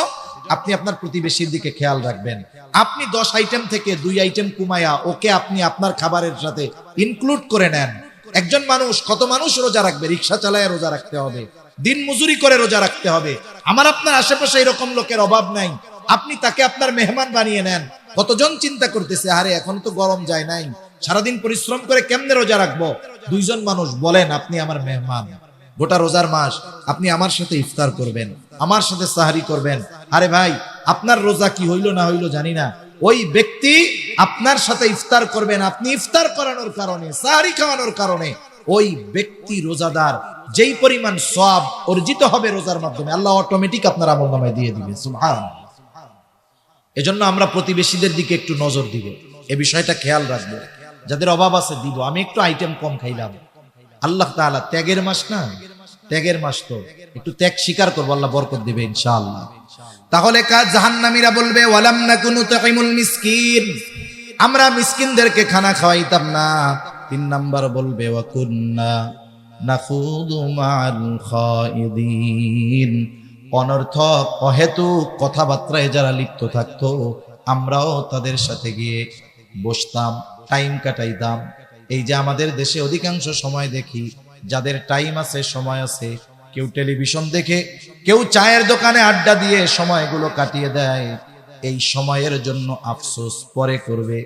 আপনি আপনার প্রতিবেশীর দিকে খেয়াল রাখবেন। আপনি 10 আইটেম থেকে 2 আইটেম কমায়া ওকে আপনি আপনার খাবারের সাথে ইনক্লুড করে নেন। একজন মানুষ, কত মানুষ রোজা রাখবে? রিকশা চালায় রোজা রাখতে হবে, দিন মজুরি করে রোজা রাখতে হবে। আমার আপনার আশেপাশে এরকম লোকের অভাব নাই, আপনি তাকে আপনার মেহমান বানিয়ে নেন। কতজন চিন্তা করতেছে আরে এখন তো গরম যায় নাই, সারাদিন পরিশ্রম করে কেমনে রোজা রাখবো? 2 জন মানুষ বলেন আপনি আমার মেহমান, গোটা রোজার মাস আপনি আমার সাথে ইফতার করবেন, আমার সাথে সাহারি করবেন। আরে ভাই, আপনার রোজা কি হইলো না হইলো জানি না, ওই ব্যক্তি আপনার সাথে ইফতার করবেন, আপনি ইফতার করানোর কারণে, সাহারি খাওয়ানোর কারণে ওই ব্যক্তি রোজাদার। যেই পরিমাণ সওয়াব অর্জিত হবে রোজার মাধ্যমে, আল্লাহ অটোমেটিক আপনার আমলনামায় দিয়ে দিবে। সুবহানাল্লাহ। এজন্য আমরা প্রতিবেশীদের দিকে একটু নজর দিব, এই বিষয়টা খেয়াল রাখবো। যাদের অভাব আছে দিব। আমি একটু আইটেম কম খাইলাম, আল্লাহ তাআলা ত্যাগের মাস না, ত্যাগের মাস তো একটু ত্যাগ স্বীকার করবো, আল্লাহ বরকত দিবে ইনশাআল্লাহ। তাহলে কাজ জাহান্নামীরা বলবে ওয়ালাম নাকুনু তুইমুল মিসকিন, আমরা মিসকিনদেরকে খানা খাওয়াইতাম না। 3 নাম্বার বলবে ওয়া কুন্না নাখুদু মা'আল খাইদিন, অনর্থক অহেতুক কথাবার্তায় যারা লিপ্ত থাকতো আমরাও তাদের সাথে গিয়ে বসতাম, টাইম কাটাইতাম। এই যে আমাদের দেশে অধিকাংশ সময় দেখি যাদের টাইম আছে, সময় আছে, কেউ টেলিভিশন দেখে, কেউ চায়ের দোকানে আড্ডা দিয়ে সময়গুলো কাটিয়ে দেয়। এই সময়ের জন্য আফসোস পরে করবে,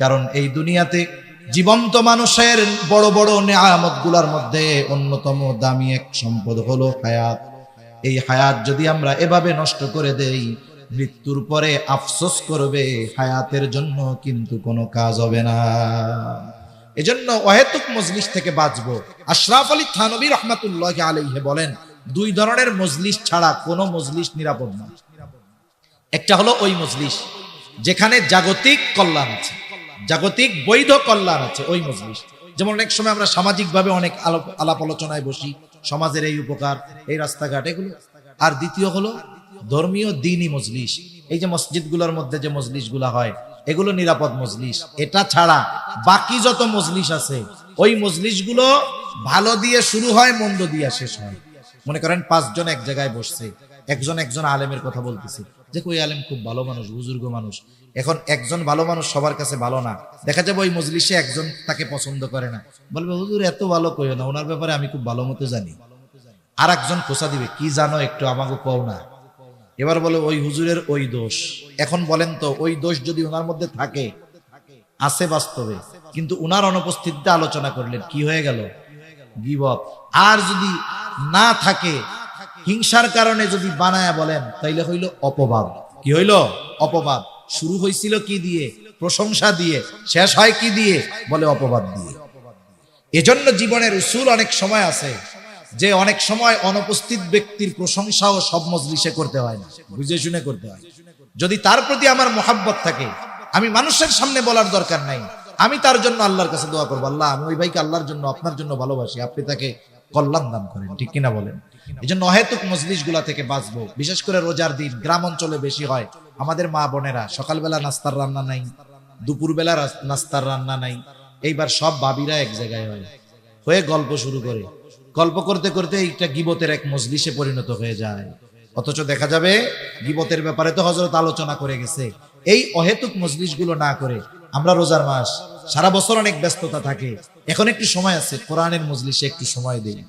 কারণ এই দুনিয়াতে জীবন্ত মানুষের বড় বড় নেয়ামতগুলোর মধ্যে অন্যতম দামি এক সম্পদ হলো হায়াত। এই হায়াত যদি আমরা এভাবে নষ্ট করে দেই, মৃত্যুর পরে আফসোস করবে, হায়াতের জন্য কিন্তু কোনো কাজ হবে না। এজন্য অহেতুক মজলিস থেকে বাঁচবো। আশরাফ আলী থানভী রাহমাতুল্লাহি আলাইহি বলেন 2 ধরনের মজলিস ছাড়া কোনো মজলিস নিরাপদ না। একটা হলো ওই মজলিস যেখানে জাগতিক কল্যাণ আছে, জাগতিক বৈধ কল্যাণ আছে, ওই মজলিস। যেমন অনেক সময় আমরা সামাজিকভাবে অনেক আলাপ আলোচনায় বসি, সমাজের এই উপকার, এই রাস্তাঘাট, এগুলো। আর দ্বিতীয় হলো ধর্মীয় দ্বীনি মজলিস। এই যে মসজিদগুলোর মধ্যে যে মজলিসগুলো হয়, এগুলো নিরাপদ মজলিস। এটা ছাড়া বাকি যত মজলিস আছে, ওই মজলিসগুলো ভালো দিয়ে শুরু হয়, মন্দ দিয়ে শেষ হয়। মনে করেন 5 জন এক জায়গায় বসছে, একজন আলেমের কথা বলতেছে, যে ওই আলেম খুব ভালো মানুষ, বুজুর্গ মানুষ। এখন একজন ভালো মানুষ সবার কাছে ভালো না, দেখা যাবে ওই মজলিসে একজন তাকে পছন্দ করে না, বলবে হুজুর এত ভালো কইও না, ওনার ব্যাপারে আমি খুব ভালো মতো জানি। আর একজন খোঁচা দিবে, কি জানো একটু আমাকে কও না। এবার বলে ওই হুজুরের ওই দোষ। এখন বলেন তো, ওই দোষ যদি ওনার মধ্যে থাকে, আছে বাস্তবে, কিন্তু উনার অনুপস্থিতিতে আলোচনা করলেন, কি হয়ে গেল? গীবত। আর যদি না থাকে, হিংসার কারণে যদি বানায়া বলেন, তাইলে হইল অপবাদ। কি হইল? অপবাদ। শুরু হয়েছিল কি দিয়ে? প্রশংসা দিয়ে। শেষ হয় কি দিয়ে? বলে অপবাদ দিয়ে। এজন্য জীবনের উসুল অনেক সময় আছে যে অনেক সময় অনুপস্থিত ব্যক্তির প্রশংসাও সব মজলিসে করতে হয় না, বুঝে শুনে করতে হয়। যদি তার প্রতি আমার মোহাব্বত থাকে, আমি মানুষের সামনে বলার দরকার নাই, আমি তার জন্য আল্লাহর কাছে দোয়া করবো, আল্লাহ আমি ওই ভাইকে আল্লাহর জন্য আপনার জন্য ভালোবাসি, আপনি তাকে কল্যাণ দান করেন, ঠিক কিনা বলেন? এই জন্য অহেতুক মজলিস গুলা থেকে বাঁচবো। বিশেষ করে রোজার দিন গ্রাম অঞ্চলে বেশি হয়। আমাদের মা বোনেরা সকালবেলা নাস্তার রান্না নাই, দুপুরবেলা নাস্তার রান্না নাই, এইবার সব ভাবিরা এক জায়গায় হয়ে গল্প শুরু করে, গল্প করতে করতে এইটা গিবতের এক মজলিসে পরিণত হয়ে যায়। অথচ দেখা যাবে গিবতের ব্যাপারে তো হযরত আলোচনা করে গেছে। এই অহেতুক মজলিস গুলো না করে আমরা রোজার মাস, সারা বছর অনেক ব্যস্ততা থাকে, এখন একটু সময় আছে, কোরআনের মজলিসে একটু সময় দেই।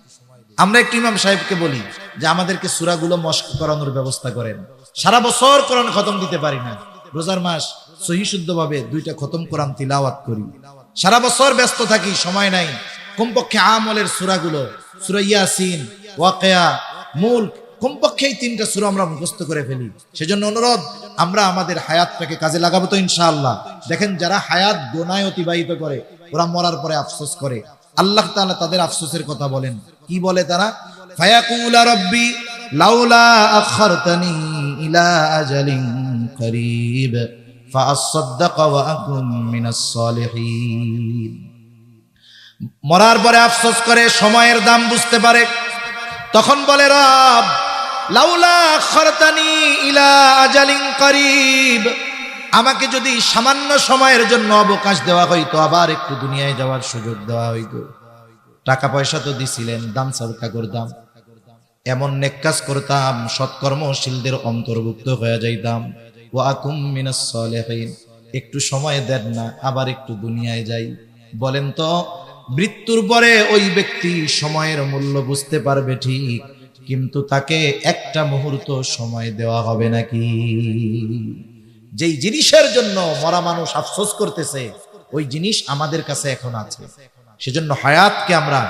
আমরা একটু ইমাম সাহেবকে বলি যে আমাদেরকে সূরাগুলো মশক করানোর ব্যবস্থা করেন। সারা বছর কোরআন খতম দিতে পারি না, রোজার মাস সহি শুদ্ধভাবে 2টা খতম কোরআন তিলাওয়াত করি। সারা বছর ব্যস্ত থাকি, সময় নাই, কমপক্ষে আমলের সূরাগুলো, সূরা ইয়াসিন, ওয়াকিয়া, মুলক, কমপক্ষে এই 3টা সূরা আমরা মুখস্থ করে ফেলি। সেজন্য অনুরোধ, আমরা আমাদের হায়াতটাকে কাজে লাগাবো তো ইনশাআল্লাহ। দেখেন যারা হায়াত গুনাহে অতিবাহিত করে, ওরা মরার পরে আফসোস করে। আল্লাহ তাআলা তাদের আফসোসের কথা বলেন, কি বলে তারা? ফায়াকুলা রাব্বি লাউলা আখারতানি ইলা আজালিন করিব ফাআসাদদাক ওয়া আকুম মিনাস সালিহিন। মরার পরে আফসোস করে, সময়ের দাম বুঝতে পারে, তখন বলে রব লাউলা আখারতানি ইলা আজালিন করিব, আমাকে যদি সামান্য সময়ের জন্য অবকাশ দেওয়া হইতো, আবার একটু দুনিয়ায় যাওয়ার সুযোগ দেওয়া হইতো, টাকা পয়সা তো দিছিলেন, দান সদকা করতাম, এমন নেক কাজ করতাম, সৎকর্মশীলদের অন্তর্ভুক্ত হয়ে যাইতাম, ওয়া আকুম মিনাস সালিহিন। একটু সময় দেন না, আবার একটু দুনিয়ায় যাই। বলেন তো মৃত্যুর পরে ওই ব্যক্তি সময়ের মূল্য বুঝতে পারবে ঠিক, কিন্তু তাকে একটা মুহূর্ত সময় দেওয়া হবে নাকি? যেই জিনিসের জন্য মরা মানুষ আফসোস করতেছে, ওই জিনিস আমাদের কাছে এখন আছে। সেজন্য হায়াতকে আমরা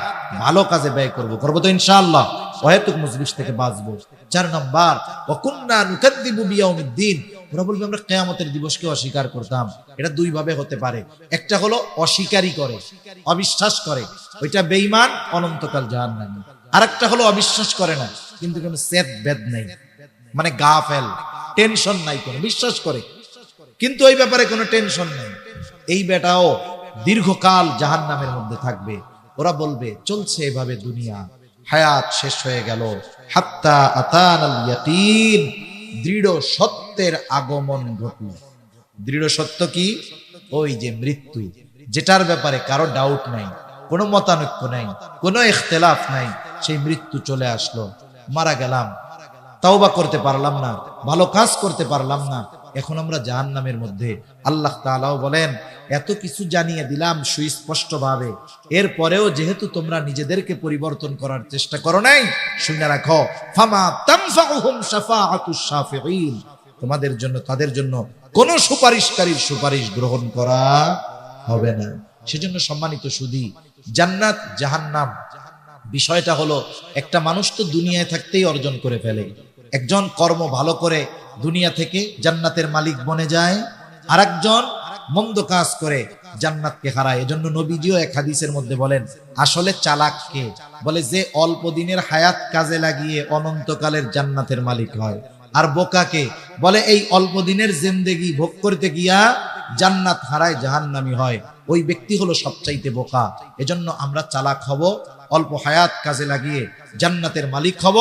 ভালো কাজে ব্যয় করবো তো ইনশাআল্লাহ। অহেতুক মজলিস থেকে বাঁচবো। 4 নম্বর, ওয়া কুননা নুকাদ্দিবু বিয়াউমিদ্দিন, ওরা বলবে আমরা কিয়ামতের দিবসকে অস্বীকার করতাম। এটা 2 ভাবে হতে পারে। একটা হলো অস্বীকারই করে, অবিশ্বাস করে, ওইটা বেঈমান, অনন্তকাল জাহান্নামী। আরেকটা হলো অবিশ্বাস করে না, কিন্তু কোনো সেদ বেদ নাই, মানে গাফেল, টেনশন নাই, কোনো বিশ্বাস করে কিন্তু ওই ব্যাপারে কোনো টেনশন নেই। এই বেটাও দীর্ঘকাল জাহান্নামের মধ্যে থাকবে। ওরা বলবে চলছে এভাবে দুনিয়া, হায়াত শেষ হয়ে গেল, হাত্তা আতানাল ইয়াকিন, দৃঢ় সত্যের আগমন ঘটল। দৃঢ় সত্য কি? ওই যে মৃত্যু, যেটার ব্যাপারে কারো ডাউট নাই, কোনো মতানৈক্য নাই, কোনো ইখতিলাফ নাই, সেই মৃত্যু চলে আসলো। মারা গেলাম, তাওবা করতে পারলাম না, ভালো কাজ করতে পারলাম না, এখন আমরা জাহান্নামের মধ্যে। আল্লাহ তাআলাও বলেন এত কিছু জানিয়ে দিলাম সুস্পষ্ট ভাবে, এরপরেও যেহেতু তোমরা নিজেদেরকে পরিবর্তন করার চেষ্টা করো নাই, শুনে রাখো ফামা তানফাউহুম শাফাআতুশ শাফিঈন, তোমাদের জন্য, তাদের জন্য কোন সুপারিশকারীর সুপারিশ গ্রহণ করা হবে না। সেজন্য সম্মানিত সুধী, জান্নাত জাহান্নাম বিষয়টা হলো, একটা মানুষ তো দুনিয়ায় থাকতেই অর্জন করে ফেলে। একজন কর্ম ভালো করে দুনিয়া থেকে জান্নাতের মালিক বনে যায়, আরেকজন মন্দ কাজ করে জান্নাতকে হারায়। এজন্য নবীজিও এক হাদিসের মধ্যে বলেন, আসলে চালাক কে? বলে যে অল্প দিনের হায়াত কাজে লাগিয়ে অনন্তকালের জান্নাতের মালিক হয়। আর বোকাকে? বলে এই অল্প দিনের জিন্দেগি ভোগ করতে গিয়া জান্নাত হারায়, জাহান্নামী হয়। ওই ব্যক্তি হলো সবচাইতে বোকা। এজন্য আমরা চালাক হব, অল্প হায়াত কাজে লাগিয়ে জান্নাতের মালিক হব,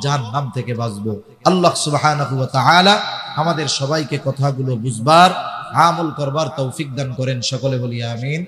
জাহান্নাম থেকে বাঁচবো। আল্লাহ সুবহানাহু ওয়া তাআলা আমাদের সবাইকে কথাগুলো বুঝবার, আমল করবার তৌফিক দান করেন। সকলে বলি আমিন।